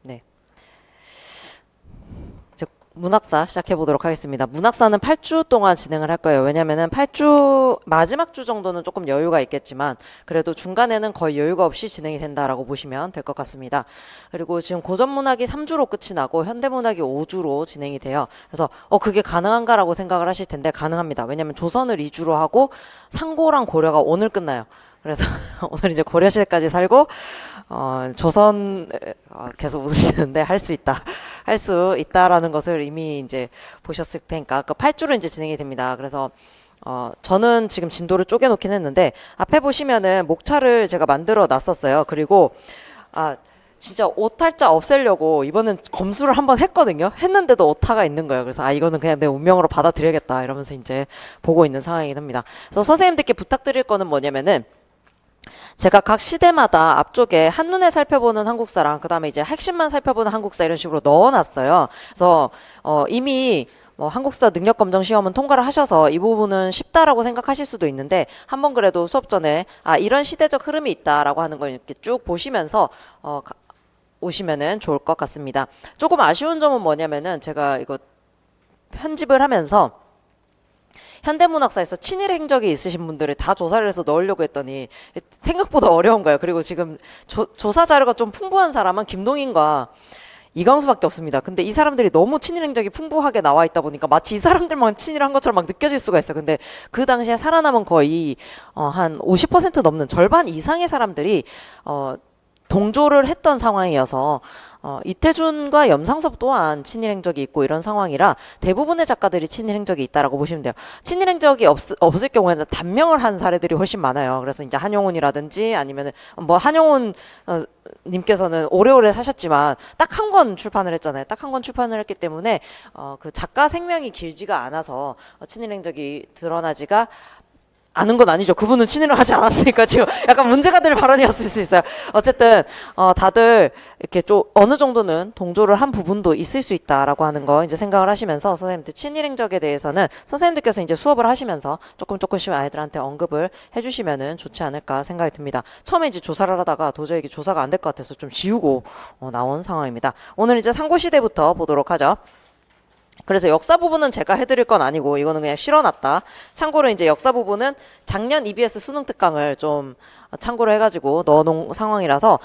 네. 문학사 시작해 보도록 하겠습니다. 문학사는 8주 동안 진행을 할 거예요. 왜냐면은 8주 마지막 주 정도는 조금 여유가 있겠지만 그래도 중간에는 거의 여유가 없이 진행이 된다라고 보시면 될 것 같습니다. 그리고 지금 고전문학이 3주로 끝이 나고 현대문학이 5주로 진행이 돼요. 그래서 그게 가능한가라고 생각을 하실 텐데 가능합니다. 왜냐면 조선을 2주로 하고 상고랑 고려가 오늘 끝나요. 그래서 오늘 이제 고려시대까지 살고 조선 계속 웃으시는데 할 수 있다. 할 수 있다라는 것을 이미 이제 보셨을 테니까 그 8주로 이제 진행이 됩니다. 그래서 저는 지금 진도를 쪼개놓긴 했는데 앞에 보시면은 목차를 제가 만들어 놨었어요. 그리고 진짜 오탈자 없애려고 이번엔 검수를 한번 했거든요. 했는데도 오타가 있는 거예요. 그래서 이거는 그냥 내 운명으로 받아들여야겠다 이러면서 이제 보고 있는 상황이긴 합니다. 그래서 선생님들께 부탁드릴 거는 뭐냐면은 제가 각 시대마다 앞쪽에 한눈에 살펴보는 한국사랑 그 다음에 이제 핵심만 살펴보는 한국사 이런 식으로 넣어놨어요. 그래서 이미 뭐 한국사 능력검정 시험은 통과를 하셔서 이 부분은 쉽다라고 생각하실 수도 있는데 한번 그래도 수업 전에 이런 시대적 흐름이 있다라고 하는 걸 이렇게 쭉 보시면서 오시면은 좋을 것 같습니다. 조금 아쉬운 점은 뭐냐면은 제가 이거 편집을 하면서 현대문학사에서 친일 행적이 있으신 분들을 다 조사를 해서 넣으려고 했더니 생각보다 어려운 거예요. 그리고 지금 조사 자료가 좀 풍부한 사람은 김동인과 이광수밖에 없습니다. 근데 이 사람들이 너무 친일 행적이 풍부하게 나와 있다 보니까 마치 이 사람들만 친일한 것처럼 막 느껴질 수가 있어요. 근데 그 당시에 살아남은 거의 한 50% 넘는 절반 이상의 사람들이 동조를 했던 상황이어서 이태준과 염상섭 또한 친일 행적이 있고 이런 상황이라 대부분의 작가들이 친일 행적이 있다라고 보시면 돼요. 친일 행적이 없을 경우에는 단명을 한 사례들이 훨씬 많아요. 그래서 이제 한용운이라든지 아니면은 뭐 한용운 님께서는 오래오래 사셨지만 딱 한 권 출판을 했잖아요. 딱 한 권 출판을 했기 때문에 그 작가 생명이 길지가 않아서 친일 행적이 드러나지가 아는 건 아니죠. 그분은 친일을 하지 않았으니까 지금 약간 문제가 될 발언이었을 수 있어요. 어쨌든 다들 이렇게 좀 어느 정도는 동조를 한 부분도 있을 수 있다라고 하는 거 이제 생각을 하시면서 선생님들 친일 행적에 대해서는 선생님들께서 이제 수업을 하시면서 조금씩 아이들한테 언급을 해주시면은 좋지 않을까 생각이 듭니다. 처음에 이제 조사를 하다가 도저히 이게 조사가 안 될 것 같아서 좀 지우고 나온 상황입니다. 오늘 이제 상고시대부터 보도록 하죠. 그래서 역사 부분은 제가 해드릴 건 아니고 이거는 그냥 실어놨다. 참고로 이제 역사 부분은 작년 EBS 수능 특강을 좀 참고로 해가지고 넣어놓은 상황이라서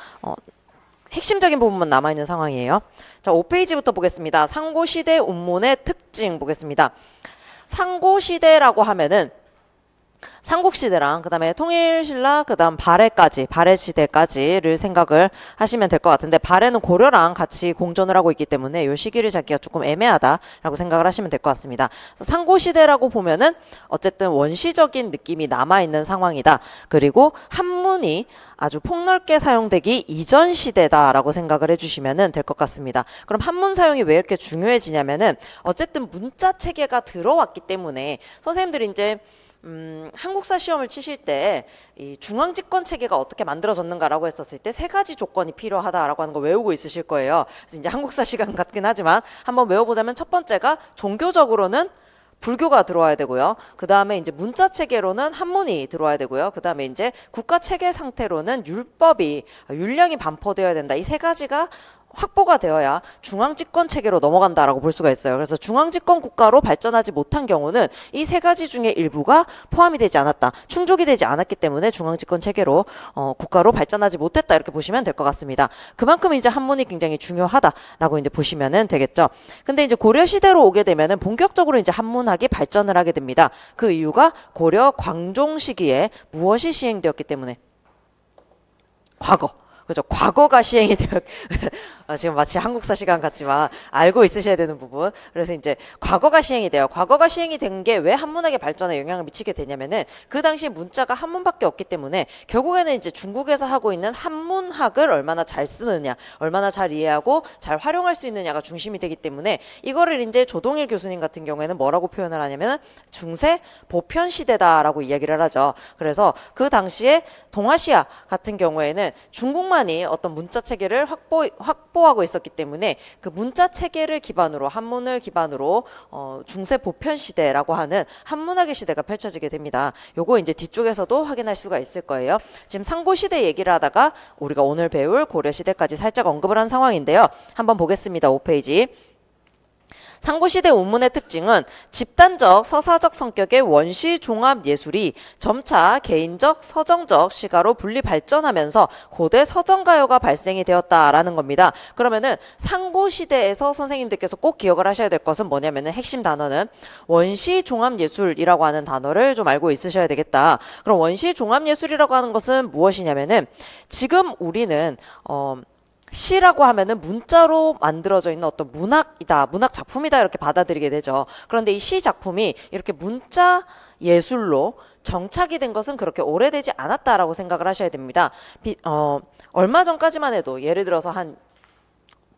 핵심적인 부분만 남아있는 상황이에요. 자, 5페이지부터 보겠습니다. 상고시대 운문의 특징 보겠습니다. 상고시대라고 하면은 삼국시대랑 그 다음에 통일신라 그 다음 발해시대까지를 생각을 하시면 될 것 같은데 발해는 고려랑 같이 공존을 하고 있기 때문에 이 시기를 잡기가 조금 애매하다라고 생각을 하시면 될 것 같습니다. 그래서 상고시대라고 보면은 어쨌든 원시적인 느낌이 남아있는 상황이다. 그리고 한문이 아주 폭넓게 사용되기 이전 시대다라고 생각을 해주시면 될 것 같습니다. 그럼 한문 사용이 왜 이렇게 중요해지냐면은 어쨌든 문자 체계가 들어왔기 때문에 선생님들이 이제 한국사 시험을 치실 때 이 중앙집권 체계가 어떻게 만들어졌는가라고 했었을 때 세 가지 조건이 필요하다라고 하는 거 외우고 있으실 거예요. 그래서 이제 한국사 시간 같긴 하지만 한번 외워보자면 첫 번째가 종교적으로는 불교가 들어와야 되고요. 그 다음에 이제 문자 체계로는 한문이 들어와야 되고요. 그 다음에 이제 국가 체계 상태로는 율령이 반포되어야 된다. 이 세 가지가 확보가 되어야 중앙집권 체계로 넘어간다라고 볼 수가 있어요. 그래서 중앙집권 국가로 발전하지 못한 경우는 이 세 가지 중에 일부가 포함이 되지 않았다. 충족이 되지 않았기 때문에 중앙집권 체계로 국가로 발전하지 못했다. 이렇게 보시면 될 것 같습니다. 그만큼 이제 한문이 굉장히 중요하다라고 이제 보시면 되겠죠. 근데 이제 고려 시대로 오게 되면은 본격적으로 이제 한문학이 발전을 하게 됩니다. 그 이유가 고려 광종 시기에 무엇이 시행되었기 때문에 과거. 그죠. 과거가 시행이 되었, 지금 마치 한국사 시간 같지만 알고 있으셔야 되는 부분. 그래서 이제 과거가 시행이 돼요. 과거가 시행이 된 게 왜 한문학의 발전에 영향을 미치게 되냐면은 그 당시 문자가 한문밖에 없기 때문에 결국에는 이제 중국에서 하고 있는 한문학을 얼마나 잘 쓰느냐, 얼마나 잘 이해하고 잘 활용할 수 있느냐가 중심이 되기 때문에 이거를 이제 조동일 교수님 같은 경우에는 뭐라고 표현을 하냐면은 중세 보편 시대다라고 이야기를 하죠. 그래서 그 당시에 동아시아 같은 경우에는 중국만 조그마니 어떤 문자 체계를 확보하고 있었기 때문에 그 문자 체계를 기반으로 한문을 기반으로 중세 보편 시대라고 하는 한문학의 시대가 펼쳐지게 됩니다. 요거 이제 뒤쪽에서도 확인할 수가 있을 거예요. 지금 상고 시대 얘기를 하다가 우리가 오늘 배울 고려 시대까지 살짝 언급을 한 상황인데요. 한번 보겠습니다. 5페이지. 상고시대 운문의 특징은 집단적, 서사적 성격의 원시 종합 예술이 점차 개인적, 서정적 시가로 분리 발전하면서 고대 서정가요가 발생이 되었다라는 겁니다. 그러면은 상고시대에서 선생님들께서 꼭 기억을 하셔야 될 것은 뭐냐면은 핵심 단어는 원시 종합 예술이라고 하는 단어를 좀 알고 있으셔야 되겠다. 그럼 원시 종합 예술이라고 하는 것은 무엇이냐면은 지금 우리는 시라고 하면은 문자로 만들어져 있는 어떤 문학이다, 문학 작품이다 이렇게 받아들이게 되죠. 그런데 이 시 작품이 이렇게 문자 예술로 정착이 된 것은 그렇게 오래되지 않았다라고 생각을 하셔야 됩니다. 얼마 전까지만 해도 예를 들어서 한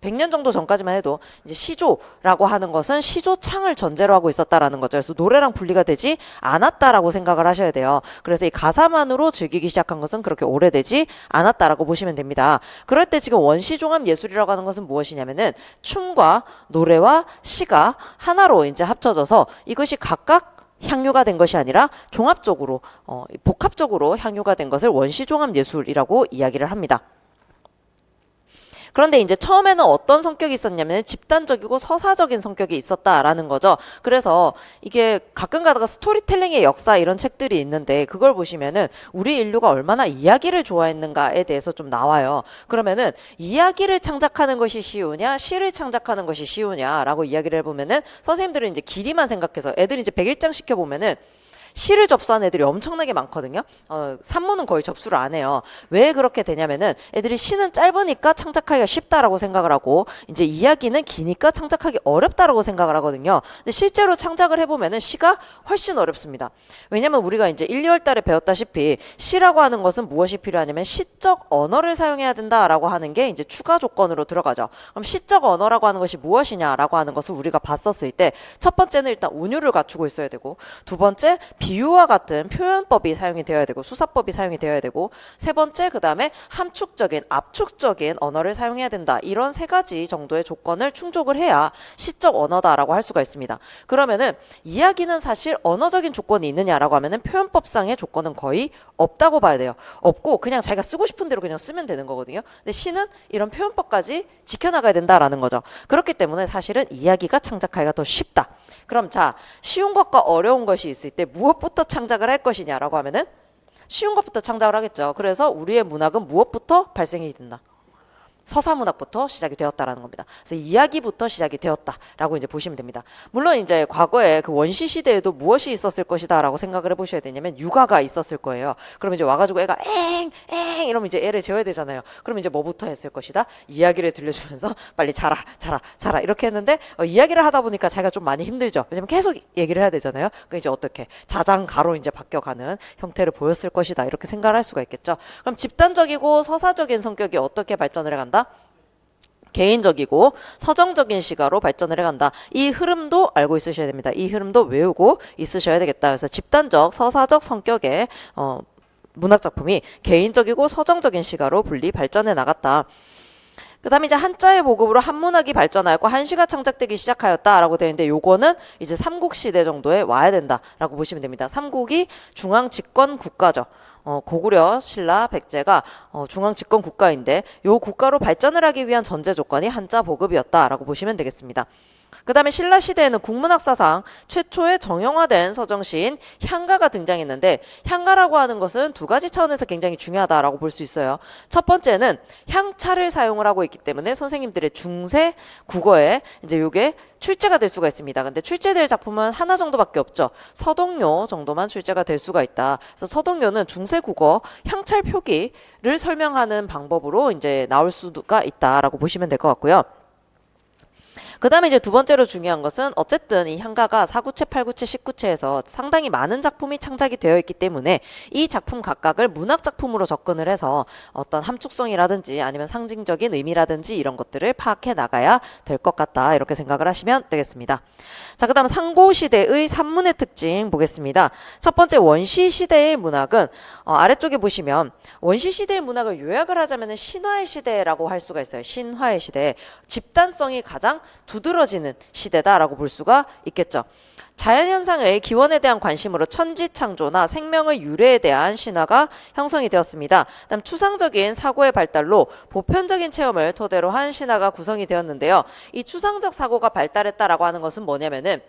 100년 정도 전까지만 해도 이제 시조라고 하는 것은 시조창을 전제로 하고 있었다라는 거죠. 그래서 노래랑 분리가 되지 않았다라고 생각을 하셔야 돼요. 그래서 이 가사만으로 즐기기 시작한 것은 그렇게 오래되지 않았다라고 보시면 됩니다. 그럴 때 지금 원시종합 예술이라고 하는 것은 무엇이냐면은 춤과 노래와 시가 하나로 이제 합쳐져서 이것이 각각 향유가 된 것이 아니라 종합적으로 복합적으로 향유가 된 것을 원시종합 예술이라고 이야기를 합니다. 그런데 이제 처음에는 어떤 성격이 있었냐면 집단적이고 서사적인 성격이 있었다라는 거죠. 그래서 이게 가끔 가다가 스토리텔링의 역사 이런 책들이 있는데 그걸 보시면은 우리 인류가 얼마나 이야기를 좋아했는가에 대해서 좀 나와요. 그러면은 이야기를 창작하는 것이 쉬우냐, 시를 창작하는 것이 쉬우냐라고 이야기를 해보면은 선생님들은 이제 길이만 생각해서 애들이 이제 100일장 시켜보면은 시를 접수한 애들이 엄청나게 많거든요. 산문은 거의 접수를 안 해요. 왜 그렇게 되냐면은 애들이 시는 짧으니까 창작하기가 쉽다라고 생각을 하고 이제 이야기는 기니까 창작하기 어렵다라고 생각을 하거든요. 근데 실제로 창작을 해보면은 시가 훨씬 어렵습니다. 왜냐면 우리가 이제 1, 2월 달에 배웠다시피 시라고 하는 것은 무엇이 필요하냐면 시적 언어를 사용해야 된다라고 하는 게 이제 추가 조건으로 들어가죠. 그럼 시적 언어라고 하는 것이 무엇이냐라고 하는 것을 우리가 봤었을 때 첫 번째는 일단 운율을 갖추고 있어야 되고 두 번째 비유와 같은 표현법이 사용이 되어야 되고 수사법이 사용이 되어야 되고 세 번째 그 다음에 함축적인 압축적인 언어를 사용해야 된다. 이런 세 가지 정도의 조건을 충족을 해야 시적 언어다라고 할 수가 있습니다. 그러면은 이야기는 사실 언어적인 조건이 있느냐라고 하면은 표현법상의 조건은 거의 없다고 봐야 돼요. 없고 그냥 자기가 쓰고 싶은 대로 그냥 쓰면 되는 거거든요. 근데 시는 이런 표현법까지 지켜나가야 된다라는 거죠. 그렇기 때문에 사실은 이야기가 창작하기가 더 쉽다. 그럼 자, 쉬운 것과 어려운 것이 있을 때 무엇부터 창작을 할 것이냐라고 하면은 쉬운 것부터 창작을 하겠죠. 그래서 우리의 문학은 무엇부터 발생이 된다? 서사문학부터 시작이 되었다라는 겁니다. 그래서 이야기부터 시작이 되었다라고 이제 보시면 됩니다. 물론 이제 과거에 그 원시 시대에도 무엇이 있었을 것이다라고 생각을 해보셔야 되냐면 육아가 있었을 거예요. 그럼 이제 와가지고 애가 엥 이러면 이제 애를 재워야 되잖아요. 그럼 이제 뭐부터 했을 것이다? 이야기를 들려주면서 빨리 자라 이렇게 했는데 이야기를 하다 보니까 자기가 좀 많이 힘들죠. 왜냐면 계속 얘기를 해야 되잖아요. 그러니까 이제 어떻게 자장가로 이제 바뀌어가는 형태를 보였을 것이다 이렇게 생각을 할 수가 있겠죠. 그럼 집단적이고 서사적인 성격이 어떻게 발전을 해간다? 개인적이고 서정적인 시가로 발전을 해간다. 이 흐름도 알고 있으셔야 됩니다. 이 흐름도 외우고 있으셔야 되겠다. 그래서 집단적, 서사적 성격의 문학작품이 개인적이고 서정적인 시가로 분리 발전해 나갔다. 그 다음에 이제 한자의 보급으로 한문학이 발전하였고 한시가 창작되기 시작하였다라고 되어 있는데 요거는 이제 삼국시대 정도에 와야 된다라고 보시면 됩니다. 삼국이 중앙 집권 국가죠. 고구려, 신라, 백제가 중앙 집권 국가인데 요 국가로 발전을 하기 위한 전제 조건이 한자 보급이었다라고 보시면 되겠습니다. 그 다음에 신라 시대에는 국문학사상 최초의 정형화된 서정시인 향가가 등장했는데 향가라고 하는 것은 두 가지 차원에서 굉장히 중요하다라고 볼 수 있어요. 첫 번째는 향차를 사용을 하고 있기 때문에 선생님들의 중세 국어에 이제 요게 출제가 될 수가 있습니다. 근데 출제될 작품은 하나 정도밖에 없죠. 서동요 정도만 출제가 될 수가 있다. 그래서 서동요는 중세 국어 향찰 표기를 설명하는 방법으로 이제 나올 수가 있다라고 보시면 될 것 같고요. 그 다음에 이제 두 번째로 중요한 것은 어쨌든 이 향가가 4구체, 8구체, 10구체에서 상당히 많은 작품이 창작이 되어 있기 때문에 이 작품 각각을 문학 작품으로 접근을 해서 어떤 함축성이라든지 아니면 상징적인 의미라든지 이런 것들을 파악해 나가야 될 것 같다. 이렇게 생각을 하시면 되겠습니다. 자, 그 다음 상고시대의 산문의 특징 보겠습니다. 첫 번째 원시시대의 문학은 아래쪽에 보시면 원시시대의 문학을 요약을 하자면 신화의 시대라고 할 수가 있어요. 신화의 시대. 집단성이 가장 두드러지는 시대다라고 볼 수가 있겠죠. 자연현상의 기원에 대한 관심으로 천지창조나 생명의 유래에 대한 신화가 형성이 되었습니다. 그다음 추상적인 사고의 발달로 보편적인 체험을 토대로 한 신화가 구성이 되었는데요. 이 추상적 사고가 발달했다라고 하는 것은 뭐냐면은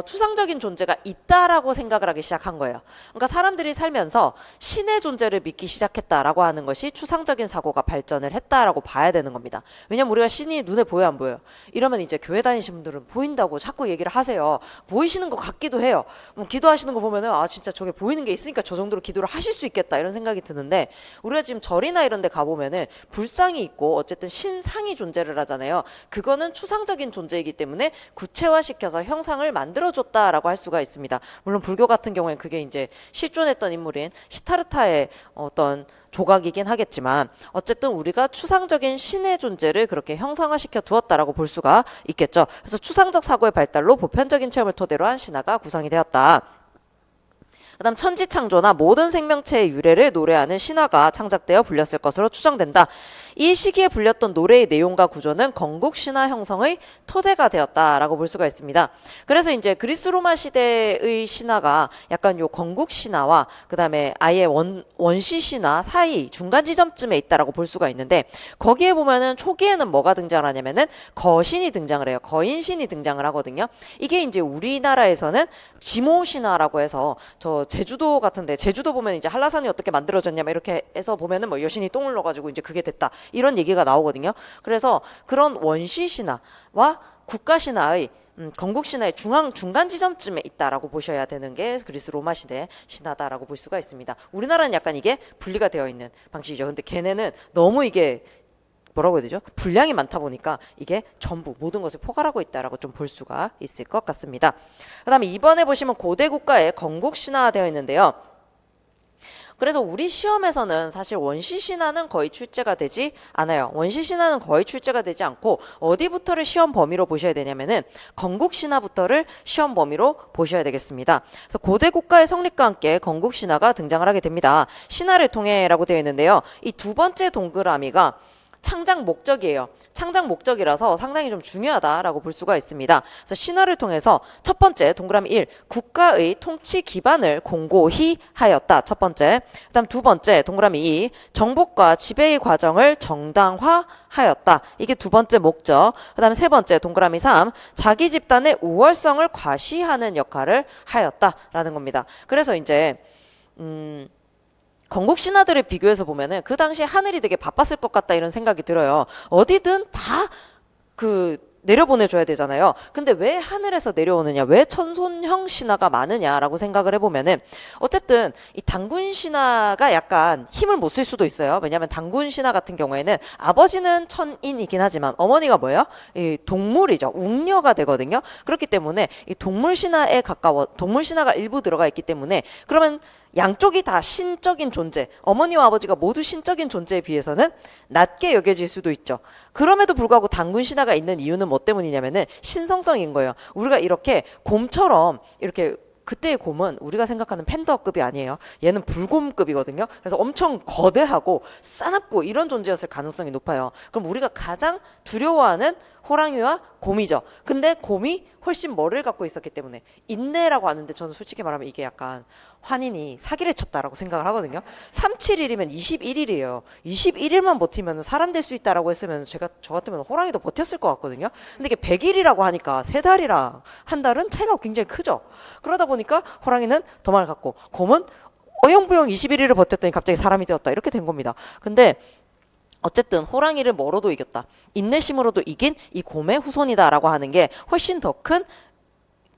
추상적인 존재가 있다라고 생각을 하기 시작한 거예요. 그러니까 사람들이 살면서 신의 존재를 믿기 시작했다라고 하는 것이 추상적인 사고가 발전을 했다라고 봐야 되는 겁니다. 왜냐면 우리가 신이 눈에 보여 안 보여요? 이러면 이제 교회 다니시는 분들은 보인다고 자꾸 얘기를 하세요. 보이시는 것 같기도 해요. 기도하시는 거 보면은 아 진짜 저게 보이는 게 있으니까 저 정도로 기도를 하실 수 있겠다 이런 생각이 드는데 우리가 지금 절이나 이런 데 가보면은 불상이 있고 어쨌든 신상이 존재를 하잖아요. 그거는 추상적인 존재이기 때문에 구체화시켜서 형상을 만들어줬다라고 할 수가 있습니다. 물론 불교 같은 경우에는 그게 이제 실존했던 인물인 시타르타의 어떤 조각이긴 하겠지만 어쨌든 우리가 추상적인 신의 존재를 그렇게 형상화시켜 두었다라고 볼 수가 있겠죠. 그래서 추상적 사고의 발달로 보편적인 체험을 토대로 한 신화가 구성이 되었다. 그 다음 천지창조나 모든 생명체의 유래를 노래하는 신화가 창작되어 불렸을 것으로 추정된다. 이 시기에 불렸던 노래의 내용과 구조는 건국신화 형성의 토대가 되었다라고 볼 수가 있습니다. 그래서 이제 그리스 로마 시대의 신화가 약간 요 건국신화와 그 다음에 아예 원시신화 사이 중간 지점쯤에 있다라고 볼 수가 있는데 거기에 보면은 초기에는 뭐가 등장을 하냐면은 거신이 등장을 해요. 거인신이 등장을 하거든요. 이게 이제 우리나라에서는 지모신화라고 해서 저 제주도 같은데 제주도 보면 이제 한라산이 어떻게 만들어졌냐 이렇게 해서 보면은 뭐 여신이 똥을 넣어가지고 이제 그게 됐다 이런 얘기가 나오거든요. 그래서 그런 원시 신화와 국가 신화의 건국 신화의 중간 지점쯤에 있다라고 보셔야 되는 게 그리스 로마 시대 신화다라고 볼 수가 있습니다. 우리나라는 약간 이게 분리가 되어 있는 방식이죠. 근데 걔네는 너무 이게 뭐라고 해야 되죠? 분량이 많다 보니까 이게 전부 모든 것을 포괄하고 있다라고 좀 볼 수가 있을 것 같습니다. 그다음에 이번에 보시면 고대 국가의 건국 신화되어 있는데요. 그래서 우리 시험에서는 사실 원시 신화는 거의 출제가 되지 않아요. 원시 신화는 거의 출제가 되지 않고 어디부터를 시험 범위로 보셔야 되냐면은 건국 신화부터를 시험 범위로 보셔야 되겠습니다. 그래서 고대 국가의 성립과 함께 건국 신화가 등장을 하게 됩니다. 신화를 통해라고 되어 있는데요. 이 두 번째 동그라미가 창작 목적이에요. 창작 목적이라서 상당히 좀 중요하다라고 볼 수가 있습니다. 그래서 신화를 통해서 첫 번째 동그라미 1 국가의 통치 기반을 공고히 하였다. 첫 번째. 그다음 두 번째 동그라미 2 정복과 지배의 과정을 정당화하였다. 이게 두 번째 목적. 그다음에 세 번째 동그라미 3 자기 집단의 우월성을 과시하는 역할을 하였다라는 겁니다. 그래서 이제 건국 신화들을 비교해서 보면은 그 당시에 하늘이 되게 바빴을 것 같다 이런 생각이 들어요. 어디든 다 내려보내줘야 되잖아요. 근데 왜 하늘에서 내려오느냐, 왜 천손형 신화가 많으냐라고 생각을 해보면은 어쨌든 이 단군 신화가 약간 힘을 못 쓸 수도 있어요. 왜냐하면 단군 신화 같은 경우에는 아버지는 천인이긴 하지만 어머니가 뭐예요? 이 동물이죠. 웅녀가 되거든요. 그렇기 때문에 이 동물 신화에 가까워 동물 신화가 일부 들어가 있기 때문에 그러면 양쪽이 다 신적인 존재, 어머니와 아버지가 모두 신적인 존재에 비해서는 낮게 여겨질 수도 있죠. 그럼에도 불구하고 단군 신화가 있는 이유는 뭐 때문이냐면은 신성성인 거예요. 우리가 이렇게 곰처럼 이렇게 그때의 곰은 우리가 생각하는 팬더급이 아니에요. 얘는 불곰급이거든요. 그래서 엄청 거대하고 싸납고 이런 존재였을 가능성이 높아요. 그럼 우리가 가장 두려워하는 호랑이와 곰이죠. 근데 곰이 훨씬 뭐를 갖고 있었기 때문에 인내라고 하는데 저는 솔직히 말하면 이게 약간 환인이 사기를 쳤다라고 생각을 하거든요. 371이면 21일이에요. 21일만 버티면 사람 될 수 있다라고 했으면 저 같으면 호랑이도 버텼을 것 같거든요. 근데 이게 100일이라고 하니까 3달이랑 한 달은 차이가 굉장히 크죠. 그러다 보니까 호랑이는 도망을 갔고 곰은 어영부영 21일을 버텼더니 갑자기 사람이 되었다. 이렇게 된 겁니다. 근데 어쨌든 호랑이를 뭐로도 이겼다. 인내심으로도 이긴 이 곰의 후손이다라고 하는 게 훨씬 더 큰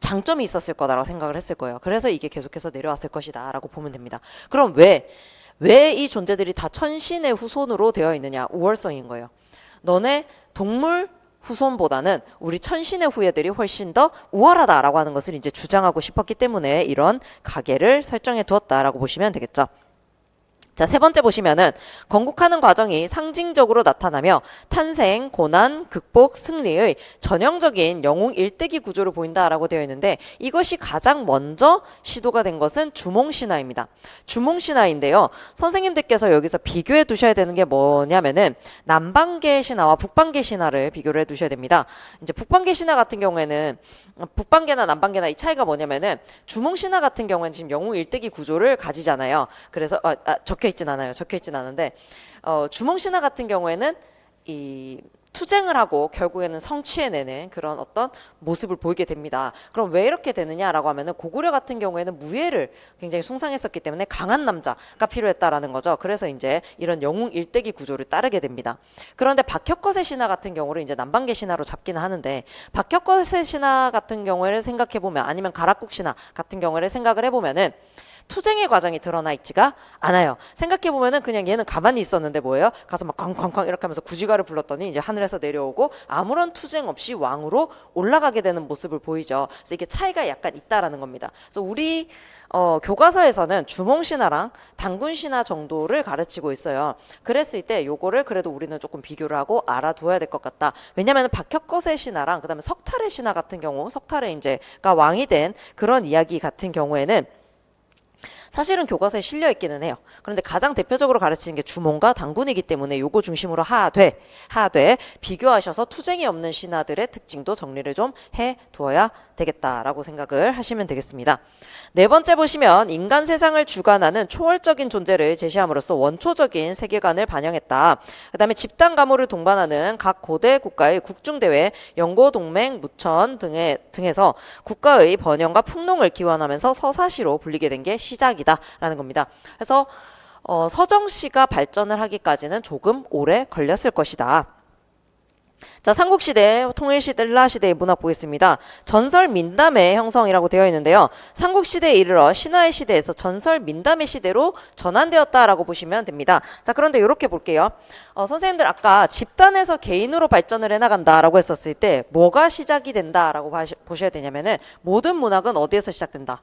장점이 있었을 거다라고 생각을 했을 거예요. 그래서 이게 계속해서 내려왔을 것이다라고 보면 됩니다. 그럼 왜 이 존재들이 다 천신의 후손으로 되어 있느냐? 우월성인 거예요. 너네 동물 후손보다는 우리 천신의 후예들이 훨씬 더 우월하다라고 하는 것을 이제 주장하고 싶었기 때문에 이런 가계를 설정해 두었다라고 보시면 되겠죠. 자, 세 번째 보시면은 건국하는 과정이 상징적으로 나타나며 탄생, 고난, 극복, 승리의 전형적인 영웅 일대기 구조를 보인다라고 되어 있는데 이것이 가장 먼저 시도가 된 것은 주몽신화입니다. 주몽신화인데요. 선생님들께서 여기서 비교해 두셔야 되는 게 뭐냐면은 남방계 신화와 북방계 신화를 비교를 해 두셔야 됩니다. 이제 북방계 신화 같은 경우에는 북방계나 남방계나 이 차이가 뭐냐면은 주몽신화 같은 경우에는 지금 영웅 일대기 구조를 가지잖아요. 그래서 적혀 있진 않아요. 적혀 있진 않은데 주몽신화 같은 경우에는 이 투쟁을 하고 결국에는 성취해내는 그런 어떤 모습을 보이게 됩니다. 그럼 왜 이렇게 되느냐라고 하면은 고구려 같은 경우에는 무예를 굉장히 숭상했었기 때문에 강한 남자가 필요했다라는 거죠. 그래서 이제 이런 영웅 일대기 구조를 따르게 됩니다. 그런데 박혁거세 신화 같은 경우를 이제 남방계 신화로 잡기는 하는데 박혁거세 신화 같은 경우를 생각해 보면 아니면 가락국 신화 같은 경우를 생각을 해보면은 투쟁의 과정이 드러나 있지가 않아요. 생각해보면은 그냥 얘는 가만히 있었는데 뭐예요? 가서 막 쾅쾅쾅 이렇게 하면서 구지가를 불렀더니 이제 하늘에서 내려오고 아무런 투쟁 없이 왕으로 올라가게 되는 모습을 보이죠. 그래서 이게 차이가 약간 있다라는 겁니다. 그래서 우리 교과서에서는 주몽신화랑 단군신화 정도를 가르치고 있어요. 그랬을 때 요거를 그래도 우리는 조금 비교를 하고 알아두어야 될 것 같다. 왜냐하면 박혁거세 신화랑 그다음에 석탈의 신화 같은 경우 석탈의 이제가 왕이 된 그런 이야기 같은 경우에는 사실은 교과서에 실려 있기는 해요. 그런데 가장 대표적으로 가르치는 게 주몽과 단군이기 때문에 요거 중심으로 하되 비교하셔서 투쟁이 없는 신화들의 특징도 정리를 좀 해두어야 되겠다라고 생각을 하시면 되겠습니다. 네 번째 보시면 인간 세상을 주관하는 초월적인 존재를 제시함으로써 원초적인 세계관을 반영했다. 그 다음에 집단 가무를 동반하는 각 고대 국가의 국중대회, 연고동맹, 무천 등에서 국가의 번영과 풍농을 기원하면서 서사시로 불리게 된 게 시작이다 라는 겁니다. 그래서 서정시가 발전을 하기까지는 조금 오래 걸렸을 것이다. 자, 삼국시대, 통일시대, 신라시대의 문학 보겠습니다. 전설 민담의 형성이라고 되어 있는데요. 삼국시대에 이르러 신화의 시대에서 전설 민담의 시대로 전환되었다라고 보시면 됩니다. 자, 그런데 이렇게 볼게요. 선생님들 아까 집단에서 개인으로 발전을 해나간다라고 했었을 때 뭐가 시작이 된다라고 보셔야 되냐면은 모든 문학은 어디에서 시작된다?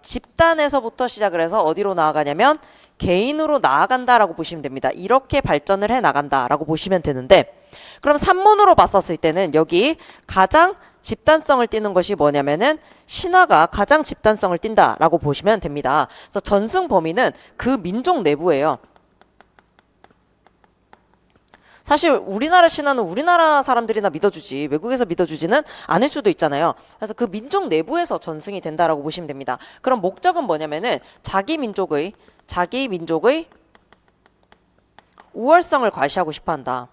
집단에서부터 시작을 해서 어디로 나아가냐면 개인으로 나아간다라고 보시면 됩니다. 이렇게 발전을 해 나간다라고 보시면 되는데 그럼 산문으로 봤었을 때는 여기 가장 집단성을 띠는 것이 뭐냐면은 신화가 가장 집단성을 띈다라고 보시면 됩니다. 그래서 전승 범위는 그 민족 내부예요. 사실 우리나라 신화는 우리나라 사람들이나 믿어주지 외국에서 믿어주지는 않을 수도 있잖아요. 그래서 그 민족 내부에서 전승이 된다라고 보시면 됩니다. 그럼 목적은 뭐냐면은 자기 민족의 우월성을 과시하고 싶어 한다.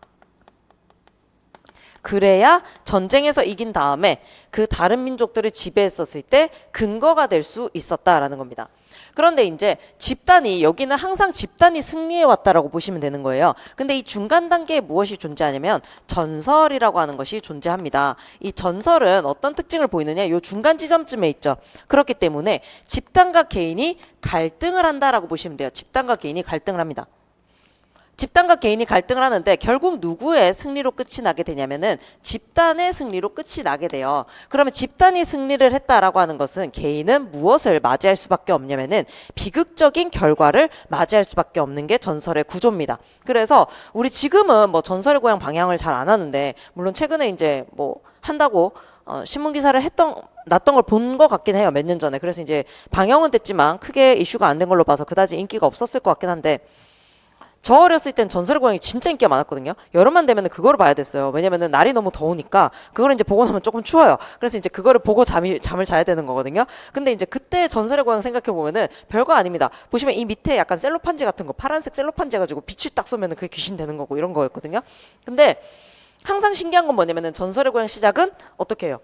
그래야 전쟁에서 이긴 다음에 그 다른 민족들을 지배했었을 때 근거가 될 수 있었다라는 겁니다. 그런데 이제 집단이 여기는 항상 집단이 승리해 왔다라고 보시면 되는 거예요. 근데 이 중간 단계에 무엇이 존재하냐면 전설이라고 하는 것이 존재합니다. 이 전설은 어떤 특징을 보이느냐? 요 중간 지점쯤에 있죠. 그렇기 때문에 집단과 개인이 갈등을 한다라고 보시면 돼요. 집단과 개인이 갈등을 합니다. 집단과 개인이 갈등을 하는데 결국 누구의 승리로 끝이 나게 되냐면은 집단의 승리로 끝이 나게 돼요. 그러면 집단이 승리를 했다라고 하는 것은 개인은 무엇을 맞이할 수밖에 없냐면은 비극적인 결과를 맞이할 수밖에 없는 게 전설의 구조입니다. 그래서 우리 지금은 뭐 전설의 고향 방향을 잘 안 하는데 물론 최근에 이제 뭐 한다고 신문 기사를 났던 걸 본 것 같긴 해요. 몇 년 전에. 그래서 이제 방영은 됐지만 크게 이슈가 안 된 걸로 봐서 그다지 인기가 없었을 것 같긴 한데 저 어렸을 땐 전설의 고향이 진짜 인기가 많았거든요. 여름만 되면 그거를 봐야 됐어요. 왜냐면은 날이 너무 더우니까 그거를 이제 보고 나면 조금 추워요. 그래서 이제 그거를 보고 잠을 자야 되는 거거든요. 근데 이제 그때 전설의 고향 생각해 보면은 별거 아닙니다. 보시면 이 밑에 약간 셀로판지 같은 거 파란색 셀로판지 해가지고 빛을 딱 쏘면은 그게 귀신 되는 거고 이런 거였거든요. 근데 항상 신기한 건 뭐냐면은 전설의 고향 시작은 어떻게 해요?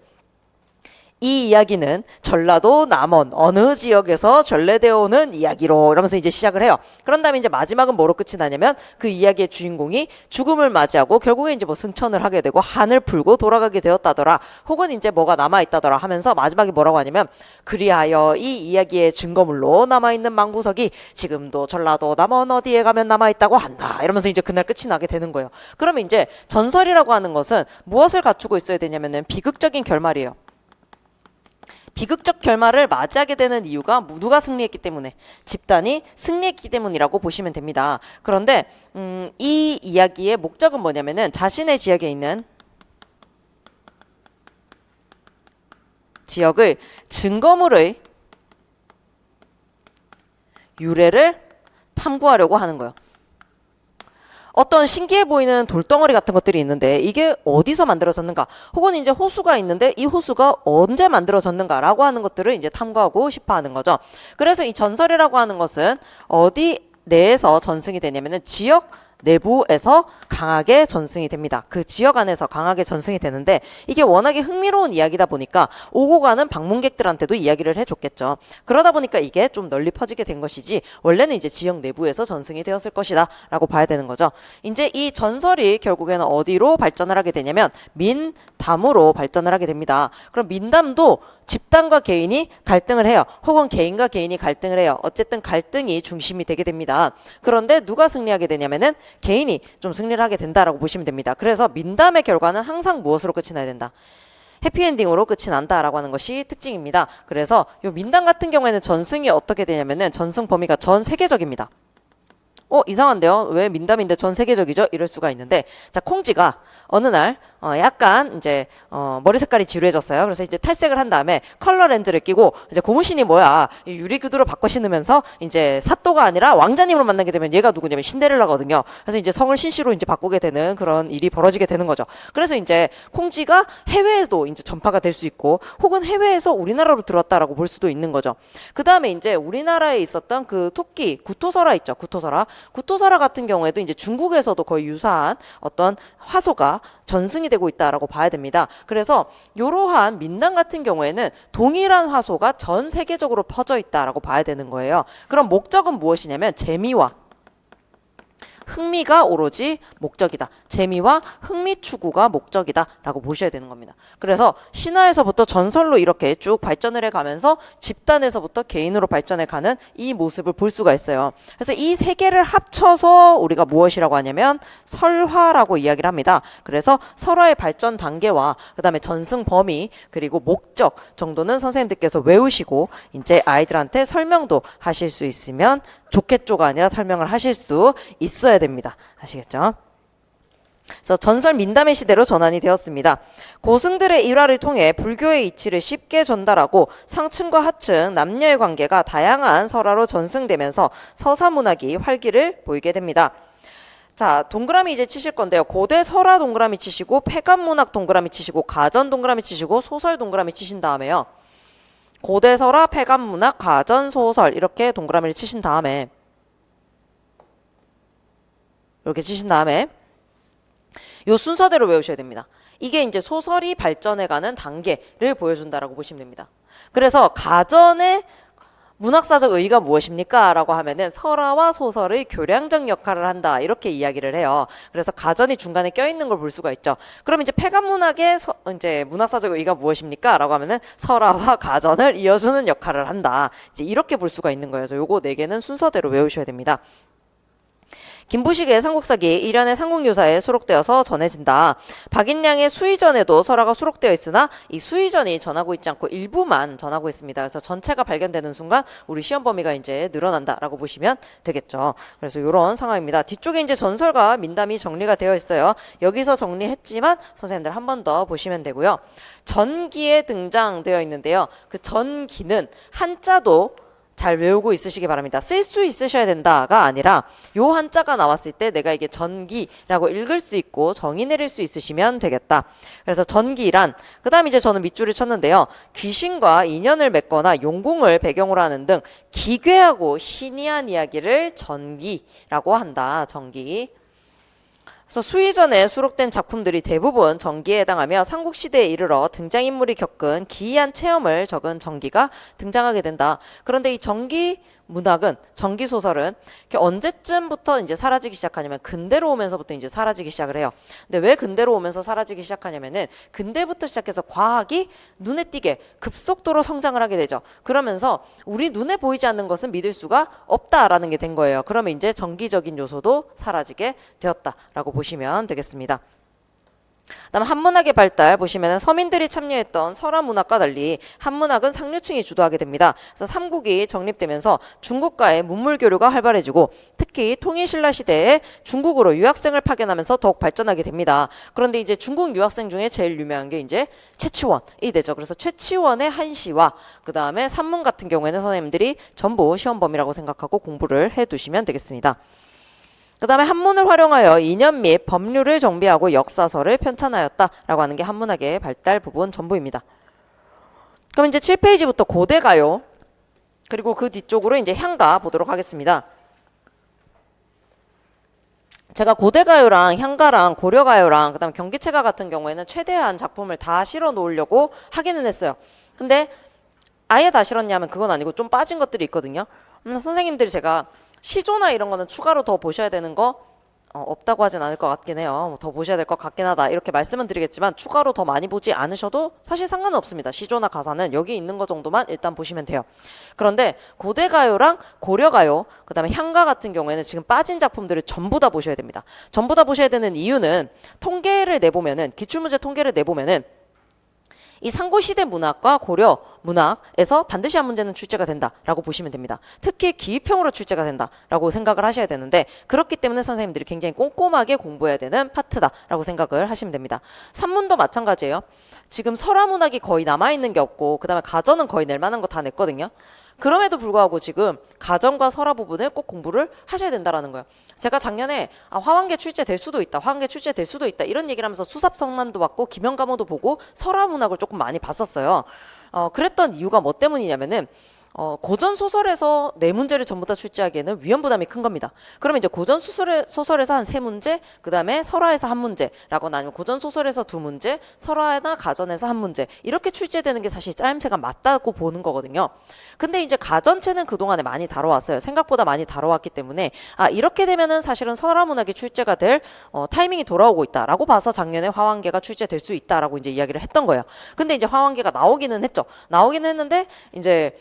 이 이야기는 전라도 남원 어느 지역에서 전래되어 오는 이야기로 이러면서 이제 시작을 해요. 그런 다음에 이제 마지막은 뭐로 끝이 나냐면 그 이야기의 주인공이 죽음을 맞이하고 결국에 이제 뭐 승천을 하게 되고 한을 풀고 돌아가게 되었다더라. 혹은 이제 뭐가 남아있다더라 하면서 마지막에 뭐라고 하냐면 그리하여 이 이야기의 증거물로 남아있는 망부석이 지금도 전라도 남원 어디에 가면 남아있다고 한다. 이러면서 이제 그날 끝이 나게 되는 거예요. 그러면 이제 전설이라고 하는 것은 무엇을 갖추고 있어야 되냐면은 비극적인 결말이에요. 비극적 결말을 맞이하게 되는 이유가 누가 승리했기 때문에 집단이 승리했기 때문이라고 보시면 됩니다. 그런데 이 이야기의 목적은 뭐냐면은 자신의 지역에 있는 지역의 증거물의 유래를 탐구하려고 하는 거예요. 어떤 신기해 보이는 돌덩어리 같은 것들이 있는데 이게 어디서 만들어졌는가 혹은 이제 호수가 있는데 이 호수가 언제 만들어졌는가라고 하는 것들을 이제 탐구하고 싶어 하는 거죠. 그래서 이 전설이라고 하는 것은 어디 내에서 전승이 되냐면은 지역 내부에서 강하게 전승이 됩니다. 그 지역 안에서 강하게 전승이 되는데 이게 워낙에 흥미로운 이야기다 보니까 오고 가는 방문객들한테도 이야기를 해줬겠죠. 그러다 보니까 이게 좀 널리 퍼지게 된 것이지 원래는 이제 지역 내부에서 전승이 되었을 것이다 라고 봐야 되는 거죠. 이제 이 전설이 결국에는 어디로 발전을 하게 되냐면 민담으로 발전을 하게 됩니다. 그럼 민담도 집단과 개인이 갈등을 해요. 혹은 개인과 개인이 갈등을 해요. 어쨌든 갈등이 중심이 되게 됩니다. 그런데 누가 승리하게 되냐면은 개인이 좀 승리를 하게 된다라고 보시면 됩니다. 그래서 민담의 결과는 항상 무엇으로 끝이 나야 된다? 해피엔딩으로 끝이 난다라고 하는 것이 특징입니다. 그래서 이 민담 같은 경우에는 전승이 어떻게 되냐면은 전승 범위가 전 세계적입니다. 이상한데요? 왜 민담인데 전 세계적이죠? 이럴 수가 있는데, 자, 콩쥐가 어느 날 약간 이제 머리 색깔이 지루해졌어요. 그래서 이제 탈색을 한 다음에 컬러 렌즈를 끼고 이제 고무신이 뭐야 이 유리 구두로 바꿔 신으면서 이제 사또가 아니라 왕자님을 만나게 되면 얘가 누구냐면 신데렐라거든요. 그래서 이제 성을 신씨로 이제 바꾸게 되는 그런 일이 벌어지게 되는 거죠. 그래서 이제 콩쥐가 해외에도 이제 전파가 될 수 있고 혹은 해외에서 우리나라로 들어왔다라고 볼 수도 있는 거죠. 그 다음에 이제 우리나라에 있었던 그 토끼 구토설화 있죠. 구토설화 같은 경우에도 이제 중국에서도 거의 유사한 어떤 화소가 전승이 되고 있다라고 봐야 됩니다. 그래서 이러한 민담 같은 경우에는 동일한 화소가 전 세계적으로 퍼져 있다라고 봐야 되는 거예요. 그럼 목적은 무엇이냐면 재미와 흥미가 오로지 목적이다. 재미와 흥미 추구가 목적이다 라고 보셔야 되는 겁니다. 그래서 신화에서부터 전설로 이렇게 쭉 발전을 해가면서 집단에서부터 개인으로 발전해가는 이 모습을 볼 수가 있어요. 그래서 이 세 개를 합쳐서 우리가 무엇이라고 하냐면 설화라고 이야기를 합니다. 그래서 설화의 발전 단계와 그 다음에 전승 범위 그리고 목적 정도는 선생님들께서 외우시고 이제 아이들한테 설명도 하실 수 있으면 좋겠죠가 아니라 설명을 하실 수 있어야 됩니다. 아시겠죠? 그래서 전설 민담의 시대로 전환이 되었습니다. 고승들의 일화를 통해 불교의 이치를 쉽게 전달하고 상층과 하층 남녀의 관계가 다양한 설화로 전승되면서 서사문학이 활기를 보이게 됩니다. 자, 동그라미 이제 치실 건데요. 고대 설화 동그라미 치시고 폐간문학 동그라미 치시고 가전 동그라미 치시고 소설 동그라미 치신 다음에요. 고대 설화, 폐간문학, 가전, 소설 이렇게 동그라미를 치신 다음에 이렇게 치신 다음에 요 순서대로 외우셔야 됩니다. 이게 이제 소설이 발전해가는 단계를 보여준다라고 보시면 됩니다. 그래서 가전의 문학사적 의의가 무엇입니까? 라고 하면은 설화와 소설의 교량적 역할을 한다. 이렇게 이야기를 해요. 그래서 가전이 중간에 껴있는 걸 볼 수가 있죠. 그럼 이제 폐간문학의 이제 문학사적 의의가 무엇입니까? 라고 하면은 설화와 가전을 이어주는 역할을 한다. 이제 이렇게 볼 수가 있는 거예요. 그래서 요거 네 개는 순서대로 외우셔야 됩니다. 김부식의 삼국사기 일련의 삼국유사에 수록되어서 전해진다. 박인량의 수의전에도 설화가 수록되어 있으나 이 수의전이 전하고 있지 않고 일부만 전하고 있습니다. 그래서 전체가 발견되는 순간 우리 시험 범위가 이제 늘어난다라고 보시면 되겠죠. 그래서 이런 상황입니다. 뒤쪽에 이제 전설과 민담이 정리가 되어 있어요. 여기서 정리했지만 선생님들 한 번 더 보시면 되고요. 전기에 등장되어 있는데요. 그 전기는 한자도 잘 외우고 있으시기 바랍니다. 쓸 수 있으셔야 된다가 아니라 요 한자가 나왔을 때 내가 이게 전기라고 읽을 수 있고 정의 내릴 수 있으시면 되겠다. 그래서 전기란 그 다음 이제 저는 밑줄을 쳤는데요. 귀신과 인연을 맺거나 용궁을 배경으로 하는 등 기괴하고 신이한 이야기를 전기라고 한다. 전기. 그래서 수의전에 수록된 작품들이 대부분 전기에 해당하며 삼국시대에 이르러 등장인물이 겪은 기이한 체험을 적은 전기가 등장하게 된다. 그런데 이 전기 문학은, 전기 소설은 언제쯤부터 이제 사라지기 시작하냐면 근대로 오면서부터 이제 사라지기 시작을 해요. 근데 왜 근대로 오면서 사라지기 시작하냐면은 근대부터 시작해서 과학이 눈에 띄게 급속도로 성장을 하게 되죠. 그러면서 우리 눈에 보이지 않는 것은 믿을 수가 없다라는 게 된 거예요. 그러면 이제 전기적인 요소도 사라지게 되었다라고 보시면 되겠습니다. 그다음 한문학의 발달 보시면은 서민들이 참여했던 설화문학과 달리 한문학은 상류층이 주도하게 됩니다. 그래서 삼국이 정립되면서 중국과의 문물 교류가 활발해지고 특히 통일신라 시대에 중국으로 유학생을 파견하면서 더욱 발전하게 됩니다. 그런데 이제 중국 유학생 중에 제일 유명한 게 이제 최치원이 되죠. 그래서 최치원의 한시와 그다음에 산문 같은 경우에는 선생님들이 전부 시험 범위라고 생각하고 공부를 해 두시면 되겠습니다. 그 다음에 한문을 활용하여 이념 및 법률을 정비하고 역사서를 편찬하였다라고 하는 게 한문학의 발달 부분 전부입니다. 그럼 이제 7페이지부터 고대가요, 그리고 그 뒤쪽으로 이제 향가 보도록 하겠습니다. 제가 고대가요랑 향가랑 고려가요랑 그다음 경기체가 같은 경우에는 최대한 작품을 다 실어 놓으려고 하기는 했어요. 근데 아예 다 실었냐면 그건 아니고 좀 빠진 것들이 있거든요. 선생님들이 제가 시조나 이런 거는 추가로 더 보셔야 되는 거 없다고 하진 않을 것 같긴 해요. 더 보셔야 될 것 같긴 하다 이렇게 말씀은 드리겠지만 추가로 더 많이 보지 않으셔도 사실 상관은 없습니다. 시조나 가사는 여기 있는 거 정도만 일단 보시면 돼요. 그런데 고대가요랑 고려가요 그 다음에 향가 같은 경우에는 지금 빠진 작품들을 전부 다 보셔야 됩니다. 전부 다 보셔야 되는 이유는 통계를 내보면은, 기출문제 통계를 내보면은 이 상고시대 문학과 고려 문학에서 반드시 한 문제는 출제가 된다라고 보시면 됩니다. 특히 기입형으로 출제가 된다라고 생각을 하셔야 되는데, 그렇기 때문에 선생님들이 굉장히 꼼꼼하게 공부해야 되는 파트다라고 생각을 하시면 됩니다. 산문도 마찬가지예요. 지금 설화문학이 거의 남아있는 게 없고 그 다음에 가전은 거의 낼 만한 거 다 냈거든요. 그럼에도 불구하고 지금 가전과 설화 부분을 꼭 공부를 하셔야 된다라는 거예요. 제가 작년에 화환계 출제될 수도 있다, 화환계 출제될 수도 있다 이런 얘기를 하면서 수삽성난도 받고 기명감호도 보고 설화 문학을 조금 많이 봤었어요. 그랬던 이유가 뭐 때문이냐면은 고전 소설에서 네 문제를 전부 다 출제하기에는 위험 부담이 큰 겁니다. 그러면 이제 고전 소설에서 한 세 문제, 그 다음에 설화에서 한 문제라거나 아니면 고전 소설에서 두 문제, 설화나 가전에서 한 문제 이렇게 출제되는 게 사실 짜임새가 맞다고 보는 거거든요. 근데 이제 가전체는 그동안에 많이 다뤄왔어요. 생각보다 많이 다뤄왔기 때문에 이렇게 되면은 사실은 설화 문학이 출제가 될 타이밍이 돌아오고 있다라고 봐서 작년에 화환계가 출제될 수 있다라고 이제 이야기를 했던 거예요. 근데 이제 화환계가 나오기는 했죠. 나오기는 했는데 이제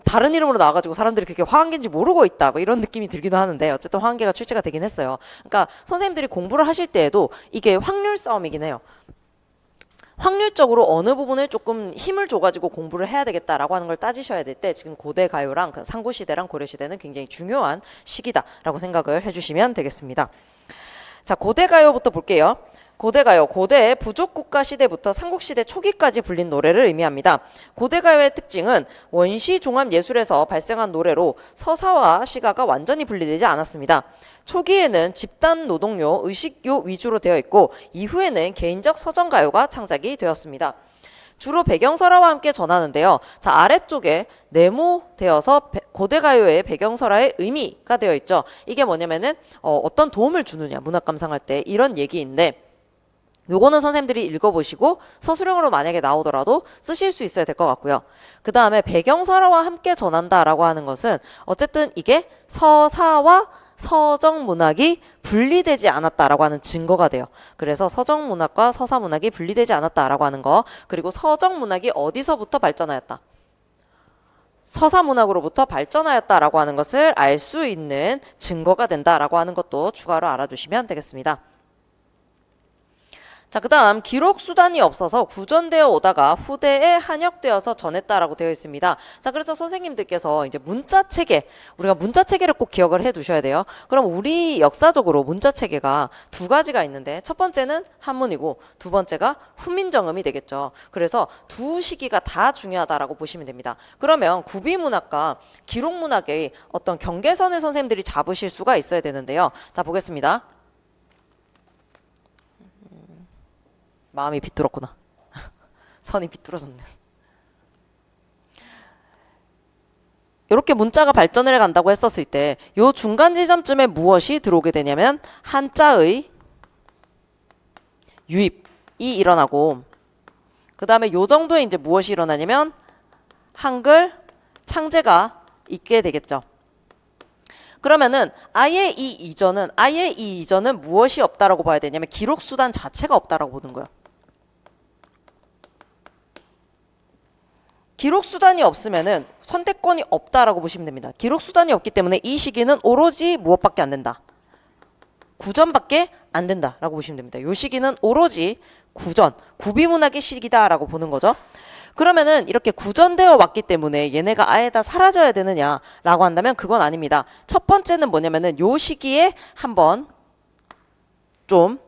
다른 이름으로 나와가지고 사람들이 그게 화환계인지 모르고 있다 뭐 이런 느낌이 들기도 하는데 어쨌든 화환계가 출제가 되긴 했어요. 그러니까 선생님들이 공부를 하실 때에도 이게 확률 싸움이긴 해요. 확률적으로 어느 부분을 조금 힘을 줘가지고 공부를 해야 되겠다라고 하는 걸 따지셔야 될 때 지금 고대 가요랑 상고시대랑 고려시대는 굉장히 중요한 시기다라고 생각을 해주시면 되겠습니다. 자, 고대 가요부터 볼게요. 고대가요, 고대의 부족국가 시대부터 삼국시대 초기까지 불린 노래를 의미합니다. 고대가요의 특징은 원시 종합 예술에서 발생한 노래로 서사와 시가가 완전히 분리되지 않았습니다. 초기에는 집단 노동요, 의식요 위주로 되어 있고 이후에는 개인적 서정가요가 창작이 되었습니다. 주로 배경설화와 함께 전하는데요. 자, 아래쪽에 네모되어서 고대가요의 배경설화의 의미가 되어 있죠. 이게 뭐냐면은 어떤 도움을 주느냐, 문학 감상할 때 이런 얘기인데 요거는 선생님들이 읽어보시고 서술형으로 만약에 나오더라도 쓰실 수 있어야 될 것 같고요. 그 다음에 배경설화와 함께 전한다라고 하는 것은 어쨌든 이게 서사와 서정문학이 분리되지 않았다라고 하는 증거가 돼요. 그래서 서정문학과 서사문학이 분리되지 않았다라고 하는 거, 그리고 서정문학이 어디서부터 발전하였다, 서사문학으로부터 발전하였다라고 하는 것을 알 수 있는 증거가 된다라고 하는 것도 추가로 알아두시면 되겠습니다. 자, 그 다음 기록 수단이 없어서 구전되어 오다가 후대에 한역되어서 전했다라고 되어 있습니다. 자, 그래서 선생님들께서 이제 문자체계, 우리가 문자체계를 꼭 기억을 해 두셔야 돼요. 그럼 우리 역사적으로 문자체계가 두 가지가 있는데 첫 번째는 한문이고 두 번째가 훈민정음이 되겠죠. 그래서 두 시기가 다 중요하다라고 보시면 됩니다. 그러면 구비문학과 기록문학의 어떤 경계선을 선생님들이 잡으실 수가 있어야 되는데요. 자, 보겠습니다. 마음이 비뚤었구나. 선이 비뚤어졌네. 이렇게 문자가 발전을 해간다고 했었을 때 요 중간 지점쯤에 무엇이 들어오게 되냐면 한자의 유입이 일어나고 그 다음에 요 정도에 이제 무엇이 일어나냐면 한글 창제가 있게 되겠죠. 그러면은 아예 이 이전은 무엇이 없다라고 봐야 되냐면 기록 수단 자체가 없다라고 보는 거예요. 기록 수단이 없으면은 선택권이 없다라고 보시면 됩니다. 기록 수단이 없기 때문에 이 시기는 오로지 무엇밖에 안 된다. 구전밖에 안 된다라고 보시면 됩니다. 이 시기는 오로지 구전, 구비문학의 시기다라고 보는 거죠. 그러면은 이렇게 구전되어 왔기 때문에 얘네가 아예 다 사라져야 되느냐라고 한다면 그건 아닙니다. 첫 번째는 뭐냐면은 요 시기에 한번 좀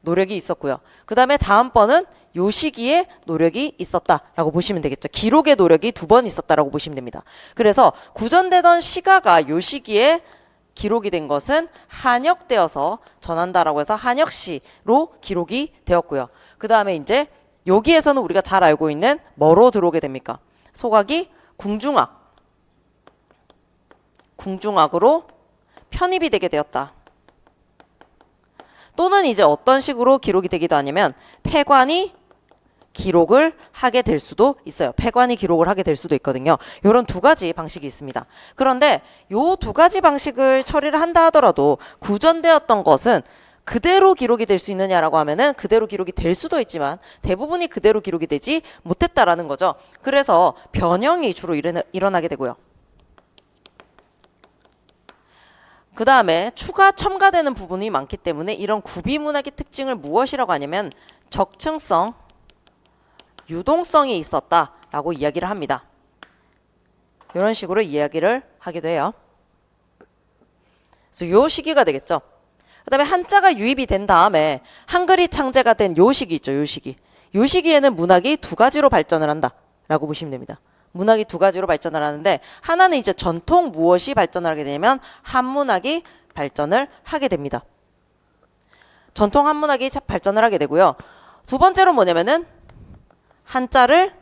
노력이 있었고요. 그 다음에 다음번은 요 시기에 노력이 있었다라고 보시면 되겠죠. 기록의 노력이 2번 있었다라고 보시면 됩니다. 그래서 구전되던 시가가 요 시기에 기록이 된 것은 한역되어서 전한다라고 해서 한역시로 기록이 되었고요. 그 다음에 이제 여기에서는 우리가 잘 알고 있는 뭐로 들어오게 됩니까? 소각이 궁중악으로 편입이 되게 되었다. 또는 이제 어떤 식으로 기록이 되기도 하냐면 폐관이 기록을 하게 될 수도 있어요. 폐관이 기록을 하게 될 수도 있거든요. 이런 2가지 방식이 있습니다. 그런데 요 2가지 방식을 처리를 한다 하더라도 구전되었던 것은 그대로 기록이 될 수 있느냐라고 하면은 그대로 기록이 될 수도 있지만 대부분이 그대로 기록이 되지 못했다라는 거죠. 그래서 변형이 주로 일어나게 되고요. 그 다음에 추가 첨가되는 부분이 많기 때문에 이런 구비문학의 특징을 무엇이라고 하냐면 적층성, 유동성이 있었다라고 이야기를 합니다. 이런 식으로 이야기를 하기도 해요. 그래서 요 시기가 되겠죠. 그 다음에 한자가 유입이 된 다음에 한글이 창제가 된 요 시기 있죠. 요 시기. 요 시기에는 문학이 2가지로 발전을 한다라고 보시면 됩니다. 문학이 2가지로 발전을 하는데 하나는 이제 전통 무엇이 발전을 하게 되냐면 한문학이 발전을 하게 됩니다. 전통 한문학이 발전을 하게 되고요. 2번째로 뭐냐면은 한자를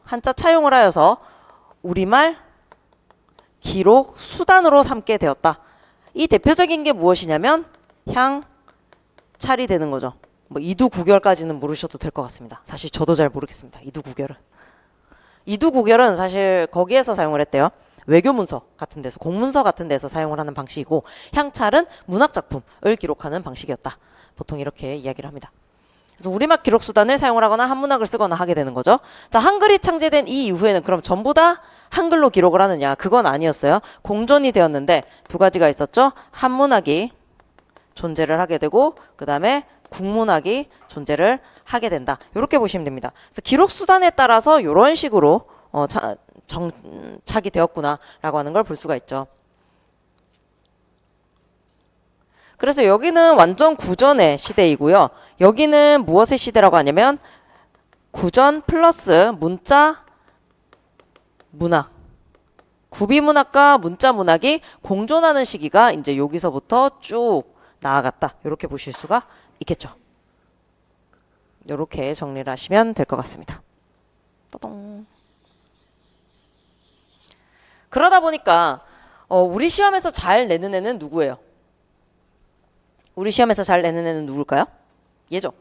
한자 차용을 하여서 우리말 기록 수단으로 삼게 되었다. 이 대표적인 게 무엇이냐면 향찰이 되는 거죠. 뭐 이두구결까지는 모르셔도 될 것 같습니다. 사실 저도 잘 모르겠습니다. 이두구결은 사실 거기에서 사용을 했대요. 외교문서 같은 데서, 공문서 같은 데서 사용을 하는 방식이고 향찰은 문학작품을 기록하는 방식이었다. 보통 이렇게 이야기를 합니다. 그래서 우리말 기록 수단을 사용을 하거나 한문학을 쓰거나 하게 되는 거죠. 자, 한글이 창제된 이 이후에는 그럼 전부 다 한글로 기록을 하느냐? 그건 아니었어요. 공존이 되었는데 2가지가 있었죠. 한문학이 존재를 하게 되고 그 다음에 국문학이 존재를 하게 된다. 이렇게 보시면 됩니다. 그래서 기록 수단에 따라서 이런 식으로 정착이 되었구나라고 하는 걸 볼 수가 있죠. 그래서 여기는 완전 구전의 시대이고요. 여기는 무엇의 시대라고 하냐면 구전 플러스 문자 문학, 구비문학과 문자 문학이 공존하는 시기가 이제 여기서부터 쭉 나아갔다. 이렇게 보실 수가 있겠죠. 이렇게 정리를 하시면 될 것 같습니다. 떠동. 그러다 보니까 우리 시험에서 잘 내는 애는 누구예요? 우리 시험에서 잘 내는 애는 누굴까요? 얘죠.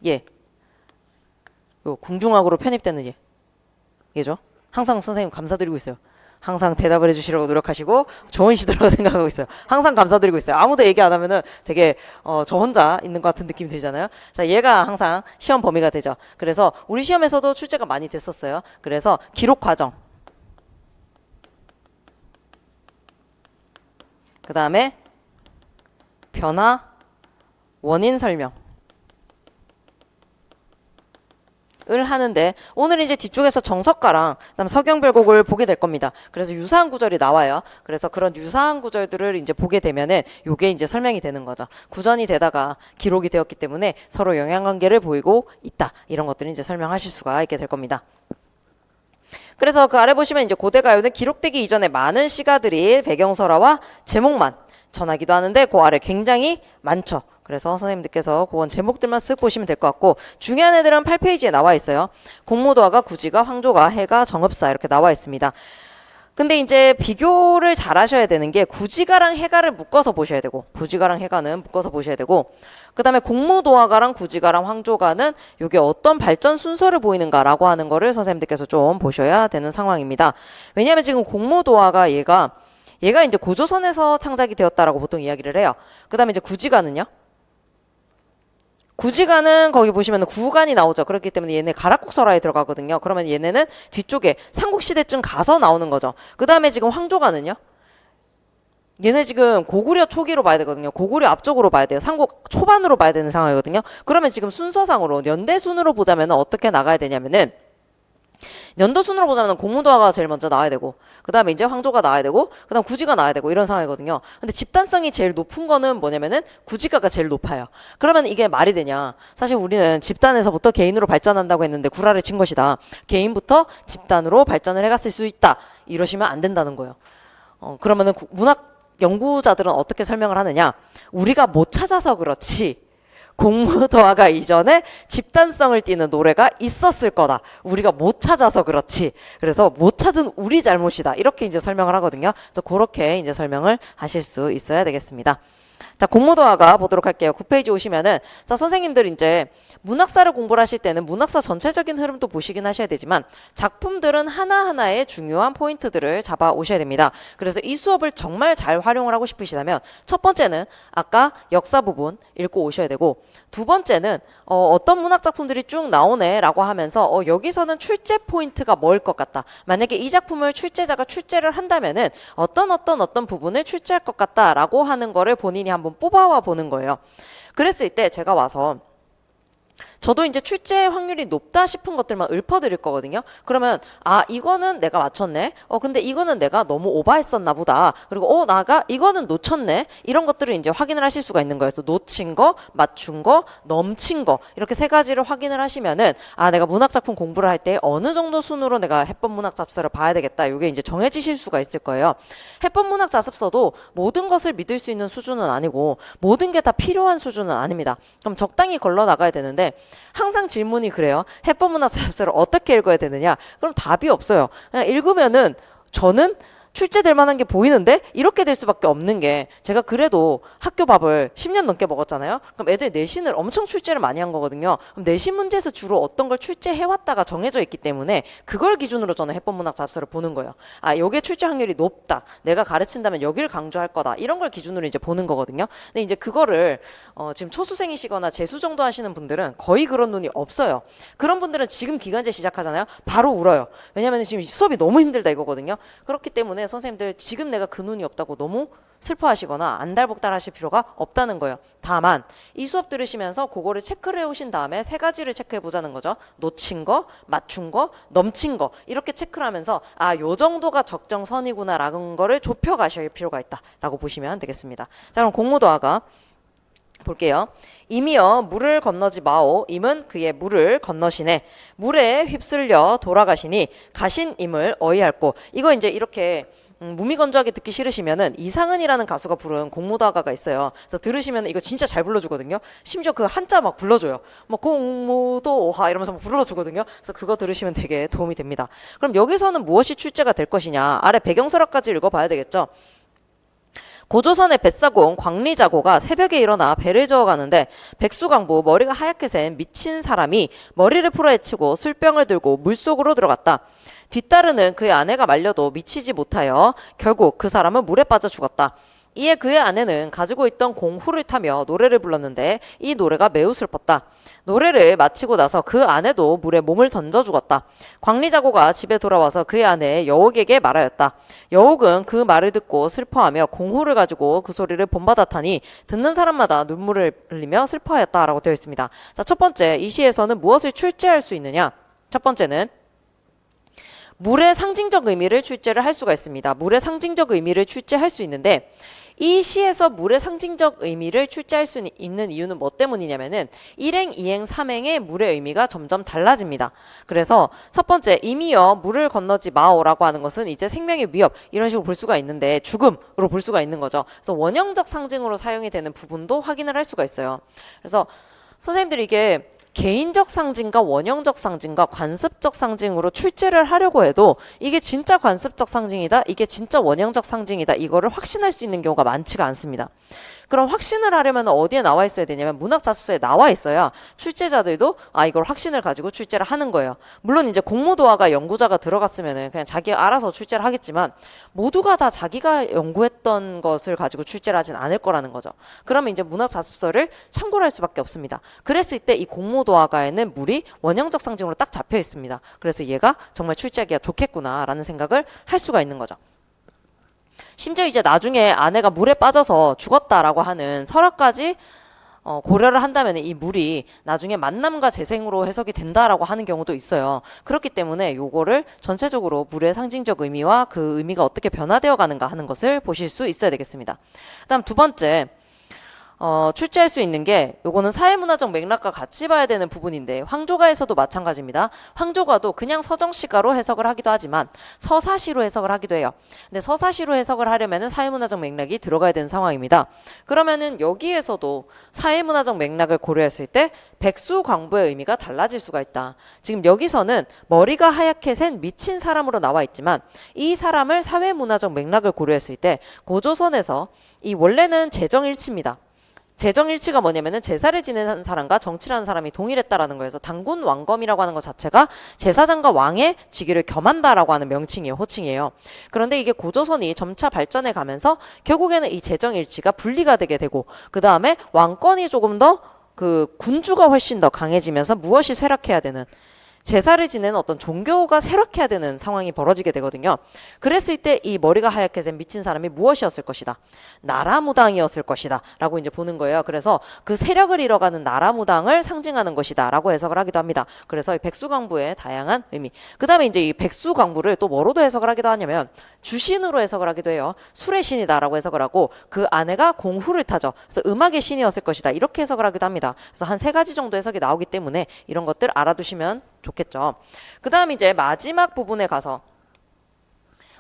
얘. 요 궁중학으로 편입되는 얘죠. 항상 선생님 감사드리고 있어요. 항상 대답을 해주시려고 노력하시고 좋은 시도라고 생각하고 있어요. 항상 감사드리고 있어요. 아무도 얘기 안 하면은 되게 저 혼자 있는 것 같은 느낌이 들잖아요. 자, 얘가 항상 시험 범위가 되죠. 그래서 우리 시험에서도 출제가 많이 됐었어요. 그래서 기록 과정, 그 다음에 변화, 원인 설명 을 하는데 오늘 이제 뒤쪽에서 정석가랑 그다음 서경별곡을 보게 될 겁니다. 그래서 유사한 구절이 나와요. 그래서 그런 유사한 구절들을 이제 보게 되면은 요게 이제 설명이 되는 거죠. 구전이 되다가 기록이 되었기 때문에 서로 영향관계를 보이고 있다. 이런 것들을 이제 설명하실 수가 있게 될 겁니다. 그래서 그 아래 보시면 이제 고대가요는 기록되기 이전에 많은 시가들이 배경설화와 제목만 전하기도 하는데 그 아래 굉장히 많죠. 그래서 선생님들께서 그건 제목들만 쓱 보시면 될 것 같고 중요한 애들은 8페이지에 나와 있어요. 공모도화가, 구지가, 황조가, 해가, 정읍사 이렇게 나와 있습니다. 근데 이제 비교를 잘 하셔야 되는 게 구지가랑 해가를 묶어서 보셔야 되고, 구지가랑 해가는 묶어서 보셔야 되고, 그 다음에 공무도화가랑 구지가랑 황조가는 이게 어떤 발전 순서를 보이는가라고 하는 거를 선생님들께서 좀 보셔야 되는 상황입니다. 왜냐하면 지금 공무도화가 얘가 이제 고조선에서 창작이 되었다라고 보통 이야기를 해요. 그 다음에 이제 구지가는요? 구지가는 거기 보시면 구간이 나오죠. 그렇기 때문에 얘네 가락국설화에 들어가거든요. 그러면 얘네는 뒤쪽에 삼국시대쯤 가서 나오는 거죠. 그 다음에 지금 황조가는요? 얘네 지금 고구려 초기로 봐야 되거든요. 고구려 앞쪽으로 봐야 돼요. 삼국 초반으로 봐야 되는 상황이거든요. 그러면 지금 순서상으로 연대순으로 보자면 어떻게 나가야 되냐면은 연도순으로 보자면 공무도화가 제일 먼저 나와야 되고, 그 다음에 이제 황조가 나와야 되고, 그 다음 구지가 나와야 되고, 이런 상황이거든요. 근데 집단성이 제일 높은 거는 뭐냐면은 구지가가 제일 높아요. 그러면 이게 말이 되냐? 사실 우리는 집단에서부터 개인으로 발전한다고 했는데 구라를 친 것이다. 개인부터 집단으로 발전을 해갔을 수 있다. 이러시면 안 된다는 거예요. 그러면은 문학 연구자들은 어떻게 설명을 하느냐? 우리가 못 찾아서 그렇지. 공무도화가 이전에 집단성을 띠는 노래가 있었을 거다. 우리가 못 찾아서 그렇지. 그래서 못 찾은 우리 잘못이다. 이렇게 이제 설명을 하거든요. 그래서 그렇게 이제 설명을 하실 수 있어야 되겠습니다. 자, 공무도화가 보도록 할게요. 9페이지 오시면은, 자, 선생님들 이제 문학사를 공부를 하실 때는 문학사 전체적인 흐름도 보시긴 하셔야 되지만 작품들은 하나하나의 중요한 포인트들을 잡아 오셔야 됩니다. 그래서 이 수업을 정말 잘 활용을 하고 싶으시다면 첫 번째는 아까 역사 부분 읽고 오셔야 되고, 두 번째는 어떤 문학 작품들이 쭉 나오네 라고 하면서 여기서는 출제 포인트가 뭐일 것 같다. 만약에 이 작품을 출제자가 출제를 한다면은 어떤 부분을 출제할 것 같다 라고 하는 거를 본인이 한번 뽑아와 보는 거예요. 그랬을 때 제가 와서 저도 이제 출제 확률이 높다 싶은 것들만 읊어드릴 거거든요. 그러면 이거는 내가 맞췄네. 근데 이거는 내가 너무 오버했었나 보다. 그리고 나가 이거는 놓쳤네. 이런 것들을 이제 확인을 하실 수가 있는 거예요. 그래서 놓친 거, 맞춘 거, 넘친 거 이렇게 세 가지를 확인을 하시면은 내가 문학 작품 공부를 할 때 어느 정도 순으로 내가 해법 문학 잡서를 봐야 되겠다. 이게 이제 정해지실 수가 있을 거예요. 해법 문학 잡서도 모든 것을 믿을 수 있는 수준은 아니고 모든 게 다 필요한 수준은 아닙니다. 그럼 적당히 걸러 나가야 되는데 항상 질문이 그래요. 해법 문학 잡서를 어떻게 읽어야 되느냐? 그럼 답이 없어요. 그냥 읽으면은 저는 출제될 만한 게 보이는데 이렇게 될 수밖에 없는 게, 제가 그래도 학교 밥을 10년 넘게 먹었잖아요. 그럼 애들 내신을 엄청 출제를 많이 한 거거든요. 그럼 내신 문제에서 주로 어떤 걸 출제해왔다가 정해져 있기 때문에 그걸 기준으로 저는 해법문학 잡서를 보는 거예요. 요게 출제 확률이 높다. 내가 가르친다면 여기를 강조할 거다. 이런 걸 기준으로 이제 보는 거거든요. 근데 이제 그거를 지금 초수생이시거나 재수 정도 하시는 분들은 거의 그런 눈이 없어요. 그런 분들은 지금 기간제 시작하잖아요. 바로 울어요. 왜냐면 지금 수업이 너무 힘들다 이거거든요. 그렇기 때문에 선생님들 지금 내가 그 눈이 없다고 너무 슬퍼하시거나 안달복달 하실 필요가 없다는 거예요. 다만 이 수업 들으시면서 그거를 체크를 해오신 다음에 세 가지를 체크해 보자는 거죠. 놓친 거, 맞춘 거, 넘친 거 이렇게 체크를 하면서 요 정도가 적정선이구나 라는 거를 좁혀 가실 필요가 있다라고 보시면 되겠습니다. 자, 그럼 공무도화가 볼게요. 임이여 물을 건너지 마오. 임은 그의 물을 건너시네. 물에 휩쓸려 돌아가시니 가신 임을 어이할꼬. 이거 이제 이렇게 무미건조하게 듣기 싫으시면은 이상은이라는 가수가 부른 공무도화가가 있어요. 그래서 들으시면 이거 진짜 잘 불러주거든요. 심지어 그 한자 막 불러줘요. 뭐 공무도화 이러면서 막 불러주거든요. 그래서 그거 들으시면 되게 도움이 됩니다. 그럼 여기서는 무엇이 출제가 될 것이냐? 아래 배경설화까지 읽어봐야 되겠죠. 고조선의 뱃사공 광리자고가 새벽에 일어나 배를 저어가는데 백수강부 머리가 하얗게 센 미친 사람이 머리를 풀어헤치고 술병을 들고 물속으로 들어갔다. 뒤따르는 그의 아내가 말려도 미치지 못하여 결국 그 사람은 물에 빠져 죽었다. 이에 그의 아내는 가지고 있던 공후를 타며 노래를 불렀는데 이 노래가 매우 슬펐다. 노래를 마치고 나서 그 아내도 물에 몸을 던져 죽었다. 광리자고가 집에 돌아와서 그의 아내 여옥에게 말하였다. 여옥은 그 말을 듣고 슬퍼하며 공후를 가지고 그 소리를 본받았다니 듣는 사람마다 눈물을 흘리며 슬퍼하였다라고 되어 있습니다. 자, 첫 번째, 이 시에서는 무엇을 출제할 수 있느냐? 첫 번째는 물의 상징적 의미를 출제를 할 수가 있습니다. 물의 상징적 의미를 출제할 수 있는데 이 시에서 물의 상징적 의미를 출제할 수 있는 이유는 뭐 때문이냐면은 1행, 2행, 3행의 물의 의미가 점점 달라집니다. 그래서 첫 번째, 임이여 물을 건너지 마오라고 하는 것은 이제 생명의 위협 이런 식으로 볼 수가 있는데 죽음으로 볼 수가 있는 거죠. 그래서 원형적 상징으로 사용이 되는 부분도 확인을 할 수가 있어요. 그래서 선생님들이 이게 개인적 상징과 원형적 상징과 관습적 상징으로 출제를 하려고 해도 이게 진짜 관습적 상징이다, 이게 진짜 원형적 상징이다, 이거를 확신할 수 있는 경우가 많지가 않습니다. 그럼 확신을 하려면 어디에 나와 있어야 되냐면 문학자습서에 나와 있어야 출제자들도 이걸 확신을 가지고 출제를 하는 거예요. 물론 이제 공모도화가 연구자가 들어갔으면은 그냥 자기 알아서 출제를 하겠지만 모두가 다 자기가 연구했던 것을 가지고 출제를 하진 않을 거라는 거죠. 그러면 이제 문학자습서를 참고를 할 수밖에 없습니다. 그랬을 때 이 공모도화가에는 물이 원형적 상징으로 딱 잡혀 있습니다. 그래서 얘가 정말 출제하기가 좋겠구나라는 생각을 할 수가 있는 거죠. 심지어 이제 나중에 아내가 물에 빠져서 죽었다라고 하는 설화까지 고려를 한다면 이 물이 나중에 만남과 재생으로 해석이 된다라고 하는 경우도 있어요. 그렇기 때문에 요거를 전체적으로 물의 상징적 의미와 그 의미가 어떻게 변화되어 가는가 하는 것을 보실 수 있어야 되겠습니다. 그다음 두 번째, 출제할 수 있는 게 요거는 사회문화적 맥락과 같이 봐야 되는 부분인데 황조가에서도 마찬가지입니다. 황조가도 그냥 서정시가로 해석을 하기도 하지만 서사시로 해석을 하기도 해요. 근데 서사시로 해석을 하려면은 사회문화적 맥락이 들어가야 되는 상황입니다. 그러면은 여기에서도 사회문화적 맥락을 고려했을 때 백수광부의 의미가 달라질 수가 있다. 지금 여기서는 머리가 하얗게 센 미친 사람으로 나와 있지만 이 사람을 사회문화적 맥락을 고려했을 때 고조선에서 이 원래는 재정일치입니다. 재정일치가 뭐냐면은 제사를 지내는 사람과 정치를 하는 사람이 동일했다라는 거여서 당군 왕검이라고 하는 것 자체가 제사장과 왕의 직위를 겸한다라고 하는 명칭이에요. 호칭이에요. 그런데 이게 고조선이 점차 발전해 가면서 결국에는 이 재정일치가 분리가 되게 되고 그 다음에 왕권이 조금 더 그 군주가 훨씬 더 강해지면서 무엇이 쇠락해야 되는 제사를 지내는 어떤 종교가 쇠락해야 되는 상황이 벌어지게 되거든요. 그랬을 때 이 머리가 하얗게 센 미친 사람이 무엇이었을 것이다. 나라무당이었을 것이다. 라고 이제 보는 거예요. 그래서 그 세력을 잃어가는 나라무당을 상징하는 것이다. 라고 해석을 하기도 합니다. 그래서 이 백수광부의 다양한 의미. 그 다음에 이제 이 백수광부를 또 뭐로도 해석을 하기도 하냐면 주신으로 해석을 하기도 해요. 술의 신이다. 라고 해석을 하고 그 아내가 공후를 타죠. 그래서 음악의 신이었을 것이다. 이렇게 해석을 하기도 합니다. 그래서 한 3가지 정도 해석이 나오기 때문에 이런 것들 알아두시면 좋겠죠. 그 다음 이제 마지막 부분에 가서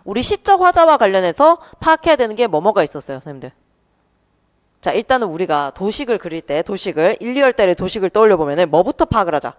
우리 시적 화자와 관련해서 파악해야 되는 게 뭐가 있었어요, 선생님들? 자, 일단은 우리가 도식을 그릴 때 도식을 1, 2월 달에 도식을 떠올려 보면은 뭐부터 파악을 하자?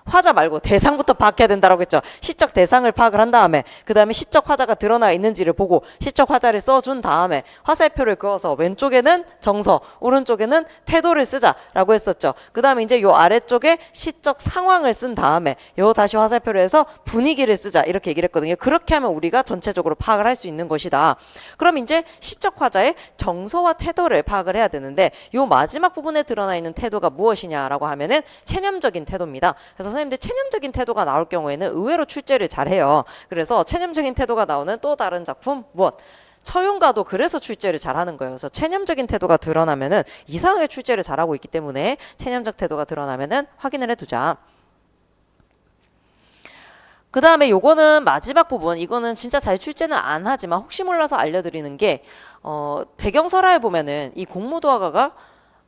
화자 말고 대상부터 파악해야 된다라고 했죠. 시적 대상을 파악을 한 다음에 그 다음에 시적 화자가 드러나 있는지를 보고 시적 화자를 써준 다음에 화살표를 그어서 왼쪽에는 정서, 오른쪽에는 태도를 쓰자라고 했었죠. 그 다음에 이제 요 아래쪽에 시적 상황을 쓴 다음에 요 다시 화살표를 해서 분위기를 쓰자 이렇게 얘기를 했거든요. 그렇게 하면 우리가 전체적으로 파악을 할 수 있는 것이다. 그럼 이제 시적 화자의 정서와 태도를 파악을 해야 되는데 요 마지막 부분에 드러나 있는 태도가 무엇이냐라고 하면은 체념적인 태도입니다. 그래서 선생님들 체념적인 태도가 나올 경우에는 의외로 출제를 잘해요. 그래서 체념적인 태도가 나오는 또 다른 작품 무엇? 처용가도 그래서 출제를 잘하는 거예요. 그래서 체념적인 태도가 드러나면은 이상하게 출제를 잘하고 있기 때문에 체념적 태도가 드러나면은 확인을 해두자. 그 다음에 요거는 마지막 부분, 이거는 진짜 잘 출제는 안 하지만 혹시 몰라서 알려드리는 게 배경설화에 보면은 이 공모도화가가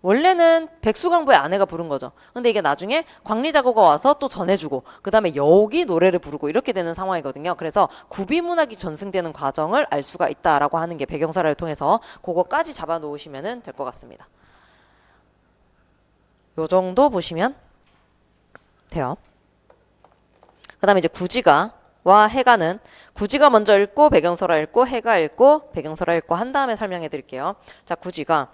원래는 백수광부의 아내가 부른 거죠. 근데 이게 나중에 광리자고가 와서 또 전해주고 그 다음에 여기 노래를 부르고 이렇게 되는 상황이거든요. 그래서 구비문학이 전승되는 과정을 알 수가 있다라고 하는 게 배경설화를 통해서 그거까지 잡아놓으시면 될 것 같습니다. 요 정도 보시면 돼요. 그 다음에 이제 구지가와 해가는 구지가 먼저 읽고 배경설화 읽고 해가 읽고 배경설화 읽고 한 다음에 설명해 드릴게요. 자, 구지가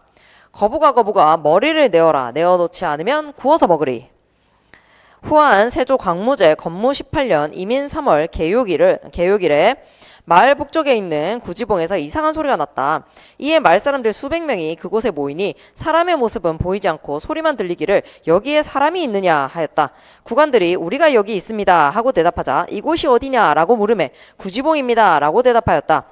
거부가 머리를 내어라. 내어놓지 않으면 구워서 먹으리. 후한 세조 광무제 건무 18년 이민 3월 개요일에 마을 북쪽에 있는 구지봉에서 이상한 소리가 났다. 이에 마을 사람들 수백 명이 그곳에 모이니 사람의 모습은 보이지 않고 소리만 들리기를 여기에 사람이 있느냐 하였다. 구관들이 우리가 여기 있습니다 하고 대답하자 이곳이 어디냐라고 물으매 구지봉입니다 라고 대답하였다.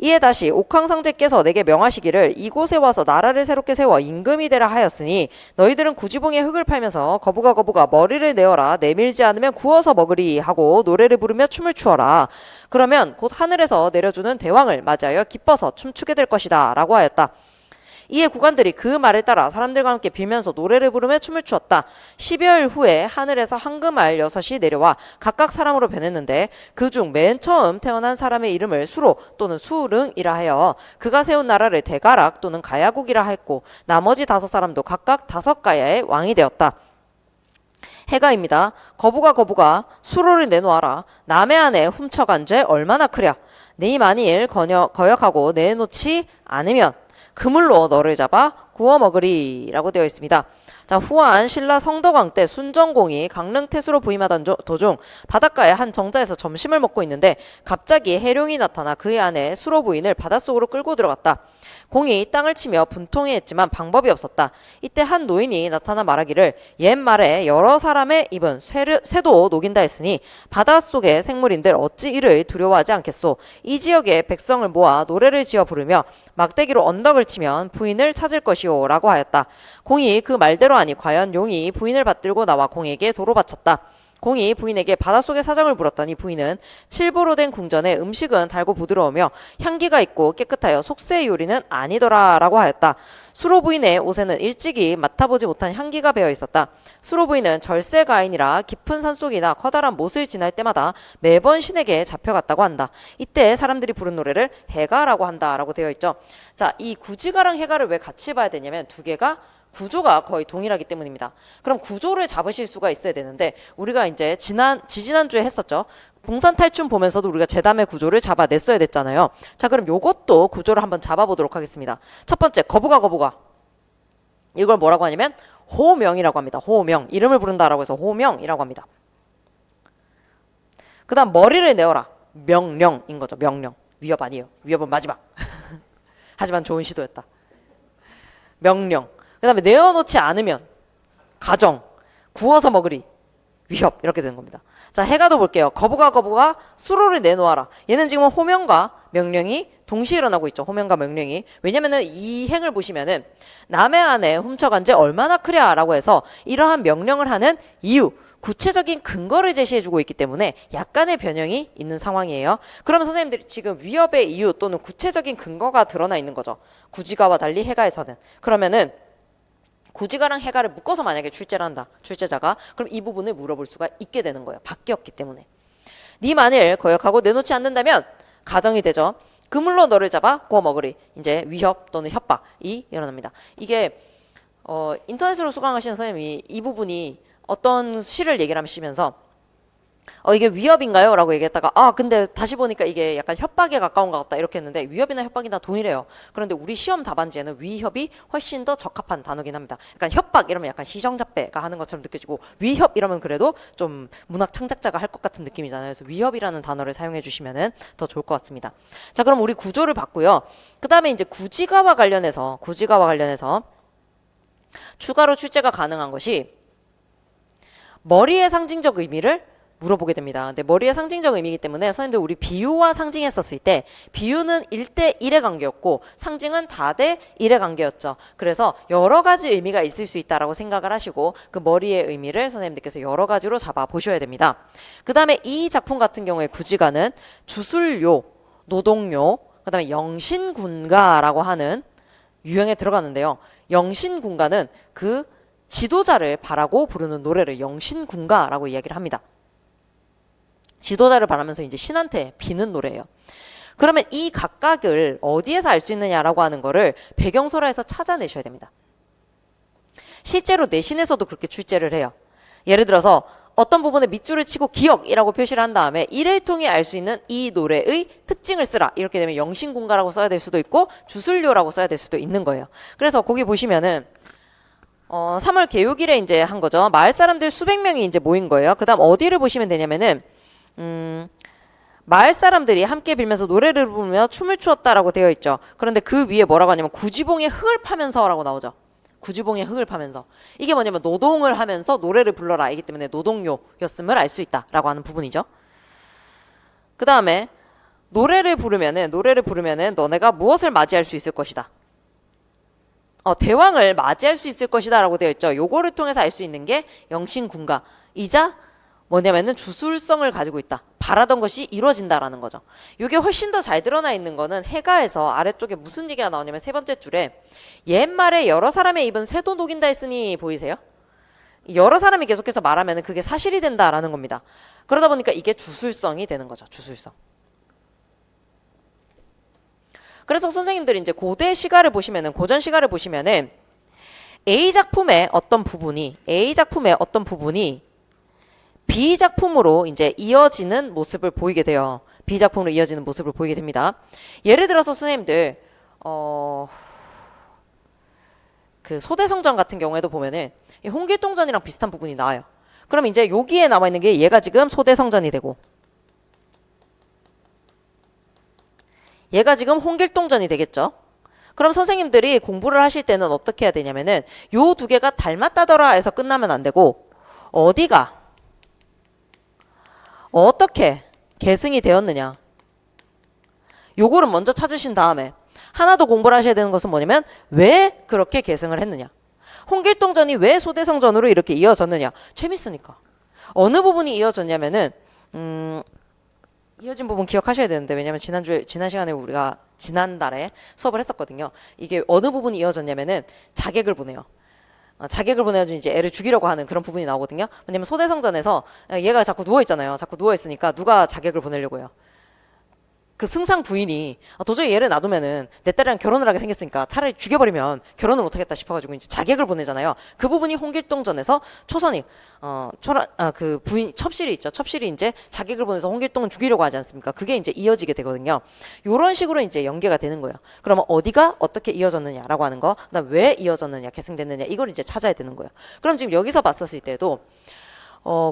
이에 다시 옥황상제께서 내게 명하시기를 이곳에 와서 나라를 새롭게 세워 임금이 되라 하였으니 너희들은 구지봉에 흙을 팔면서 거부가 머리를 내어라 내밀지 않으면 구워서 먹으리 하고 노래를 부르며 춤을 추어라. 그러면 곧 하늘에서 내려주는 대왕을 맞이하여 기뻐서 춤추게 될 것이다 라고 하였다. 이에 구관들이 그 말을 따라 사람들과 함께 빌면서 노래를 부르며 춤을 추었다. 10여일 후에 하늘에서 황금알 6이 내려와 각각 사람으로 변했는데 그중 맨 처음 태어난 사람의 이름을 수로 또는 수릉이라 하여 그가 세운 나라를 대가락 또는 가야국이라 했고 나머지 5사람도 각각 5가야의 왕이 되었다. 해가입니다. 거부가 수로를 내놓아라. 남의 안에 훔쳐간 죄 얼마나 크랴. 네 만일 거역하고 내놓지 않으면 그물로 너를 잡아 구워 먹으리 라고 되어 있습니다. 자, 후한 신라 성덕왕 때 순정공이 강릉 태수로 부임하던 도중 바닷가의 한 정자에서 점심을 먹고 있는데 갑자기 해룡이 나타나 그의 아내 수로 부인을 바닷속으로 끌고 들어갔다. 공이 땅을 치며 분통해했지만 방법이 없었다. 이때 한 노인이 나타나 말하기를 옛말에 여러 사람의 입은 쇠도 녹인다 했으니 바닷속의 생물인들 어찌 이를 두려워하지 않겠소. 이 지역의 백성을 모아 노래를 지어 부르며 막대기로 언덕을 치면 부인을 찾을 것이오 라고 하였다. 공이 그 말대로 하니 과연 용이 부인을 받들고 나와 공에게 도로 바쳤다. 공이 부인에게 바닷속의 사정을 물었더니 부인은 칠보로 된 궁전에 음식은 달고 부드러우며 향기가 있고 깨끗하여 속세의 요리는 아니더라 라고 하였다. 수로 부인의 옷에는 일찍이 맡아보지 못한 향기가 배어 있었다. 수로 부인은 절세가인이라 깊은 산속이나 커다란 못을 지날 때마다 매번 신에게 잡혀갔다고 한다. 이때 사람들이 부른 노래를 해가라고 한다 라고 되어 있죠. 자, 이 구지가랑 해가를 왜 같이 봐야 되냐면 두 개가 구조가 거의 동일하기 때문입니다. 그럼 구조를 잡으실 수가 있어야 되는데 우리가 이제 지지난주에 했었죠. 봉산탈춤 보면서도 우리가 제담의 구조를 잡아냈어야 됐잖아요. 자, 그럼 요것도 구조를 한번 잡아보도록 하겠습니다. 첫 번째, 거부가. 이걸 뭐라고 하냐면 호명이라고 합니다. 호명. 이름을 부른다라고 해서 호명이라고 합니다. 그 다음 머리를 내어라. 명령인 거죠. 명령. 위협 아니에요. 위협은 마지막. 하지만 좋은 시도였다. 명령. 그 다음에 내어놓지 않으면 가정, 구워서 먹으리, 위협 이렇게 되는 겁니다. 자, 해가도 볼게요. 거부가 수로를 내놓아라. 얘는 지금 호명과 명령이 동시에 일어나고 있죠. 호명과 명령이. 왜냐면은 이 행을 보시면은 남의 안에 훔쳐간 죄 얼마나 크랴라고 해서 이러한 명령을 하는 이유, 구체적인 근거를 제시해주고 있기 때문에 약간의 변형이 있는 상황이에요. 그러면 선생님들이 지금 위협의 이유 또는 구체적인 근거가 드러나 있는 거죠. 구지가와 달리 해가에서는. 그러면은 구지가랑 해가를 묶어서 만약에 출제를 한다. 출제자가. 그럼 이 부분을 물어볼 수가 있게 되는 거예요. 바뀌었기 때문에. 네 만일 거역하고 내놓지 않는다면 가정이 되죠. 그물로 너를 잡아 구워 먹으리. 이제 위협 또는 협박이 일어납니다. 이게 인터넷으로 수강하시는 선생님이 이 부분이 어떤 시를 얘기를 하시면서 이게 위협인가요? 라고 얘기했다가 근데 다시 보니까 이게 약간 협박에 가까운 것 같다 이렇게 했는데 위협이나 협박이나 동일해요. 그런데 우리 시험 답안지에는 위협이 훨씬 더 적합한 단어긴 합니다. 약간 협박 이러면 약간 시정잡배가 하는 것처럼 느껴지고 위협 이러면 그래도 좀 문학 창작자가 할 것 같은 느낌이잖아요. 그래서 위협이라는 단어를 사용해 주시면 더 좋을 것 같습니다. 자, 그럼 우리 구조를 봤고요. 그 다음에 이제 구지가와 관련해서 추가로 출제가 가능한 것이 머리의 상징적 의미를 물어보게 됩니다. 근데 머리의 상징적 의미이기 때문에 선생님들 우리 비유와 상징했었을 때 비유는 1대 1의 관계였고 상징은 다대 1의 관계였죠. 그래서 여러 가지 의미가 있을 수 있다라고 생각을 하시고 그 머리의 의미를 선생님들께서 여러 가지로 잡아 보셔야 됩니다. 그 다음에 이 작품 같은 경우에 구지가는 주술요, 노동요, 그 다음에 영신군가라고 하는 유형에 들어가는데요. 영신군가는 그 지도자를 바라고 부르는 노래를 영신군가라고 이야기를 합니다. 지도자를 바라면서 이제 신한테 비는 노래예요. 그러면 이 각각을 어디에서 알 수 있느냐라고 하는 거를 배경소라에서 찾아내셔야 됩니다. 실제로 내신에서도 그렇게 출제를 해요. 예를 들어서 어떤 부분에 밑줄을 치고 기억이라고 표시를 한 다음에 이를 통해 알 수 있는 이 노래의 특징을 쓰라. 이렇게 되면 영신군가라고 써야 될 수도 있고 주술료라고 써야 될 수도 있는 거예요. 그래서 거기 보시면은 3월 개요일에 이제 한 거죠. 마을 사람들 수백 명이 이제 모인 거예요. 그 다음 어디를 보시면 되냐면은 마을 사람들이 함께 빌면서 노래를 부르며 춤을 추었다라고 되어 있죠. 그런데 그 위에 뭐라고 하냐면 구지봉에 흙을 파면서라고 나오죠. 구지봉에 흙을 파면서. 이게 뭐냐면 노동을 하면서 노래를 불러라. 이기 때문에 노동요였음을 알 수 있다라고 하는 부분이죠. 그 다음에 노래를 부르면은 너네가 무엇을 맞이할 수 있을 것이다. 대왕을 맞이할 수 있을 것이다 라고 되어 있죠. 요거를 통해서 알 수 있는 게 영신군가이자 뭐냐면은 주술성을 가지고 있다. 바라던 것이 이루어진다라는 거죠. 이게 훨씬 더 잘 드러나 있는 거는 해가에서 아래쪽에 무슨 얘기가 나오냐면 세 번째 줄에 옛말에 여러 사람의 입은 새도 녹인다 했으니 보이세요? 여러 사람이 계속해서 말하면 그게 사실이 된다라는 겁니다. 그러다 보니까 이게 주술성이 되는 거죠. 주술성. 그래서 선생님들이 이제 고전 시가를 보시면은 A 작품의 어떤 부분이 비작품으로 이제 이어지는 모습을 보이게 돼요. 비작품으로 이어지는 모습을 보이게 됩니다. 예를 들어서 선생님들 그 소대성전 같은 경우에도 보면은 이 홍길동전이랑 비슷한 부분이 나와요. 그럼 이제 여기에 남아 있는 게 얘가 지금 소대성전이 되고 얘가 지금 홍길동전이 되겠죠. 그럼 선생님들이 공부를 하실 때는 어떻게 해야 되냐면은 요 두 개가 닮았다더라 해서 끝나면 안 되고 어디가 어떻게 계승이 되었느냐 요거를 먼저 찾으신 다음에 하나 더 공부를 하셔야 되는 것은 뭐냐면 왜 그렇게 계승을 했느냐, 홍길동전이 왜 소대성전으로 이렇게 이어졌느냐. 재밌으니까. 어느 부분이 이어졌냐면은 이어진 부분 기억하셔야 되는데, 왜냐면 지난 시간에 우리가 지난달에 수업을 했었거든요. 이게 어느 부분이 이어졌냐면은 자객을 보내요. 자객을 보내가지고 이제 애를 죽이려고 하는 그런 부분이 나오거든요. 왜냐면 소대성전에서 얘가 자꾸 누워있잖아요. 자꾸 누워있으니까 누가 자객을 보내려고 해요. 그 승상 부인이 도저히 얘를 놔두면은 내 딸이랑 결혼을 하게 생겼으니까 차라리 죽여버리면 결혼을 못하겠다 싶어가지고 이제 자객을 보내잖아요. 그 부분이 홍길동전에서 초선이 그 부인 첩실이 있죠. 첩실이 이제 자객을 보내서 홍길동을 죽이려고 하지 않습니까? 그게 이제 이어지게 되거든요. 요런 식으로 이제 연계가 되는 거예요. 그러면 어디가 어떻게 이어졌느냐라고 하는 거, 그다음 왜 이어졌느냐, 계승됐느냐, 이걸 이제 찾아야 되는 거예요. 그럼 지금 여기서 봤었을 때도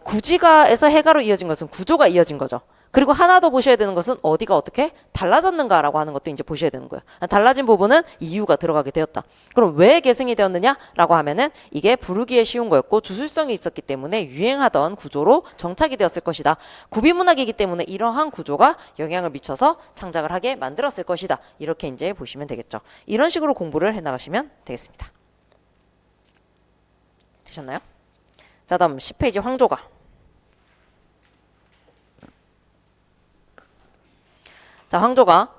구지가에서 해가로 이어진 것은 구조가 이어진 거죠. 그리고 하나 더 보셔야 되는 것은 어디가 어떻게 달라졌는가라고 하는 것도 이제 보셔야 되는 거예요. 달라진 부분은 이유가 들어가게 되었다. 그럼 왜 계승이 되었느냐라고 하면은 이게 부르기에 쉬운 거였고 주술성이 있었기 때문에 유행하던 구조로 정착이 되었을 것이다. 구비문학이기 때문에 이러한 구조가 영향을 미쳐서 창작을 하게 만들었을 것이다. 이렇게 이제 보시면 되겠죠. 이런 식으로 공부를 해나가시면 되겠습니다. 되셨나요? 자, 다음 10페이지 황조가. 자, 황조가.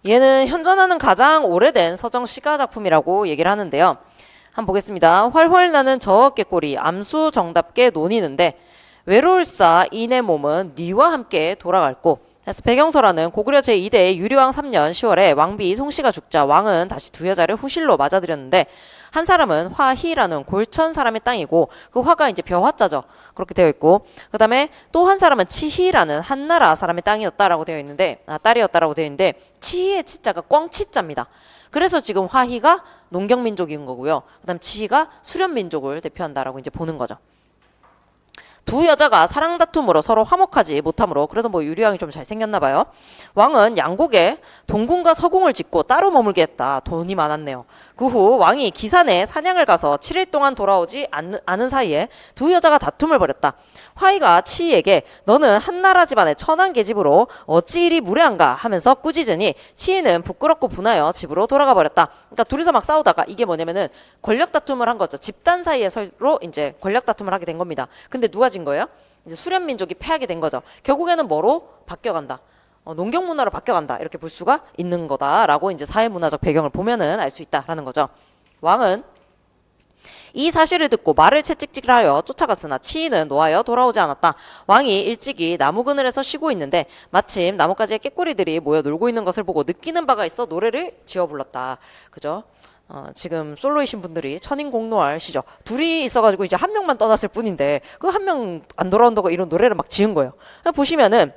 얘는 현존하는 가장 오래된 서정 시가 작품이라고 얘기를 하는데요. 한번 보겠습니다. 활활 나는 저 꾀꼬리 암수 정답게 논이는데 외로울사 이내 몸은 니와 함께 돌아갈고. 그래서 배경설화는 고구려 제2대 유리왕 3년 10월에 왕비 송씨가 죽자 왕은 다시 두 여자를 후실로 맞아들였는데 한 사람은 화희라는 골천 사람의 땅이고 그 화가 이제 벼화자죠. 그렇게 되어 있고 그 다음에 또 한 사람은 치희라는 한나라 사람의 땅이었다라고 되어 있는데 딸이었다라고 되어 있는데 치희의 치자가 꽝치자입니다. 그래서 지금 화희가 농경민족인 거고요. 그 다음 치희가 수련민족을 대표한다라고 이제 보는 거죠. 두 여자가 사랑 다툼으로 서로 화목하지 못하므로 그래도 뭐 유리왕이 좀 잘생겼나 봐요. 왕은 양곡에 동궁과 서궁을 짓고 따로 머물게 했다. 돈이 많았네요. 그 후 왕이 기산에 사냥을 가서 7일 동안 돌아오지 않은 사이에 두 여자가 다툼을 벌였다. 화이가 치희에게 너는 한나라 집안의 천한 계집으로 어찌 이리 무례한가 하면서 꾸짖으니 치희는 부끄럽고 분하여 집으로 돌아가 버렸다. 그러니까 둘이서 막 싸우다가 이게 뭐냐면은 권력 다툼을 한 거죠. 집단 사이에 서로 이제 권력 다툼을 하게 된 겁니다. 근데 누가 진 거예요? 이제 수련민족이 패하게 된 거죠. 결국에는 뭐로 바뀌어간다. 농경 문화로 바뀌어간다. 이렇게 볼 수가 있는 거다라고 이제 사회 문화적 배경을 보면은 알 수 있다라는 거죠. 왕은 이 사실을 듣고 말을 채찍질하여 쫓아갔으나 치희는 노하여 돌아오지 않았다. 왕이 일찍이 나무 그늘에서 쉬고 있는데 마침 나뭇가지에 꾀꼬리들이 모여 놀고 있는 것을 보고 느끼는 바가 있어 노래를 지어 불렀다. 그죠? 지금 솔로이신 분들이 천인공노할 시죠. 둘이 있어가지고 이제 한 명만 떠났을 뿐인데 그 한 명 안 돌아온다고 이런 노래를 막 지은 거예요. 보시면은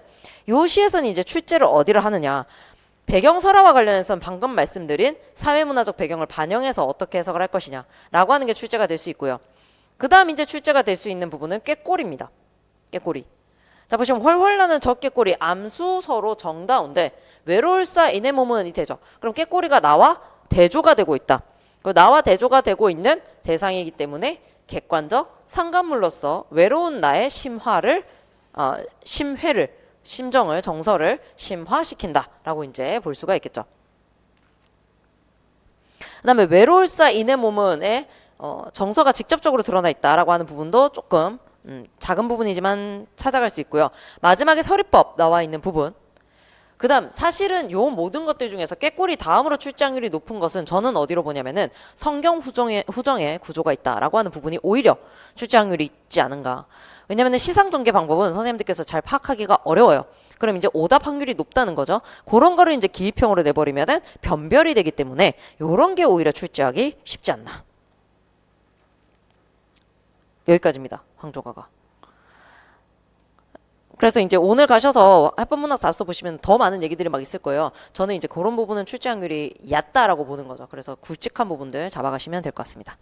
요 시에서는 이제 출제를 어디를 하느냐. 배경설화와 관련해서는 방금 말씀드린 사회문화적 배경을 반영해서 어떻게 해석을 할 것이냐 라고 하는 게 출제가 될 수 있고요. 그 다음 이제 출제가 될 수 있는 부분은 꾀꼬리입니다. 꾀꼬리. 자, 보시면 훨훨 나는 저 꾀꼬리 암수 서로 정다운데 외로울사 이내 몸은 이 되죠. 그럼 꾀꼬리가 나와 대조가 되고 있다. 나와 대조가 되고 있는 대상이기 때문에 객관적 상관물로서 외로운 나의 심화를 심회를 심정을 정서를 심화시킨다라고 이제 볼 수가 있겠죠. 그다음에 외로울사 이내 몸은에 정서가 직접적으로 드러나 있다라고 하는 부분도 조금 작은 부분이지만 찾아갈 수 있고요. 마지막에 서리법 나와 있는 부분. 그다음 사실은 요 모든 것들 중에서 꾀꼬리 다음으로 출제확률이 높은 것은 저는 어디로 보냐면은 성경 후정에 구조가 있다라고 하는 부분이 오히려 출제확률이 있지 않은가. 왜냐면은 시상 전개 방법은 선생님들께서 잘 파악하기가 어려워요. 그럼 이제 오답 확률이 높다는 거죠. 그런 거를 이제 기입형으로 내버리면은 변별이 되기 때문에 요런 게 오히려 출제하기 쉽지 않나. 여기까지입니다. 황조가가. 그래서 이제 오늘 가셔서 해법문학사 앞서 보시면 더 많은 얘기들이 막 있을 거예요. 저는 이제 그런 부분은 출제 확률이 얕다라고 보는 거죠. 그래서 굵직한 부분들 잡아가시면 될 것 같습니다.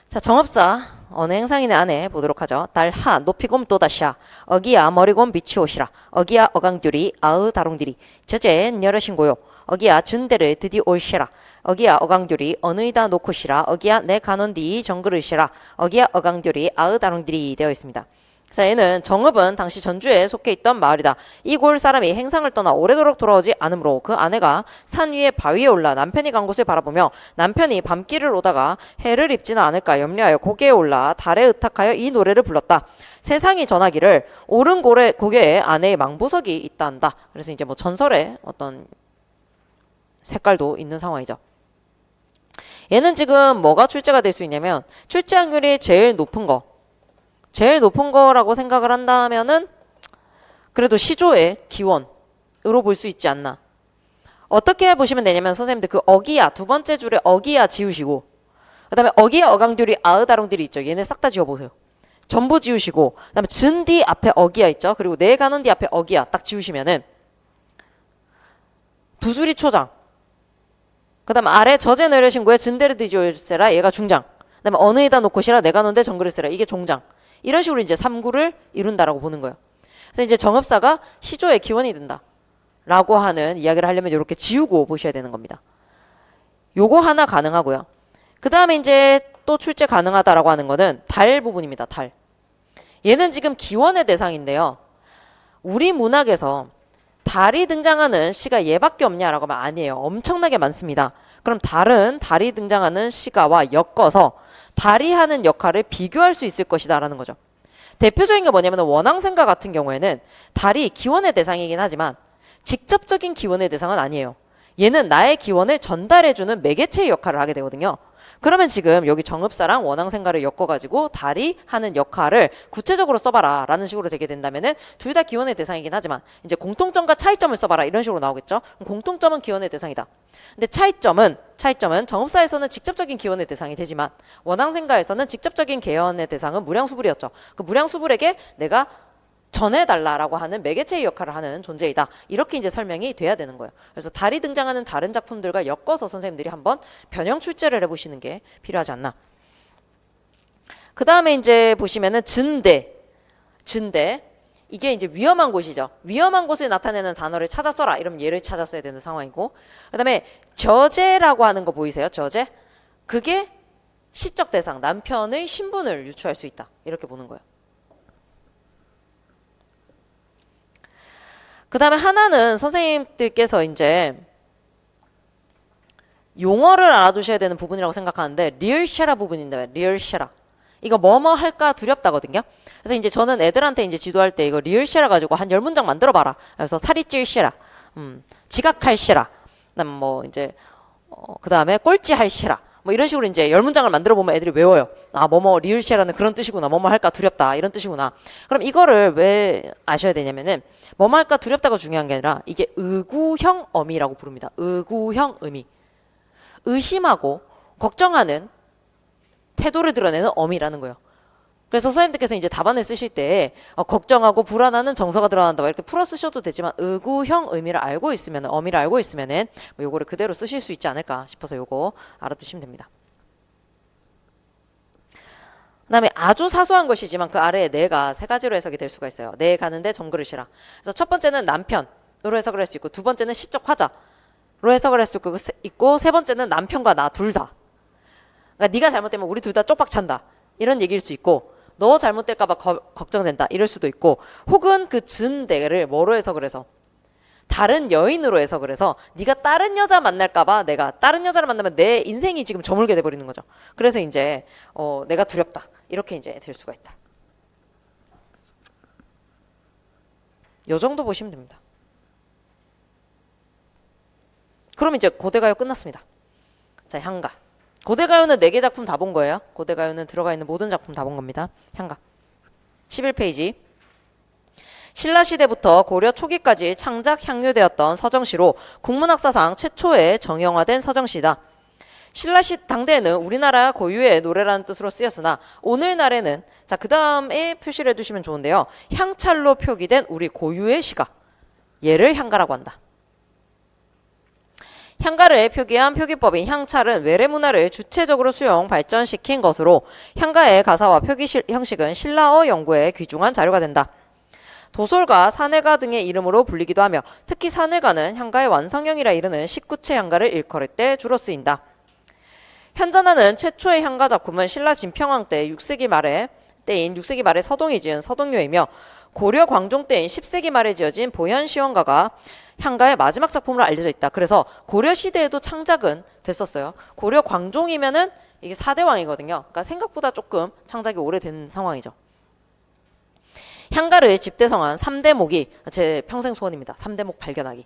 자, 정업사 어느 행상인의 안에 보도록 하죠. 달하 높이곰 또다샤 어기야 머리곰 빛이 오시라 어기야 어강듀리 아으 다롱디리 저제 여러신고요 어기야 준대를 드디 올시라 어기야 어강듀리 어느이다 놓고시라 어기야 내 간원디 정그르시라 어기야 어강듀리 아으 다롱디리 되어 있습니다. 자, 얘는 정읍은 당시 전주에 속해 있던 마을이다. 이 고을 사람이 행상을 떠나 오래도록 돌아오지 않으므로 그 아내가 산 위에 바위에 올라 남편이 간 곳을 바라보며 남편이 밤길을 오다가 해를 입지는 않을까 염려하여 고개에 올라 달에 의탁하여 이 노래를 불렀다. 세상이 전하기를 오른 고개에 아내의 망보석이 있다 한다. 그래서 이제 뭐 전설의 어떤 색깔도 있는 상황이죠. 얘는 지금 뭐가 출제가 될 수 있냐면 출제 확률이 제일 높은 거라고 생각을 한다면은 그래도 시조의 기원으로 볼 수 있지 않나. 어떻게 보시면 되냐면 선생님들 그 어기야 두 번째 줄에 어기야 지우시고 그 다음에 어기야 어강들이 아으다롱들이 있죠. 얘네 싹 다 지워보세요. 전부 지우시고 그 다음에 준디 앞에 어기야 있죠. 그리고 내 가는디 앞에 어기야 딱 지우시면은 두 줄이 초장. 그 다음 아래 저제 내려신고에 준데르 디지올세라 얘가 중장. 그 다음에 어느이다 놓고시라 내가 논데 정그르세라 이게 종장. 이런 식으로 이제 3구를 이룬다라고 보는 거예요. 그래서 이제 정읍사가 시조의 기원이 된다. 라고 하는 이야기를 하려면 이렇게 지우고 보셔야 되는 겁니다. 요거 하나 가능하고요. 그 다음에 이제 또 출제 가능하다라고 하는 거는 달 부분입니다. 달. 얘는 지금 기원의 대상인데요. 우리 문학에서 달이 등장하는 시가 얘밖에 없냐라고 하면 아니에요. 엄청나게 많습니다. 그럼 달이 등장하는 시가와 엮어서 달이 하는 역할을 비교할 수 있을 것이다 라는 거죠. 대표적인 게 뭐냐면 원앙생가 같은 경우에는 달이 기원의 대상이긴 하지만 직접적인 기원의 대상은 아니에요. 얘는 나의 기원을 전달해주는 매개체의 역할을 하게 되거든요. 그러면 지금 여기 정읍사랑 원앙생가를 엮어가지고 달이 하는 역할을 구체적으로 써봐라 라는 식으로 되게 된다면은 둘 다 기원의 대상이긴 하지만 이제 공통점과 차이점을 써봐라 이런 식으로 나오겠죠. 공통점은 기원의 대상이다. 근데 차이점은 정읍사에서는 직접적인 기원의 대상이 되지만 원앙생가에서는 직접적인 개연의 대상은 무량수불이었죠. 그 무량수불에게 내가 전해달라라고 하는 매개체의 역할을 하는 존재이다. 이렇게 이제 설명이 돼야 되는 거예요. 그래서 달이 등장하는 다른 작품들과 엮어서 선생님들이 한번 변형 출제를 해보시는 게 필요하지 않나. 그 다음에 이제 보시면은 진대. 이게 이제 위험한 곳이죠. 위험한 곳을 나타내는 단어를 찾아 써라. 이러면 얘를 찾아 써야 되는 상황이고. 그 다음에 저제라고 하는 거 보이세요? 저제. 그게 시적 대상, 남편의 신분을 유추할 수 있다. 이렇게 보는 거예요. 그 다음에 하나는 선생님들께서 이제 용어를 알아두셔야 되는 부분이라고 생각하는데 리얼샤라 부분인데 리얼샤라 이거 뭐뭐 할까 두렵다거든요. 그래서 이제 저는 애들한테 이제 지도할 때 이거 리얼샤라 가지고 한 10문장 만들어 봐라. 그래서 살이 찔시라, 지각할시라, 그다음 뭐 이제 그 다음에 꼴찌할시라. 뭐 이런 식으로 이제 10문장을 만들어 보면 애들이 외워요. 아, 뭐뭐 리을시라는 그런 뜻이구나. 뭐뭐 할까 두렵다. 이런 뜻이구나. 그럼 이거를 왜 아셔야 되냐면은 뭐뭐 할까 두렵다가 중요한 게 아니라 이게 의구형 어미라고 부릅니다. 의구형 의미. 의심하고 걱정하는 태도를 드러내는 어미라는 거예요. 그래서 선생님들께서 이제 답안을 쓰실 때 걱정하고 불안하는 정서가 드러난다 이렇게 풀어 쓰셔도 되지만 의구형 의미를 알고 있으면 어미를 알고 있으면은 뭐 요거를 그대로 쓰실 수 있지 않을까 싶어서 요거 알아두시면 됩니다. 그다음에 아주 사소한 것이지만 그 아래에 내가 세 가지로 해석이 될 수가 있어요. 내 가는데 정그릇이라. 그래서 첫 번째는 남편으로 해석을 할 수 있고 두 번째는 시적 화자로 해석을 할 수 있고 세 번째는 남편과 나 둘 다. 그러니까 네가 잘못되면 우리 둘 다 쪽박 찬다 이런 얘기일 수 있고 너 잘못될까봐 걱정된다 이럴 수도 있고 혹은 그 진대를 뭐로 해석을 해서 다른 여인으로 해석을 해서 네가 다른 여자 만날까봐 내가 다른 여자를 만나면 내 인생이 지금 저물게 돼버리는 거죠. 그래서 이제 내가 두렵다 이렇게 이제 될 수가 있다. 요 정도 보시면 됩니다. 그럼 이제 고대가요 끝났습니다. 자, 향가. 고대가요는 4개 작품 다 본 거예요. 고대가요는 들어가 있는 모든 작품 다 본 겁니다. 향가 11페이지. 신라시대부터 고려 초기까지 창작 향유되었던 서정시로 국문학사상 최초의 정형화된 서정시다. 신라 시 당대에는 우리나라 고유의 노래라는 뜻으로 쓰였으나 오늘날에는 자, 그 다음에 표시를 해두시면 좋은데요. 향찰로 표기된 우리 고유의 시가 얘를 향가라고 한다. 향가를 표기한 표기법인 향찰은 외래 문화를 주체적으로 수용, 발전시킨 것으로 향가의 가사와 표기 형식은 신라어 연구에 귀중한 자료가 된다. 도솔가, 산해가 등의 이름으로 불리기도 하며 특히 산해가는 향가의 완성형이라 이르는 19채 향가를 일컬을 때 주로 쓰인다. 현존하는 최초의 향가 작품은 신라 진평왕 때 6세기 말에 서동이 지은 서동요이며 고려 광종 때인 10세기 말에 지어진 보현시원가가 향가의 마지막 작품으로 알려져 있다. 그래서 고려 시대에도 창작은 됐었어요. 고려 광종이면은 이게 4대 왕이거든요. 그러니까 생각보다 조금 창작이 오래된 상황이죠. 향가를 집대성한 3대목이 제 평생 소원입니다. 3대목 발견하기.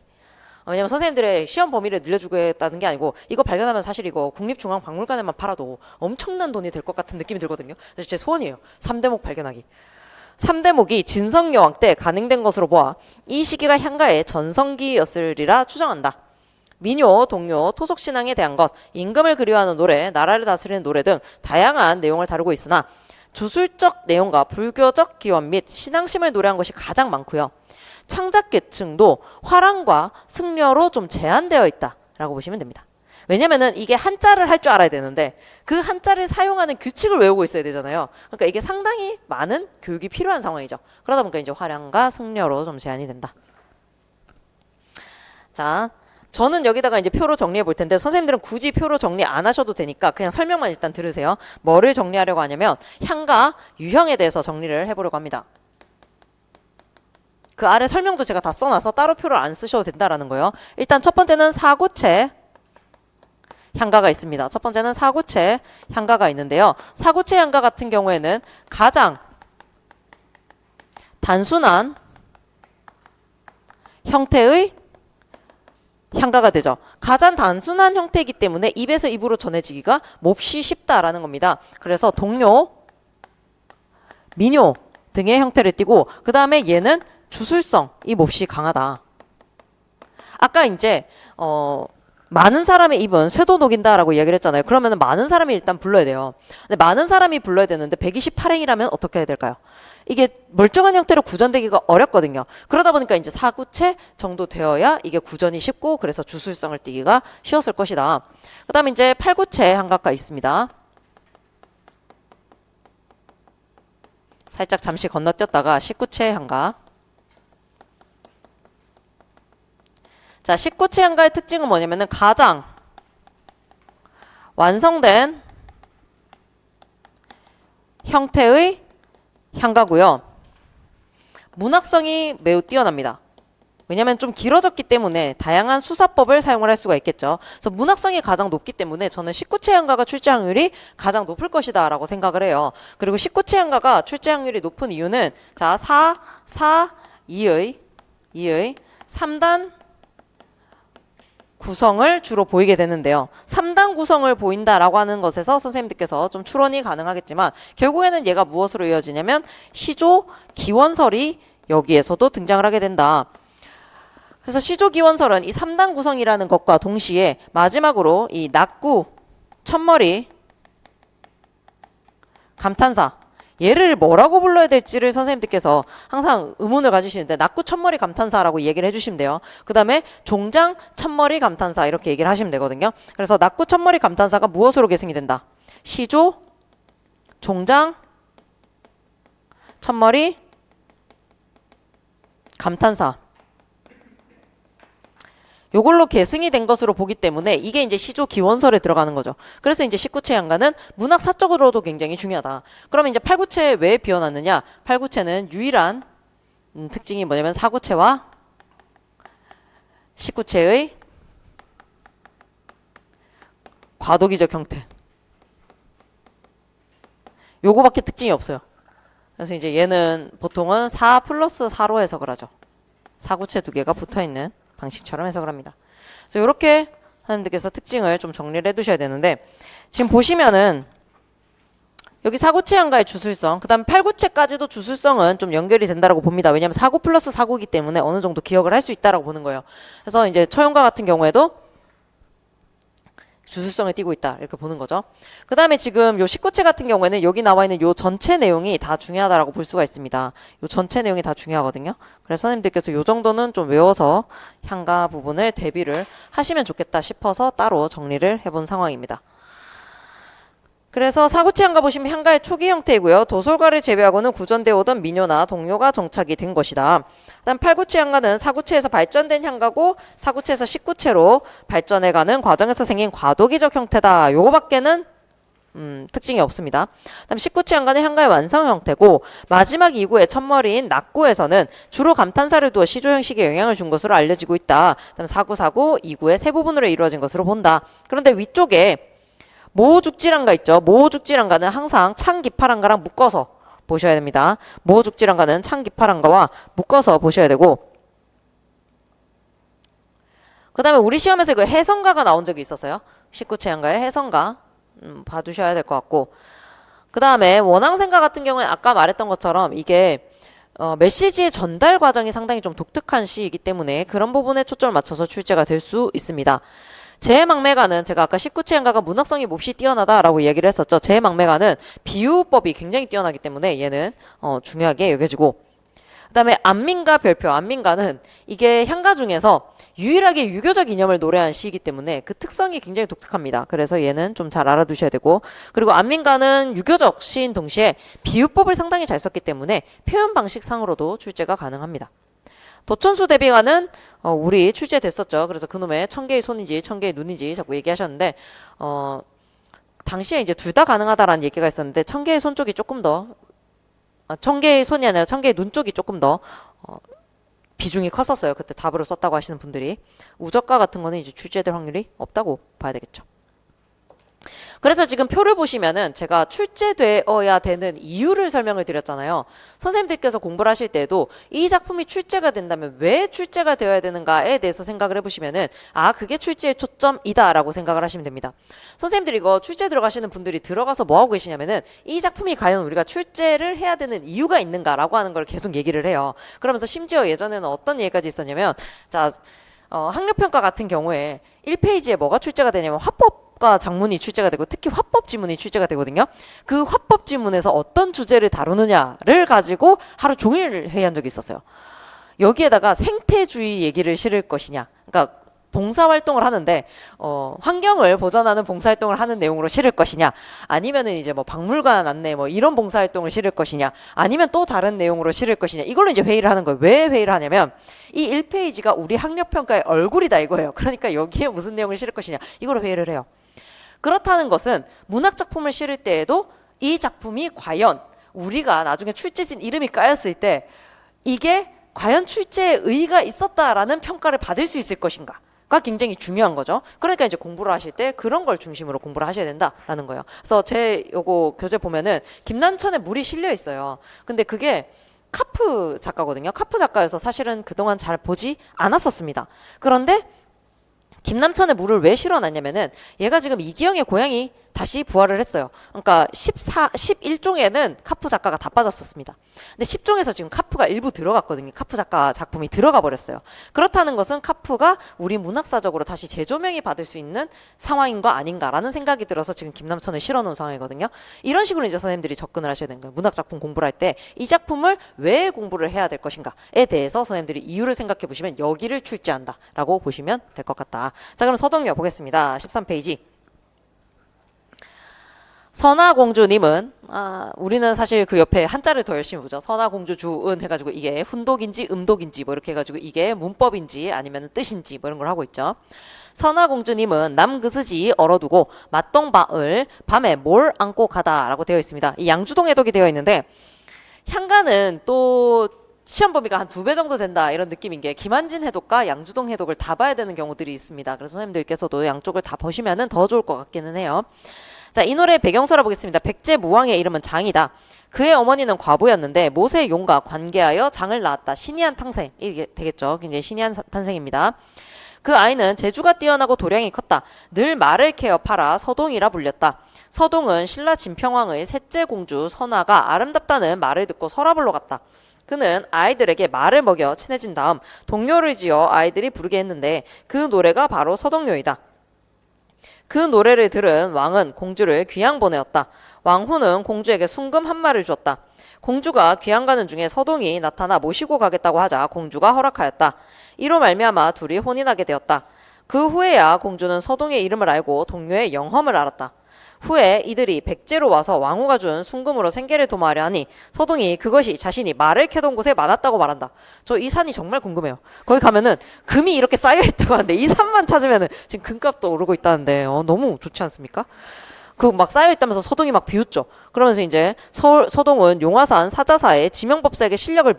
왜냐면 선생님들의 시험 범위를 늘려주겠다는 게 아니고 이거 발견하면 사실 이거 국립중앙박물관에만 팔아도 엄청난 돈이 될 것 같은 느낌이 들거든요. 그래서 제 소원이에요. 3대목 발견하기. 3대목이 진성여왕 때 간행된 것으로 보아 이 시기가 향가의 전성기였으리라 추정한다. 민요, 동요, 토속신앙에 대한 것, 임금을 그리워하는 노래, 나라를 다스리는 노래 등 다양한 내용을 다루고 있으나 주술적 내용과 불교적 기원 및 신앙심을 노래한 것이 가장 많고요. 창작 계층도 화랑과 승려로 좀 제한되어 있다라고 보시면 됩니다. 왜냐면은 이게 한자를 할 줄 알아야 되는데 그 한자를 사용하는 규칙을 외우고 있어야 되잖아요. 그러니까 이게 상당히 많은 교육이 필요한 상황이죠. 그러다 보니까 이제 화랑과 승려로 좀 제한이 된다. 자, 저는 여기다가 이제 표로 정리해 볼 텐데 선생님들은 굳이 표로 정리 안 하셔도 되니까 그냥 설명만 일단 들으세요. 뭐를 정리하려고 하냐면 향과 유형에 대해서 정리를 해보려고 합니다. 그 아래 설명도 제가 다 써놔서 따로 표를 안 쓰셔도 된다라는 거예요. 일단 첫 번째는 사구체 향가가 있습니다. 첫 번째는 사구체 향가가 있는데요. 사구체 향가 같은 경우에는 가장 단순한 형태의 향가가 되죠. 가장 단순한 형태이기 때문에 입에서 입으로 전해지기가 몹시 쉽다라는 겁니다. 그래서 동요, 민요 등의 형태를 띠고 그 다음에 얘는 주술성이 몹시 강하다. 아까 이제 많은 사람의 입은 쇠도 녹인다라고 이야기를 했잖아요. 그러면 많은 사람이 일단 불러야 돼요. 근데 많은 사람이 불러야 되는데 128행이라면 어떻게 해야 될까요? 이게 멀쩡한 형태로 구전되기가 어렵거든요. 그러다 보니까 이제 사구체 정도 되어야 이게 구전이 쉽고 그래서 주술성을 띠기가 쉬웠을 것이다. 그 다음에 이제 팔구체 향가가 있습니다. 살짝 잠시 건너뛰었다가 19채 향가. 자, 19채 향가의 특징은 뭐냐면은 가장 완성된 형태의 향가고요. 문학성이 매우 뛰어납니다. 왜냐하면 좀 길어졌기 때문에 다양한 수사법을 사용을 할 수가 있겠죠. 그래서 문학성이 가장 높기 때문에 저는 19채 향가가 출제 확률이 가장 높을 것이다 라고 생각을 해요. 그리고 19채 향가가 출제 확률이 높은 이유는 자, 2의 3단 구성을 주로 보이게 되는데요. 3단 구성을 보인다라고 하는 것에서 선생님들께서 좀 추론이 가능하겠지만 결국에는 얘가 무엇으로 이어지냐면 시조, 기원설이 여기에서도 등장을 하게 된다. 그래서 시조, 기원설은 이 3단 구성이라는 것과 동시에 마지막으로 이 낙구, 첫머리, 감탄사 얘를 뭐라고 불러야 될지를 선생님들께서 항상 의문을 가지시는데 낙구 첫머리 감탄사라고 얘기를 해주시면 돼요. 그 다음에 종장 첫머리 감탄사 이렇게 얘기를 하시면 되거든요. 그래서 낙구 첫머리 감탄사가 무엇으로 계승이 된다? 시조, 종장, 첫머리, 감탄사 요걸로 계승이 된 것으로 보기 때문에 이게 이제 시조 기원설에 들어가는 거죠. 그래서 이제 19채 향가는 문학사적으로도 굉장히 중요하다. 그러면 이제 8구체 왜 비워놨느냐? 8구체는 유일한 특징이 뭐냐면 4구체와 19채의 과도기적 형태. 요거밖에 특징이 없어요. 그래서 이제 얘는 보통은 4 플러스 4로 해석을 하죠. 4구체 두 개가 붙어있는 방식처럼 해석을 합니다. 그래서 이렇게 선생님들께서 특징을 좀 정리를 해두셔야 되는데 지금 보시면은 여기 4구체 향가의 주술성, 그 다음에 8구체까지도 주술성은 좀 연결이 된다라고 봅니다. 왜냐하면 4구 플러스 4구이기 때문에 어느 정도 기억을 할 수 있다라고 보는 거예요. 그래서 이제 처형가 같은 경우에도 주술성을 띠고 있다 이렇게 보는 거죠. 그 다음에 지금 요 19채 같은 경우에는 여기 나와 있는 요 전체 내용이 다 중요하다라고 볼 수가 있습니다. 요 전체 내용이 다 중요하거든요. 그래서 선생님들께서 요 정도는 좀 외워서 향가 부분을 대비를 하시면 좋겠다 싶어서 따로 정리를 해본 상황입니다. 그래서 사구치 향가 보시면 향가의 초기 형태이고요. 도솔가를 제외하고는 구전되어 오던 미녀나 동료가 정착이 된 것이다. 그다음 팔구치 향가는 사구치에서 발전된 향가고 사구치에서 십구체로 발전해가는 과정에서 생긴 과도기적 형태다. 요거밖에는 특징이 없습니다. 그다음 19치 향가는 향가의 완성 형태고 마지막 2구의 첫머리인 낙구에서는 주로 감탄사를 두어 시조 형식에 영향을 준 것으로 알려지고 있다. 그다음 4구, 4구, 2구의 세 부분으로 이루어진 것으로 본다. 그런데 위쪽에 모죽지랑가 있죠. 모죽지랑가는 항상 창기파랑가랑 묶어서 보셔야 됩니다. 모죽지랑가는 창기파랑가와 묶어서 보셔야 되고 그 다음에 우리 시험에서 그 해성가가 나온 적이 있었어요. 19채 향가의 해성가 봐두셔야 될 것 같고 그 다음에 원앙생가 같은 경우는 아까 말했던 것처럼 이게 메시지의 전달 과정이 상당히 좀 독특한 시이기 때문에 그런 부분에 초점을 맞춰서 출제가 될 수 있습니다. 제막매가는 제가 아까 19채 향가가 문학성이 몹시 뛰어나다라고 얘기를 했었죠. 제막매가는 비유법이 굉장히 뛰어나기 때문에 얘는 중요하게 여겨지고 그 다음에 안민가 별표 안민가는 이게 향가 중에서 유일하게 유교적 이념을 노래한 시이기 때문에 그 특성이 굉장히 독특합니다. 그래서 얘는 좀 잘 알아두셔야 되고 그리고 안민가는 유교적 시인 동시에 비유법을 상당히 잘 썼기 때문에 표현 방식상으로도 출제가 가능합니다. 도천수 대비가는 우리 출제됐었죠. 그래서 그놈의 천개의 손인지 천개의 눈인지 자꾸 얘기하셨는데 당시에 이제 둘 다 가능하다라는 얘기가 있었는데 천개의 손 쪽이 조금 더 천개의 손이 아니라 천개의 눈 쪽이 조금 더 비중이 컸었어요. 그때 답으로 썼다고 하시는 분들이 우적가 같은 거는 이제 출제될 확률이 없다고 봐야 되겠죠. 그래서 지금 표를 보시면은 제가 출제되어야 되는 이유를 설명을 드렸잖아요. 선생님들께서 공부를 하실 때도 이 작품이 출제가 된다면 왜 출제가 되어야 되는가에 대해서 생각을 해보시면은 그게 출제의 초점이다 라고 생각을 하시면 됩니다. 선생님들이 이거 출제 들어가시는 분들이 들어가서 뭐 하고 계시냐면은 이 작품이 과연 우리가 출제를 해야 되는 이유가 있는가라고 하는 걸 계속 얘기를 해요. 그러면서 심지어 예전에는 어떤 얘기까지 있었냐면 학력평가 같은 경우에 1페이지에 뭐가 출제가 되냐면 화법과 작문이 출제가 되고 특히 화법 지문이 출제가 되거든요. 그 화법 지문에서 어떤 주제를 다루느냐를 가지고 하루 종일 회의한 적이 있었어요. 여기에다가 생태주의 얘기를 실을 것이냐, 그러니까 봉사활동을 하는데 환경을 보전하는 봉사활동을 하는 내용으로 실을 것이냐, 아니면은 이제 뭐 박물관 안내 뭐 이런 봉사활동을 실을 것이냐, 아니면 또 다른 내용으로 실을 것이냐, 이걸로 이제 회의를 하는 거예요. 왜 회의를 하냐면 이 1페이지가 우리 학력평가의 얼굴이다 이거예요. 그러니까 여기에 무슨 내용을 실을 것이냐, 이걸로 회의를 해요. 그렇다는 것은 문학작품을 실을 때에도 이 작품이 과연 우리가 나중에 출제진 이름이 까였을 때 이게 과연 출제에 의의가 있었다라는 평가를 받을 수 있을 것인가 가 굉장히 중요한 거죠. 그러니까 이제 공부를 하실 때 그런 걸 중심으로 공부를 하셔야 된다라는 거예요. 그래서 제 요거 교재 보면은 김난천의 물이 실려 있어요. 근데 그게 카프 작가거든요. 카프 작가여서 사실은 그동안 잘 보지 않았었습니다. 그런데 김남천의 물을 왜 실어놨냐면은 얘가 지금 이기영의 고향이 다시 부활을 했어요. 그러니까 11종에는 카프 작가가 다 빠졌었습니다. 근데 10종에서 지금 카프가 일부 들어갔거든요. 카프 작가 작품이 들어가 버렸어요. 그렇다는 것은 카프가 우리 문학사적으로 다시 재조명이 받을 수 있는 상황인 거 아닌가라는 생각이 들어서 지금 김남천을 실어놓은 상황이거든요. 이런 식으로 이제 선생님들이 접근을 하셔야 되는 거예요. 문학작품 공부를 할 때 이 작품을 왜 공부를 해야 될 것인가에 대해서 선생님들이 이유를 생각해 보시면 여기를 출제한다라고 보시면 될 것 같다. 자, 그럼 서동요 보겠습니다. 13페이지. 선화공주님은 우리는 사실 그 옆에 한자를 더 열심히 보죠. 선화공주 주은 해가지고 이게 훈독인지 음독인지 뭐 이렇게 해가지고 이게 문법인지 아니면 뜻인지 뭐 이런 걸 하고 있죠. 선화공주님은 남그스지 얼어두고 맞동바을 밤에 뭘 안고 가다라고 되어 있습니다. 이 양주동 해독이 되어 있는데 향가는 또 시험 범위가 한 2배 정도 된다 이런 느낌인 게 김한진 해독과 양주동 해독을 다 봐야 되는 경우들이 있습니다. 그래서 선생님들께서도 양쪽을 다 보시면은 더 좋을 것 같기는 해요. 자, 이 노래의 배경서라 보겠습니다. 백제무왕의 이름은 장이다. 그의 어머니는 과부였는데 모세 용과 관계하여 장을 낳았다. 신이한 탄생. 이게 되겠죠. 굉장히 신이한 탄생입니다. 그 아이는 재주가 뛰어나고 도량이 컸다. 늘 말을 캐어 팔아 서동이라 불렸다. 서동은 신라 진평왕의 셋째 공주 선화가 아름답다는 말을 듣고 서랍을로 갔다. 그는 아이들에게 말을 먹여 친해진 다음 동요를 지어 아이들이 부르게 했는데 그 노래가 바로 서동요이다. 그 노래를 들은 왕은 공주를 귀양 보내었다. 왕후는 공주에게 순금 한 마리를 주었다. 공주가 귀양 가는 중에 서동이 나타나 모시고 가겠다고 하자 공주가 허락하였다. 이로 말미암아 둘이 혼이 나게 되었다. 그 후에야 공주는 서동의 이름을 알고 동료의 영험을 알았다. 후에 이들이 백제로 와서 왕후가 준 순금으로 생계를 도모하려 하니 서동이 그것이 자신이 말을 캐던 곳에 많았다고 말한다. 저 이 산이 정말 궁금해요. 거기 가면은 금이 이렇게 쌓여있다고 하는데 이 산만 찾으면은 지금 금값도 오르고 있다는데 너무 좋지 않습니까? 그 막 쌓여있다면서 서동이 막 비웃죠. 그러면서 이제 서동은 용화산 사자사의 지명법사에게 실력을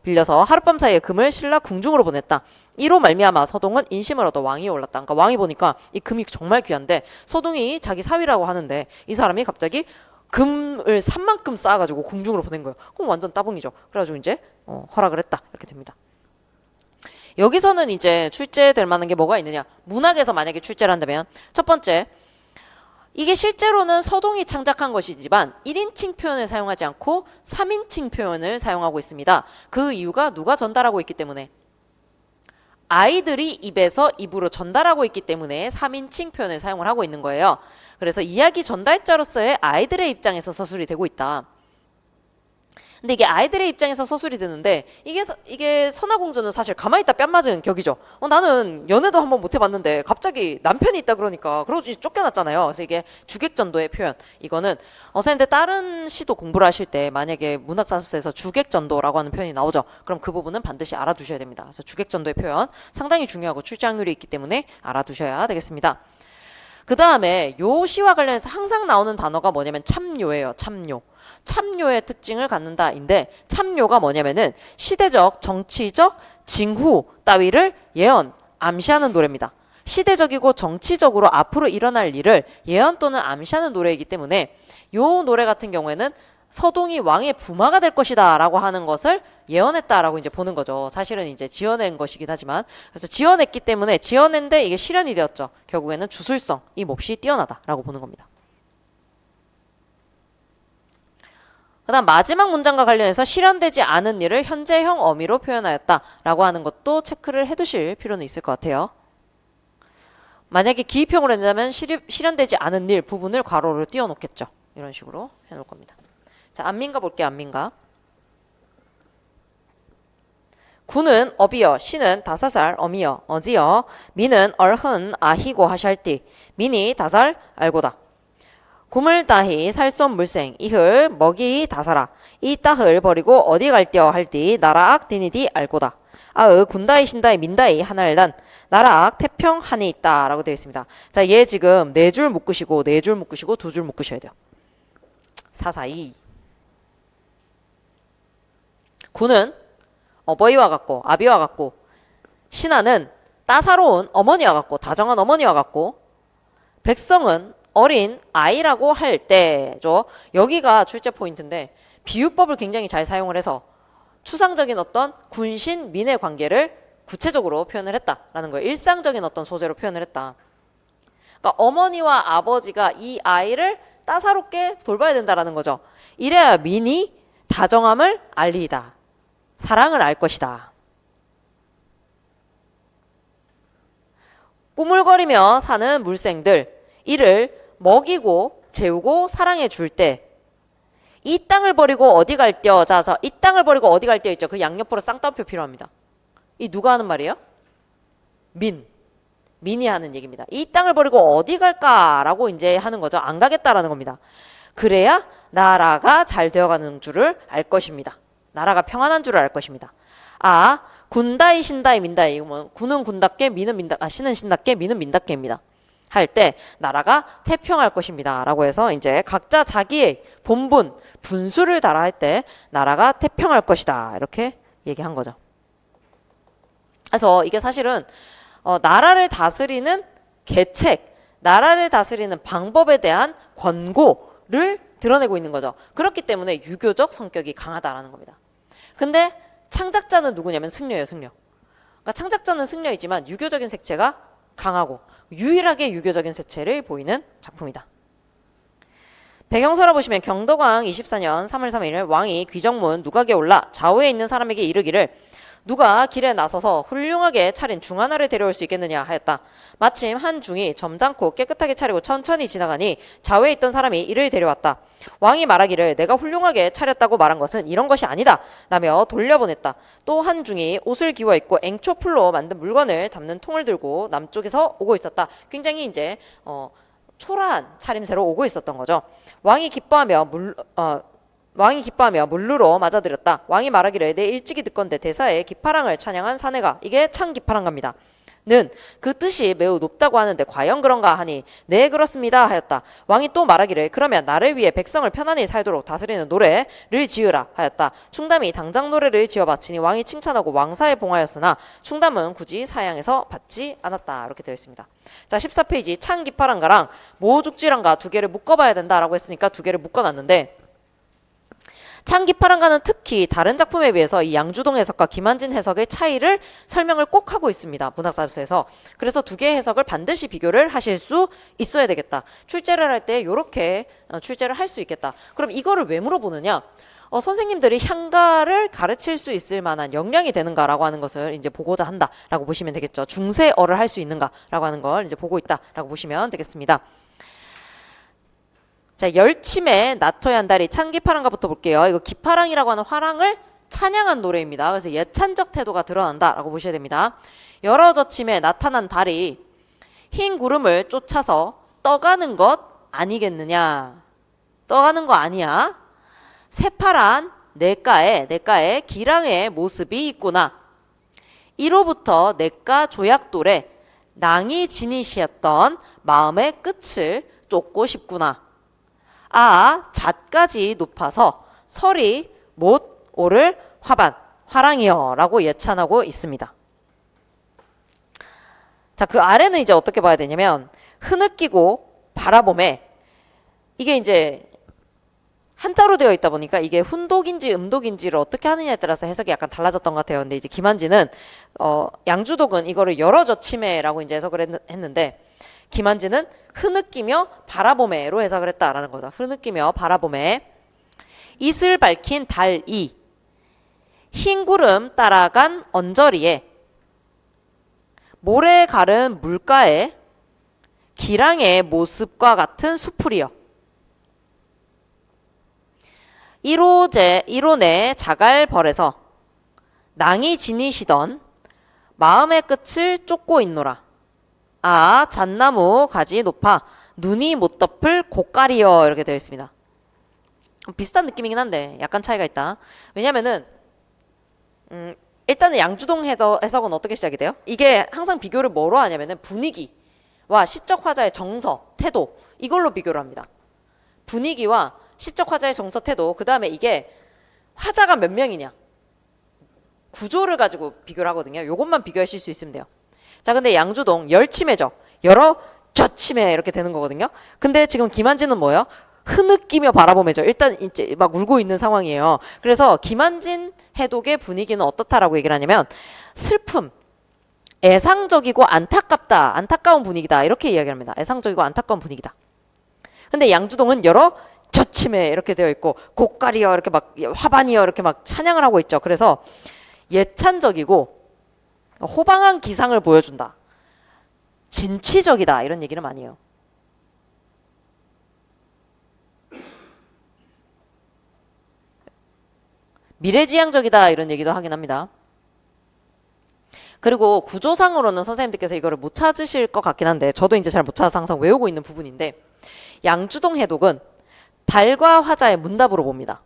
빌려서 하룻밤 사이에 금을 신라 궁중으로 보냈다. 이로 말미암아 서동은 인심을 얻어 왕위에 올랐다. 그러니까 왕이 보니까 이 금이 정말 귀한데 서동이 자기 사위라고 하는데 이 사람이 갑자기 금을 산만큼 쌓아가지고 궁중으로 보낸 거예요. 그럼 완전 따봉이죠. 그래가지고 이제 허락을 했다. 이렇게 됩니다. 여기서는 이제 출제될 만한 게 뭐가 있느냐. 문학에서 만약에 출제를 한다면 첫 번째, 이게 실제로는 서동이 창작한 것이지만 1인칭 표현을 사용하지 않고 3인칭 표현을 사용하고 있습니다. 그 이유가 누가 전달하고 있기 때문에, 아이들이 입에서 입으로 전달하고 있기 때문에 3인칭 표현을 사용을 하고 있는 거예요. 그래서 이야기 전달자로서의 아이들의 입장에서 서술이 되고 있다. 근데 이게 아이들의 입장에서 서술이 되는데 이게 선화공주는 사실 가만히 있다 뺨 맞은 격이죠. 나는 연애도 한번 못 해봤는데 갑자기 남편이 있다 그러니까 그러고 쫓겨났잖아요. 그래서 이게 주객전도의 표현. 이거는 선생님들 다른 시도 공부를 하실 때 만약에 문학자습서에서 주객전도라고 하는 표현이 나오죠. 그럼 그 부분은 반드시 알아두셔야 됩니다. 그래서 주객전도의 표현 상당히 중요하고 출제확률이 있기 때문에 알아두셔야 되겠습니다. 그 다음에 요 시와 관련해서 항상 나오는 단어가 뭐냐면 참요예요. 참요. 참요의 특징을 갖는다인데 참요가 뭐냐면은 시대적, 정치적, 징후 따위를 예언, 암시하는 노래입니다. 시대적이고 정치적으로 앞으로 일어날 일을 예언 또는 암시하는 노래이기 때문에 요 노래 같은 경우에는 서동이 왕의 부마가 될 것이다 라고 하는 것을 예언했다라고 이제 보는 거죠. 사실은 이제 지어낸 것이긴 하지만, 그래서 지어냈기 때문에 지어낸데 이게 실현이 되었죠. 결국에는 주술성, 이 몫이 뛰어나다라고 보는 겁니다. 그 다음 마지막 문장과 관련해서 실현되지 않은 일을 현재형 어미로 표현하였다라고 하는 것도 체크를 해두실 필요는 있을 것 같아요. 만약에 기입형으로 낸다면 실현되지 않은 일 부분을 괄호로 띄워놓겠죠. 이런 식으로 해놓을 겁니다. 자, 안민가 볼게요. 안민가. 구는 어비여, 시는 다사살 어미여, 어지여, 미는 얼흔 아히고 하샬띠, 미니 다살 알고다. 구물 따히 살쏨 물생, 이흘 먹이 다사라, 이 따흘 버리고 어디 갈디어 할디, 나라악 디니디 알고다. 아으 군다이 신다이 민다이 하나일단, 나라악 태평 한이 있다 라고 되어 있습니다. 자, 얘 지금 네 줄 묶으시고 네 줄 묶으시고 두 줄 묶으셔야 돼요. 사사이. 구는 어버이와 같고 아비와 같고, 신하는 따사로운 어머니와 같고 다정한 어머니와 같고, 백성은 어린 아이라고 할 때죠. 여기가 출제 포인트인데 비유법을 굉장히 잘 사용을 해서 추상적인 어떤 군신 민의 관계를 구체적으로 표현을 했다라는 거예요. 일상적인 어떤 소재로 표현을 했다. 그러니까 어머니와 아버지가 이 아이를 따사롭게 돌봐야 된다라는 거죠. 이래야 민이 다정함을 알리이다. 사랑을 알 것이다. 꾸물거리며 사는 물생들, 이를 먹이고 재우고 사랑해 줄 때, 이 땅을 버리고 어디 갈디어. 자, 이 땅을 버리고 어디 갈디어 있죠. 그 양옆으로 쌍따옴표 필요합니다. 이 누가 하는 말이에요? 민이 하는 얘기입니다. 이 땅을 버리고 어디 갈까라고 이제 하는 거죠. 안 가겠다라는 겁니다. 그래야 나라가 잘 되어가는 줄을 알 것입니다. 나라가 평안한 줄을 알 것입니다. 아, 군다이 신다이 민다이. 군은 군답게 민은 민답, 신은 신답게 민은 민답게입니다. 할 때 나라가 태평할 것입니다 라고 해서 이제 각자 자기의 본분, 분수를 달아 할 때 나라가 태평할 것이다 이렇게 얘기한 거죠. 그래서 이게 사실은 나라를 다스리는 계책, 나라를 다스리는 방법에 대한 권고를 드러내고 있는 거죠. 그렇기 때문에 유교적 성격이 강하다라는 겁니다. 근데 창작자는 누구냐면 승려예요. 승려. 그러니까 창작자는 승려이지만 유교적인 색채가 강하고 유일하게 유교적인 색채를 보이는 작품이다. 배경서라 보시면 경덕왕 24년 3월 3일 왕이 귀정문 누각에 올라 좌우에 있는 사람에게 이르기를 누가 길에 나서서 훌륭하게 차린 중 하나를 데려올 수 있겠느냐 하였다. 마침 한 중이 점잖고 깨끗하게 차리고 천천히 지나가니 좌우에 있던 사람이 이를 데려왔다. 왕이 말하기를 내가 훌륭하게 차렸다고 말한 것은 이런 것이 아니다 라며 돌려보냈다. 또 한 중이 옷을 기워 입고 앵초풀로 만든 물건을 담는 통을 들고 남쪽에서 오고 있었다. 굉장히 이제 초라한 차림새로 오고 있었던 거죠. 왕이 기뻐하며 물루로 맞아들였다. 왕이 말하기를 내 일찍이 듣건대 대사의 기파랑을 찬양한 사내가 이게 참 기파랑갑니다. 는 그 뜻이 매우 높다고 하는데 과연 그런가 하니 네 그렇습니다 하였다. 왕이 또 말하기를 그러면 나를 위해 백성을 편안히 살도록 다스리는 노래를 지으라 하였다. 충담이 당장 노래를 지어 바치니 왕이 칭찬하고 왕사에 봉하였으나 충담은 굳이 사양에서 받지 않았다. 이렇게 되어 있습니다. 자 14페이지 창기파랑가랑 모죽지랑가 두 개를 묶어봐야 된다라고 했으니까 두 개를 묶어놨는데 창기파랑가는 특히 다른 작품에 비해서 이 양주동 해석과 김한진 해석의 차이를 설명을 꼭 하고 있습니다. 문학자료에서. 그래서 두 개의 해석을 반드시 비교를 하실 수 있어야 되겠다. 출제를 할 때 이렇게 출제를 할 수 있겠다. 그럼 이거를 왜 물어보느냐? 선생님들이 향가를 가르칠 수 있을 만한 역량이 되는가라고 하는 것을 이제 보고자 한다라고 보시면 되겠죠. 중세어를 할 수 있는가라고 하는 걸 이제 보고 있다라고 보시면 되겠습니다. 자, 열침에 나토야 한다리 찬기파랑가부터 볼게요. 이거 기파랑이라고 하는 화랑을 찬양한 노래입니다. 그래서 예찬적 태도가 드러난다라고 보셔야 됩니다. 여러 저침에 나타난 달이 흰 구름을 쫓아서 떠가는 것 아니겠느냐. 떠가는 거 아니야. 새파란 냇가에 기랑의 모습이 있구나. 이로부터 냇가 조약돌에 낭이 지니시었던 마음의 끝을 쫓고 싶구나. 잣까지 높아서 설이 못 오를 화랑이여 라고 예찬하고 있습니다. 자, 그 아래는 이제 어떻게 봐야 되냐면 흐느끼고 바라봄에 이게 이제 한자로 되어 있다 보니까 이게 훈독인지 음독인지를 어떻게 하느냐에 따라서 해석이 약간 달라졌던 것 같아요. 근데 이제 김한진은 양주독은 이거를 여러 저침에라고 이제 해석을 했는데 김한진은 흐느끼며 바라봄에로 해석을 했다라는 거죠. 흐느끼며 바라봄에 이슬 밝힌 달이 흰 구름 따라간 언저리에 모래 가른 물가에 기랑의 모습과 같은 수풀이여. 이론의 자갈벌에서 낭이 지니시던 마음의 끝을 쫓고 있노라. 잣나무 가지 높아 눈이 못 덮을 고가리여 이렇게 되어 있습니다. 비슷한 느낌이긴 한데 약간 차이가 있다. 왜냐면은 일단은 양주동 해석은 어떻게 시작이 돼요? 이게 항상 비교를 뭐로 하냐면은 분위기와 시적 화자의 정서, 태도 이걸로 비교를 합니다. 분위기와 시적 화자의 정서, 태도 그 다음에 이게 화자가 몇 명이냐 구조를 가지고 비교를 하거든요. 요것만 비교하실 수 있으면 돼요. 자, 근데 양주동 열침해죠. 여러 저침해 이렇게 되는 거거든요. 근데 지금 김한진은 뭐예요? 흐느끼며 바라보면죠. 일단 이제 막 울고 있는 상황이에요. 그래서 김한진 해독의 분위기는 어떻다라고 얘기를 하냐면 슬픔, 애상적이고 안타깝다, 안타까운 분위기다 이렇게 이야기를 합니다. 애상적이고 안타까운 분위기다. 근데 양주동은 여러 저침해 이렇게 되어 있고 고가리여 이렇게 막 화반이여 이렇게 막 찬양을 하고 있죠. 그래서 예찬적이고 호방한 기상을 보여준다. 진취적이다. 이런 얘기를 많이 해요. 미래지향적이다. 이런 얘기도 하긴 합니다. 그리고 구조상으로는 선생님들께서 이거를 못 찾으실 것 같긴 한데 저도 이제 잘 못 찾아서 항상 외우고 있는 부분인데 양주동 해독은 달과 화자의 문답으로 봅니다.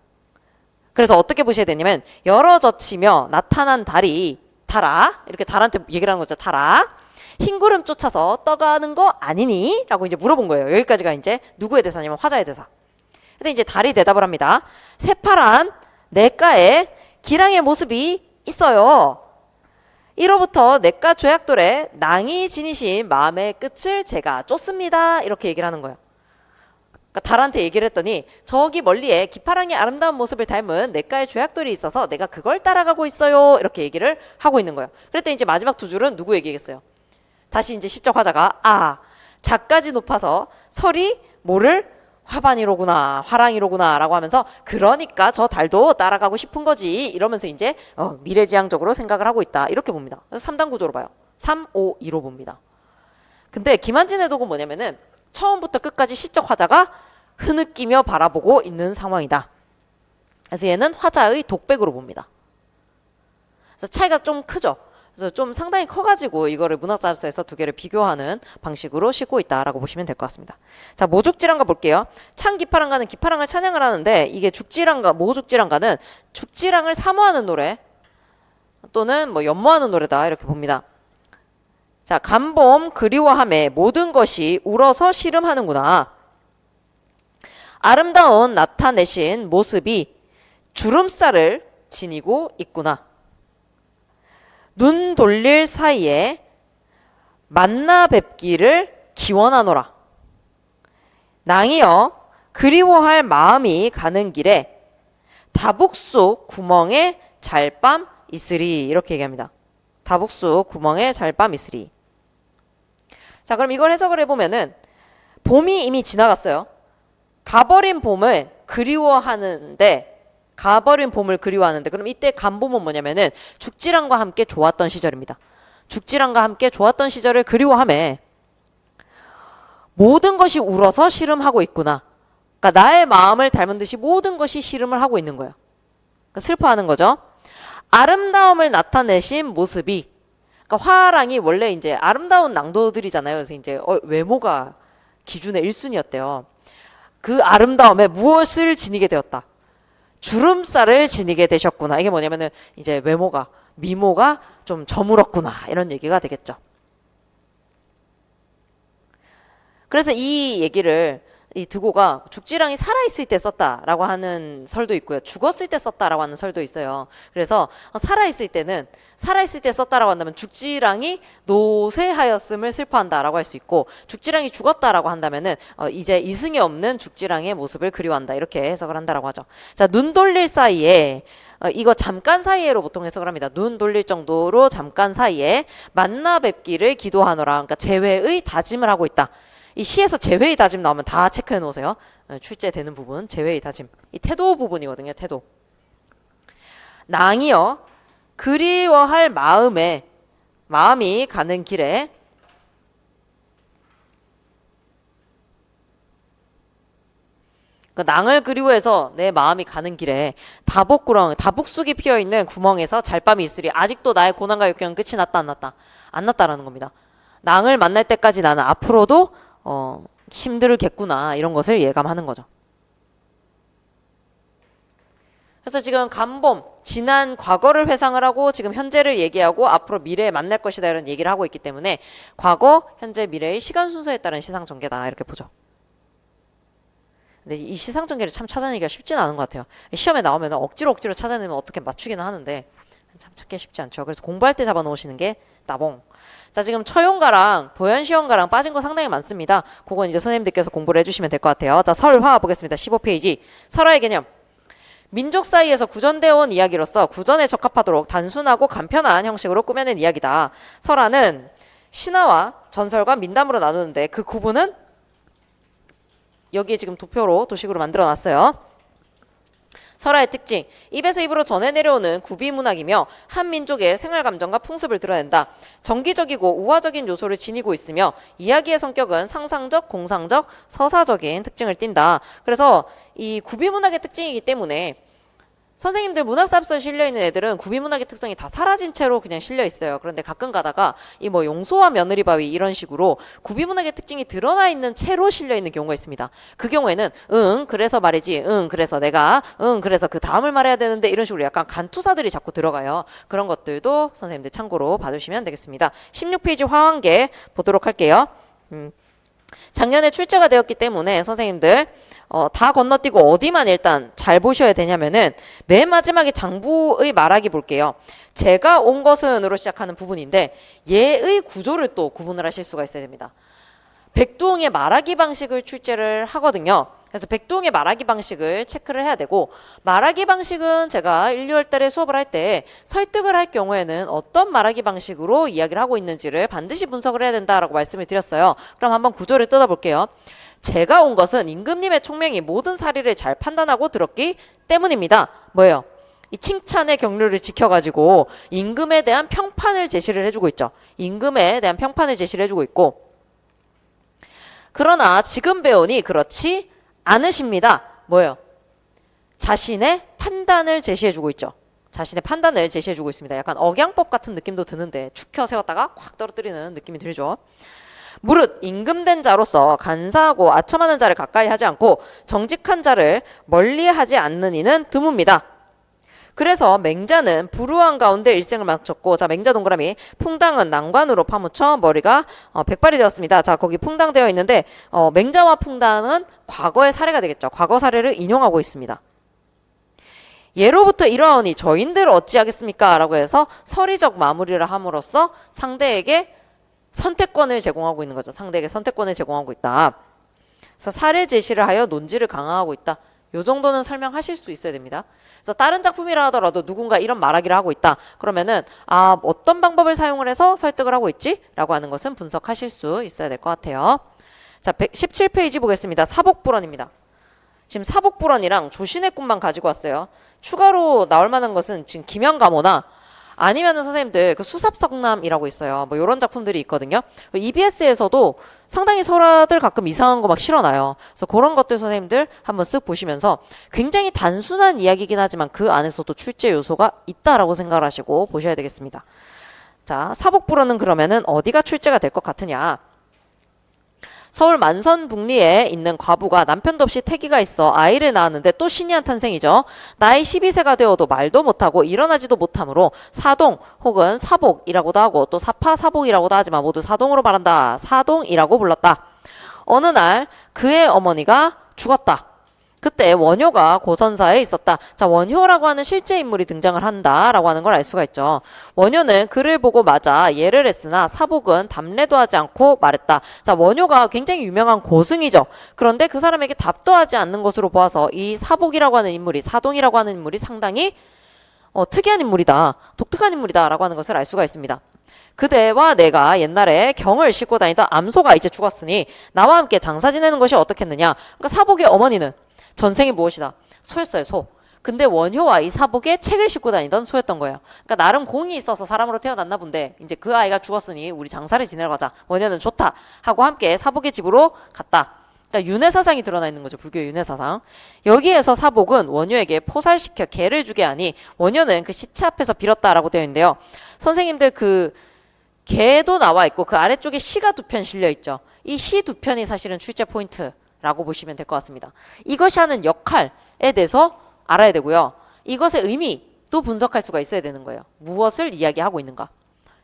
그래서 어떻게 보셔야 되냐면 여러 젖히며 나타난 달이 달아 이렇게 달한테 얘기를 하는 거죠. 달아 흰 구름 쫓아서 떠가는 거 아니니? 라고 이제 물어본 거예요. 여기까지가 이제 누구의 대사냐면 화자의 대사. 근데 이제 달이 대답을 합니다. 새파란 냇가에 기랑의 모습이 있어요. 이로부터 냇가 조약돌에 낭이 지니신 마음의 끝을 제가 쫓습니다. 이렇게 얘기를 하는 거예요. 그러니까 달한테 얘기를 했더니 저기 멀리에 기파랑의 아름다운 모습을 닮은 냇가의 조약돌이 있어서 내가 그걸 따라가고 있어요. 이렇게 얘기를 하고 있는 거예요. 그랬더니 이제 마지막 두 줄은 누구 얘기겠어요? 다시 이제 시적 화자가 잣까지 높아서 설이 모를 화반이로구나, 화랑이로구나 라고 하면서 그러니까 저 달도 따라가고 싶은 거지 이러면서 이제 미래지향적으로 생각을 하고 있다 이렇게 봅니다. 그래서 3단 구조로 봐요. 3, 5, 2로 봅니다. 근데 김한진 해독은 뭐냐면은 처음부터 끝까지 시적 화자가 흐느끼며 바라보고 있는 상황이다. 그래서 얘는 화자의 독백으로 봅니다. 그래서 차이가 좀 크죠. 그래서 좀 상당히 커가지고 이거를 문학자습서에서 두 개를 비교하는 방식으로 싣고 있다라고 보시면 될 것 같습니다. 자, 모죽지랑가 볼게요. 창 기파랑가는 기파랑을 찬양을 하는데 이게 죽지랑가, 모죽지랑가는 죽지랑을 사모하는 노래 또는 뭐 연모하는 노래다 이렇게 봅니다. 자, 간봄 그리워함에 모든 것이 울어서 씨름하는구나. 아름다운 나타내신 모습이 주름살을 지니고 있구나. 눈 돌릴 사이에 만나 뵙기를 기원하노라. 낭이여 그리워할 마음이 가는 길에 다북수 구멍에 잘밤 있으리 이렇게 얘기합니다. 다북수 구멍에 잘밤 있으리. 자, 그럼 이걸 해석을 해보면은 봄이 이미 지나갔어요. 가버린 봄을 그리워하는데 그럼 이때 간봄은 뭐냐면은 죽지랑과 함께 좋았던 시절입니다. 죽지랑과 함께 좋았던 시절을 그리워하며 모든 것이 울어서 씨름하고 있구나. 그러니까 나의 마음을 닮은 듯이 모든 것이 씨름을 하고 있는 거예요. 그러니까 슬퍼하는 거죠. 아름다움을 나타내신 모습이, 그러니까 화랑이 원래 이제 아름다운 낭도들이잖아요. 그래서 이제 외모가 기준의 1순위였대요. 그 아름다움에 무엇을 지니게 되었다. 주름살을 지니게 되셨구나. 이게 뭐냐면은 이제 외모가, 미모가 좀 저물었구나. 이런 얘기가 되겠죠. 그래서 이 얘기를 이 드고가 죽지랑이 살아있을 때 썼다라고 하는 설도 있고요. 죽었을 때 썼다라고 하는 설도 있어요. 그래서 살아있을 때 썼다라고 한다면 죽지랑이 노쇠하였음을 슬퍼한다라고 할 수 있고, 죽지랑이 죽었다라고 한다면은 이제 이승에 없는 죽지랑의 모습을 그리워한다 이렇게 해석을 한다라고 하죠. 자, 눈 돌릴 사이에 이거 잠깐 사이에로 보통 해석을 합니다. 눈 돌릴 정도로 잠깐 사이에 만나 뵙기를 기도하노라. 그러니까 재회의 다짐을 하고 있다. 이 시에서 재회의 다짐 나오면 다 체크해 놓으세요. 출제되는 부분 재회의 다짐. 이 태도 부분이거든요. 태도. 낭이여 그리워할 마음이 가는 길에 그 낭을 그리워해서 내 마음이 가는 길에 다북쑥이 피어있는 구멍에서 잘밤이 있으리. 아직도 나의 고난과 역경은 끝이 났다 안 났다? 안 났다라는 겁니다. 낭을 만날 때까지 나는 앞으로도 힘들겠구나 이런 것을 예감하는 거죠. 그래서 지금 간봄, 지난 과거를 회상을 하고 지금 현재를 얘기하고 앞으로 미래에 만날 것이다 이런 얘기를 하고 있기 때문에 과거, 현재, 미래의 시간 순서에 따른 시상 전개다 이렇게 보죠. 근데 이 시상 전개를 참 찾아내기가 쉽지는 않은 것 같아요. 시험에 나오면 억지로 찾아내면 어떻게 맞추기는 하는데 참 찾기 쉽지 않죠. 그래서 공부할 때 잡아놓으시는 게 따봉. 자, 지금 처용가랑 보현시험가랑 빠진 거 상당히 많습니다. 그건 이제 선생님들께서 공부를 해주시면 될 것 같아요. 자, 설화 보겠습니다. 15페이지. 설화의 개념. 민족 사이에서 구전되어 온 이야기로서 구전에 적합하도록 단순하고 간편한 형식으로 꾸며낸 이야기다. 설화는 신화와 전설과 민담으로 나누는데 그 구분은 여기에 지금 도표로 도식으로 만들어 놨어요. 설화의 특징, 입에서 입으로 전해 내려오는 구비문학이며 한 민족의 생활감정과 풍습을 드러낸다. 정기적이고 우화적인 요소를 지니고 있으며 이야기의 성격은 상상적, 공상적, 서사적인 특징을 띈다. 그래서 이 구비문학의 특징이기 때문에 선생님들 문학사업서에 실려있는 애들은 구비문학의 특성이 다 사라진 채로 그냥 실려있어요. 그런데 가끔 가다가 이 뭐 용소와 며느리바위 이런 식으로 구비문학의 특징이 드러나 있는 채로 실려있는 경우가 있습니다. 그 경우에는 그래서 말이지, 그래서 내가, 그래서 그 다음을 말해야 되는데 이런 식으로 약간 간투사들이 자꾸 들어가요. 그런 것들도 선생님들 참고로 봐주시면 되겠습니다. 16페이지 화환계 보도록 할게요. 작년에 출제가 되었기 때문에 선생님들 다 건너뛰고 어디만 일단 잘 보셔야 되냐면은 맨 마지막에 장부의 말하기 볼게요. 제가 온 것은으로 시작하는 부분인데 얘의 구조를 또 구분을 하실 수가 있어야 됩니다. 백두홍의 말하기 방식을 출제를 하거든요. 그래서 백동의 말하기 방식을 체크를 해야 되고, 말하기 방식은 제가 1, 2월 달에 수업을 할 때 설득을 할 경우에는 어떤 말하기 방식으로 이야기를 하고 있는지를 반드시 분석을 해야 된다라고 말씀을 드렸어요. 그럼 한번 구조를 뜯어볼게요. 제가 온 것은 임금님의 총명이 모든 사리를 잘 판단하고 들었기 때문입니다. 뭐예요? 이 칭찬의 경륜을 지켜가지고 임금에 대한 평판을 제시를 해주고 있죠. 임금에 대한 평판을 제시를 해주고 있고, 그러나 지금 배우니 그렇지 않으십니다. 뭐예요? 자신의 판단을 제시해주고 있죠. 자신의 판단을 제시해주고 있습니다. 약간 억양법 같은 느낌도 드는데 축혀 세웠다가 확 떨어뜨리는 느낌이 들죠. 무릇 임금된 자로서 간사하고 아첨하는 자를 가까이 하지 않고 정직한 자를 멀리하지 않는 이는 드뭅니다. 그래서 맹자는 불우한 가운데 일생을 마쳤고, 자, 맹자 동그라미, 풍당은 난관으로 파묻혀 머리가 백발이 되었습니다. 자, 거기 풍당되어 있는데 맹자와 풍당은 과거의 사례가 되겠죠. 과거 사례를 인용하고 있습니다. 예로부터 이러하오니 저인들 어찌하겠습니까? 라고 해서 서리적 마무리를 함으로써 상대에게 선택권을 제공하고 있는 거죠. 상대에게 선택권을 제공하고 있다. 그래서 사례 제시를 하여 논지를 강화하고 있다. 요 정도는 설명하실 수 있어야 됩니다. 그래서 다른 작품이라 하더라도 누군가 이런 말하기를 하고 있다. 그러면은 어떤 방법을 사용을 해서 설득을 하고 있지? 라고 하는 것은 분석하실 수 있어야 될 것 같아요. 자, 17페이지 보겠습니다. 사복불언입니다. 지금 사복불언이랑 조신의 꿈만 가지고 왔어요. 추가로 나올 만한 것은 지금 김연가모나 아니면은 선생님들 그 수삽성남이라고 있어요. 뭐 이런 작품들이 있거든요. EBS에서도 상당히 설화들 가끔 이상한 거 막 실어놔요. 그래서 그런 것들 선생님들 한번 쓱 보시면서 굉장히 단순한 이야기이긴 하지만 그 안에서도 출제 요소가 있다라고 생각을 하시고 보셔야 되겠습니다. 자, 사복불언은 그러면은 어디가 출제가 될 것 같으냐? 서울 만선북리에 있는 과부가 남편도 없이 태기가 있어 아이를 낳았는데 또 신이 한 탄생이죠. 나이 12세가 되어도 말도 못하고 일어나지도 못하므로 사동 혹은 사복이라고도 하고 또 사파사복이라고도 하지만 모두 사동으로 말한다. 사동이라고 불렀다. 어느 날 그의 어머니가 죽었다. 그때 원효가 고선사에 있었다. 자, 원효라고 하는 실제 인물이 등장을 한다라고 하는 걸 알 수가 있죠. 원효는 그를 보고 맞아 예를 했으나 사복은 답례도 하지 않고 말했다. 자, 원효가 굉장히 유명한 고승이죠. 그런데 그 사람에게 답도 하지 않는 것으로 보아서 이 사복이라고 하는 인물이, 사동이라고 하는 인물이 상당히 특이한 인물이다. 독특한 인물이다 라고 하는 것을 알 수가 있습니다. 그대와 내가 옛날에 경을 싣고 다니던 암소가 이제 죽었으니 나와 함께 장사 지내는 것이 어떻겠느냐. 그러니까 사복의 어머니는 전생이 무엇이다? 소였어요, 소. 근데 원효와 이 사복의 책을 싣고 다니던 소였던 거예요. 그러니까 나름 공이 있어서 사람으로 태어났나 본데 이제 그 아이가 죽었으니 우리 장사를 지내러 가자. 원효는 좋다 하고 함께 사복의 집으로 갔다. 그러니까 윤회사상이 드러나 있는 거죠. 불교의 윤회사상. 여기에서 사복은 원효에게 포살시켜 개를 주게 하니 원효는 그 시체 앞에서 빌었다라고 되어 있는데요. 선생님들 그 개도 나와 있고 그 아래쪽에 시가 두 편 실려 있죠. 이 시 두 편이 사실은 출제 포인트 라고 보시면 될 것 같습니다. 이것이 하는 역할에 대해서 알아야 되고요. 이것의 의미도 분석할 수가 있어야 되는 거예요. 무엇을 이야기하고 있는가.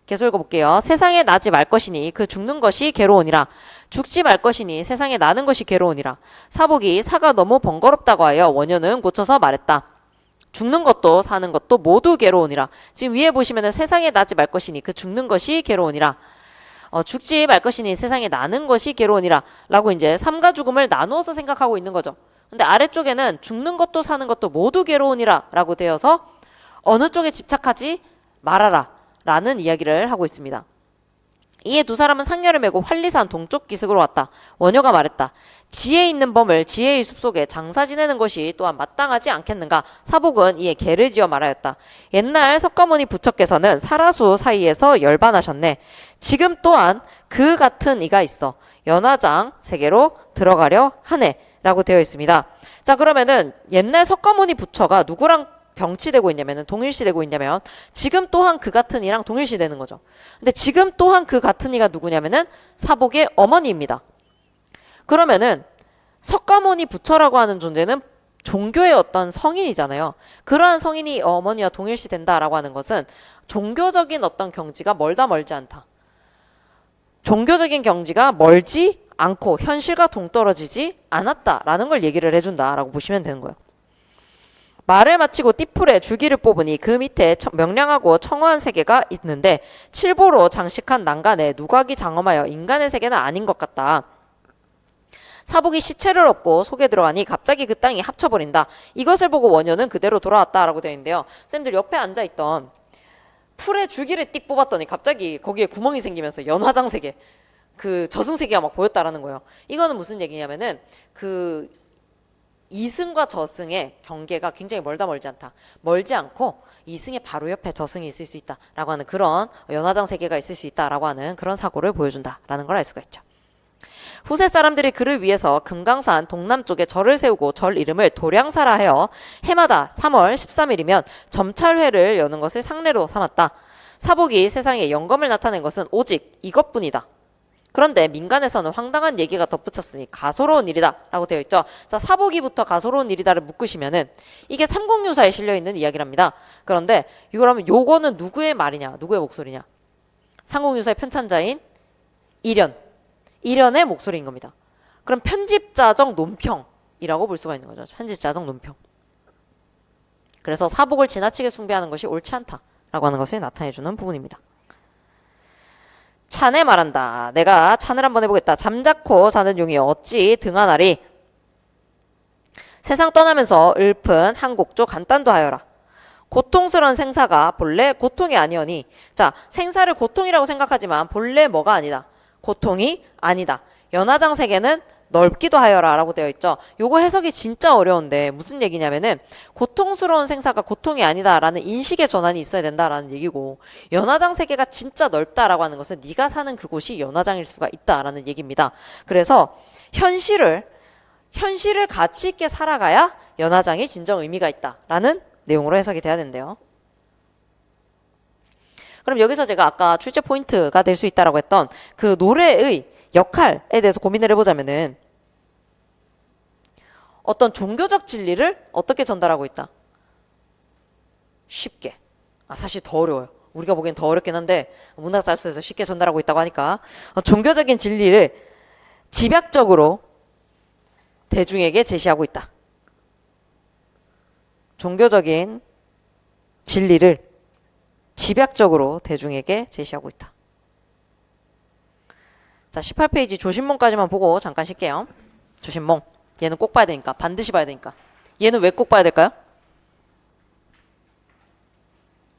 계속 읽어볼게요. 세상에 나지 말 것이니 그 죽는 것이 괴로우니라. 죽지 말 것이니 세상에 나는 것이 괴로우니라. 사복이 사가 너무 번거롭다고 하여 원효는 고쳐서 말했다. 죽는 것도 사는 것도 모두 괴로우니라. 지금 위에 보시면은 세상에 나지 말 것이니 그 죽는 것이 괴로우니라. 죽지 말 것이니 세상에 나는 것이 괴로우니라 라고 이제 삶과 죽음을 나누어서 생각하고 있는 거죠. 근데 아래쪽에는 죽는 것도 사는 것도 모두 괴로우니라 라고 되어서 어느 쪽에 집착하지 말아라 라는 이야기를 하고 있습니다. 이에 두 사람은 상녀를 메고 활리산 동쪽 기슭으로 왔다. 원효가 말했다. 지혜 있는 범을 지혜의 숲속에 장사 지내는 것이 또한 마땅하지 않겠는가. 사복은 이에 개를 지어 말하였다. 옛날 석가모니 부처께서는 사라수 사이에서 열반하셨네. 지금 또한 그 같은 이가 있어 연화장 세계로 들어가려 하네 라고 되어 있습니다. 자, 그러면은 옛날 석가모니 부처가 누구랑 병치되고 있냐면은 동일시되고 있냐면 지금 또한 그 같은 이랑 동일시되는 거죠. 근데 지금 또한 그 같은 이가 누구냐면은 사복의 어머니입니다. 그러면은 석가모니 부처라고 하는 존재는 종교의 어떤 성인이잖아요. 그러한 성인이 어머니와 동일시된다라고 하는 것은 종교적인 어떤 경지가 멀다 멀지 않다. 종교적인 경지가 멀지 않고 현실과 동떨어지지 않았다라는 걸 얘기를 해준다라고 보시면 되는 거예요. 말을 마치고 띠풀에 줄기를 뽑으니 그 밑에 명량하고 청호한 세계가 있는데 칠보로 장식한 난간에 누각이 장엄하여 인간의 세계는 아닌 것 같다. 사복이 시체를 업고 속에 들어가니 갑자기 그 땅이 합쳐버린다. 이것을 보고 원효는 그대로 돌아왔다라고 되어 있는데요. 쌤들 옆에 앉아있던 풀에 줄기를 띡 뽑았더니 갑자기 거기에 구멍이 생기면서 연화장색의 그 저승세계가 막 보였다라는 거예요. 이거는 무슨 얘기냐면은 그 이승과 저승의 경계가 굉장히 멀지 않다. 멀지 않고 이승의 바로 옆에 저승이 있을 수 있다라고 하는 그런 연화장세계가 있을 수 있다라고 하는 그런 사고를 보여준다라는 걸 알 수가 있죠. 후세 사람들이 그를 위해서 금강산 동남쪽에 절을 세우고 절 이름을 도량사라 하여 해마다 3월 13일이면 점찰회를 여는 것을 상례로 삼았다. 사복이 세상에 영검을 나타낸 것은 오직 이것뿐이다. 그런데 민간에서는 황당한 얘기가 덧붙였으니 가소로운 일이다 라고 되어 있죠. 자, 사복이부터 가소로운 일이다를 묶으시면은 이게 삼국유사에 실려있는 이야기랍니다. 그런데 그러면 요거는 누구의 말이냐, 누구의 목소리냐? 삼국유사의 편찬자인 일연의 목소리인 겁니다. 그럼 편집자적 논평이라고 볼 수가 있는 거죠. 편집자적 논평. 그래서 사복을 지나치게 숭배하는 것이 옳지 않다라고 하는 것을 나타내주는 부분입니다. 찬에 말한다. 내가 찬을 한번 해보겠다. 잠자코 자는 용이 어찌 등하나리. 세상 떠나면서 읊은 한 곡조 간단도 하여라. 고통스러운 생사가 본래 고통이 아니오니. 자, 생사를 고통이라고 생각하지만 본래 뭐가 아니다. 고통이 아니다. 연화장세계는 넓기도 하여라 라고 되어 있죠. 요거 해석이 진짜 어려운데 무슨 얘기냐면은 고통스러운 생사가 고통이 아니다 라는 인식의 전환이 있어야 된다라는 얘기고, 연화장 세계가 진짜 넓다라고 하는 것은 네가 사는 그곳이 연화장일 수가 있다라는 얘기입니다. 그래서 현실을 가치 있게 살아가야 연화장이 진정 의미가 있다라는 내용으로 해석이 돼야 된대요. 그럼 여기서 제가 아까 출제 포인트가 될 수 있다라고 했던 그 노래의 역할에 대해서 고민을 해보자면은 어떤 종교적 진리를 어떻게 전달하고 있다? 쉽게. 사실 더 어려워요. 우리가 보기엔 더 어렵긴 한데 문학자료에서 쉽게 전달하고 있다고 하니까 종교적인 진리를 집약적으로 대중에게 제시하고 있다. 종교적인 진리를 집약적으로 대중에게 제시하고 있다. 자, 18페이지 조신몽까지만 보고 잠깐 쉴게요. 조신몽. 얘는 꼭 봐야 되니까. 반드시 봐야 되니까. 얘는 왜 꼭 봐야 될까요?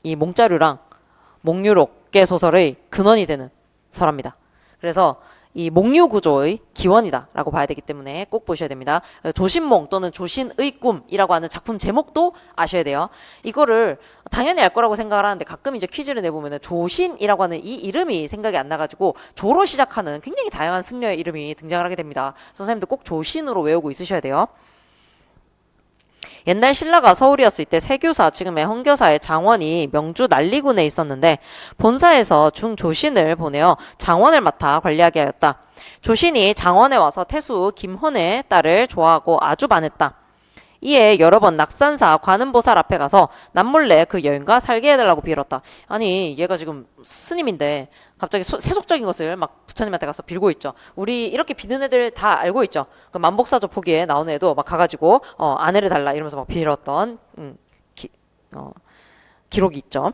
이 몽자류랑 몽유록계 소설의 근원이 되는 설화입니다. 그래서 이 몽유 구조의 기원이다 라고 봐야 되기 때문에 꼭 보셔야 됩니다. 조신몽 또는 조신의 꿈이라고 하는 작품 제목도 아셔야 돼요. 이거를 당연히 알 거라고 생각을 하는데 가끔 이제 퀴즈를 내보면 조신이라고 하는 이 이름이 생각이 안 나가지고 조로 시작하는 굉장히 다양한 승려의 이름이 등장을 하게 됩니다. 선생님들 꼭 조신으로 외우고 있으셔야 돼요. 옛날 신라가 서울이었을 때 세교사, 지금의 헌교사의 장원이 명주 난리군에 있었는데 본사에서 중조신을 보내어 장원을 맡아 관리하게 하였다. 조신이 장원에 와서 태수 김혼의 딸을 좋아하고 아주 반했다. 이에 여러 번 낙산사 관음보살 앞에 가서 남몰래 그 여인과 살게 해달라고 빌었다. 아니, 얘가 지금 스님인데 갑자기 세속적인 것을 막 부처님한테 가서 빌고 있죠. 우리 이렇게 비는 애들 다 알고 있죠. 그 만복사조 포기에 나오는 애도 막 가가지고 아내를 달라 이러면서 막 빌었던 기록이 있죠.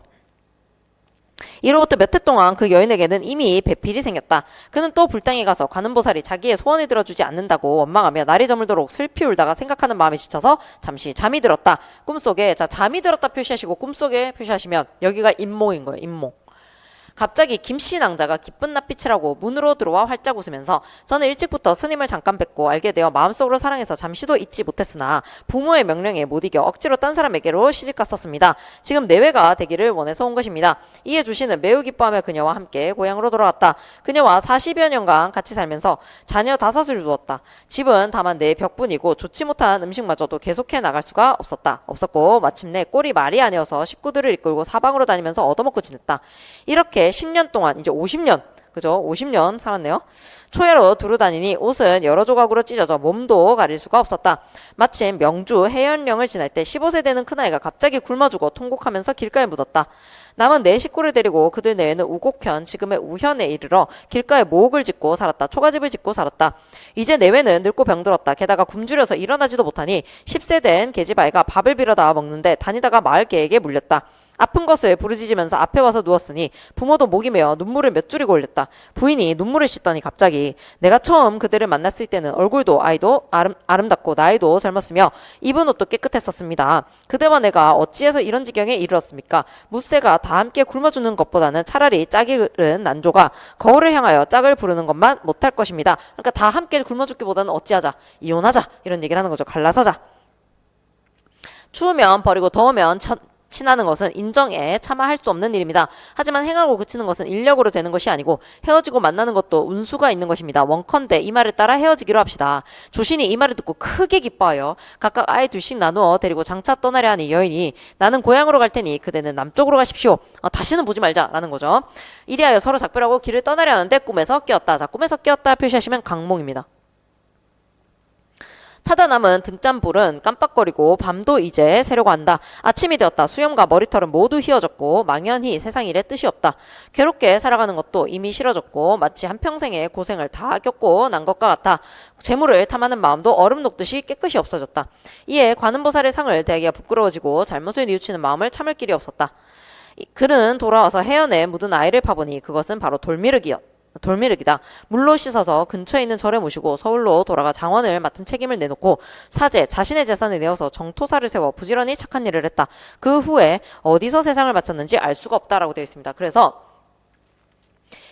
이로부터 몇 해 동안 그 여인에게는 이미 배필이 생겼다. 그는 또 불당에 가서 관음보살이 자기의 소원을 들어주지 않는다고 원망하며 날이 저물도록 슬피 울다가 생각하는 마음에 지쳐서 잠시 잠이 들었다. 꿈속에, 자, 잠이 들었다 표시하시고 꿈속에 표시하시면 여기가 임몽인 거예요. 임몽. 갑자기 김씨 낭자가 기쁜 낯빛이라고 문으로 들어와 활짝 웃으면서 저는 일찍부터 스님을 잠깐 뵙고 알게 되어 마음속으로 사랑해서 잠시도 잊지 못했으나 부모의 명령에 못 이겨 억지로 딴 사람에게로 시집갔었습니다. 지금 내외가 되기를 원해서 온 것입니다. 이에 주씨는 매우 기뻐하며 그녀와 함께 고향으로 돌아왔다. 그녀와 40여 년간 같이 살면서 자녀 5을 두었다. 집은 다만 4벽뿐이고 좋지 못한 음식마저도 계속해 나갈 수가 없었고 마침내 꼴이 말이 아니어서 식구들을 이끌고 사방으로 다니면서 얻어먹고 지냈다. 이렇게 10년 동안 이제 50년, 그죠? 50년 살았네요. 초야로 두루 다니니 옷은 여러 조각으로 찢어져 몸도 가릴 수가 없었다. 마침 명주 해연령을 지날 때 15세 되는 큰아이가 갑자기 굶어 죽어 통곡하면서 길가에 묻었다. 남은 4식구를 데리고 그들 내외는 우곡현, 지금의 우현에 이르러 길가에 모옥을 짓고 살았다. 초가집을 짓고 살았다. 이제 내외는 늙고 병들었다. 게다가 굶주려서 일어나지도 못하니 10세 된 계집아이가 밥을 빌어다 먹는데 다니다가 마을개에게 물렸다. 아픈 것을 부르짖으면서 앞에 와서 누웠으니 부모도 목이 메어 눈물을 몇 줄이고 흘렸다. 부인이 눈물을 씻더니 갑자기 내가 처음 그들을 만났을 때는 얼굴도 아이도 아름답고 나이도 젊었으며 입은 옷도 깨끗했었습니다. 그대와 내가 어찌해서 이런 지경에 이르렀습니까? 무쇠가 다 함께 굶어주는 것보다는 차라리 짝이 기른 난조가 거울을 향하여 짝을 부르는 것만 못할 것입니다. 그러니까 다 함께 굶어죽기보다는 어찌하자? 이혼하자. 이런 얘기를 하는 거죠. 갈라서자. 추우면 버리고 더우면 친하는 것은 인정에 차마 할 수 없는 일입니다. 하지만 행하고 그치는 것은 인력으로 되는 것이 아니고 헤어지고 만나는 것도 운수가 있는 것입니다. 원컨대 이 말을 따라 헤어지기로 합시다. 조신이 이 말을 듣고 크게 기뻐하여 각각 아이 둘씩 나누어 데리고 장차 떠나려 하니 여인이 나는 고향으로 갈 테니 그대는 남쪽으로 가십시오. 다시는 보지 말자라는 거죠. 이리하여 서로 작별하고 길을 떠나려 하는데 꿈에서 깨었다. 자, 꿈에서 깨었다 표시하시면 강몽입니다. 타다 남은 등잔불은 깜빡거리고 밤도 이제 새려고 한다. 아침이 되었다. 수염과 머리털은 모두 휘어졌고 망연히 세상 일에 뜻이 없다. 괴롭게 살아가는 것도 이미 싫어졌고 마치 한평생의 고생을 다 겪고 난 것과 같아. 재물을 탐하는 마음도 얼음 녹듯이 깨끗이 없어졌다. 이에 관음보살의 상을 대하기가 부끄러워지고 잘못을 뉘우치는 마음을 참을 길이 없었다. 그는 돌아와서 해연에 묻은 아이를 파보니 그것은 바로 돌미륵이다. 물로 씻어서 근처에 있는 절에 모시고 서울로 돌아가 장원을 맡은 책임을 내놓고 사제 자신의 재산을 내어서 정토사를 세워 부지런히 착한 일을 했다. 그 후에 어디서 세상을 바쳤는지 알 수가 없다라고 되어 있습니다. 그래서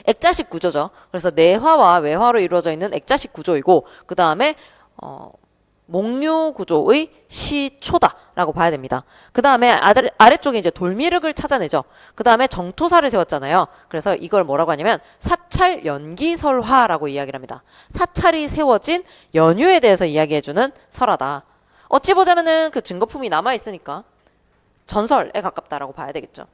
액자식 구조죠. 그래서 내화와 외화로 이루어져 있는 액자식 구조이고 그 다음에 목류 구조의 시초다라고 봐야 됩니다. 그 다음에 아래쪽에 이제 돌미륵을 찾아내죠. 그 다음에 정토사를 세웠잖아요. 그래서 이걸 뭐라고 하냐면 사찰연기설화라고 이야기를 합니다. 사찰이 세워진 연유에 대해서 이야기해주는 설화다. 어찌 보자면은 그 증거품이 남아있으니까 전설에 가깝다라고 봐야 되겠죠.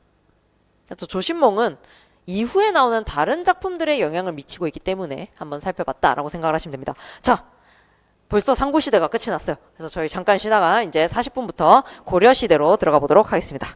그래서 조신몽은 이후에 나오는 다른 작품들에 영향을 미치고 있기 때문에 한번 살펴봤다라고 생각을 하시면 됩니다. 자, 벌써 상고시대가 끝이 났어요. 그래서 저희 잠깐 쉬다가 이제 40분부터 고려시대로 들어가 보도록 하겠습니다.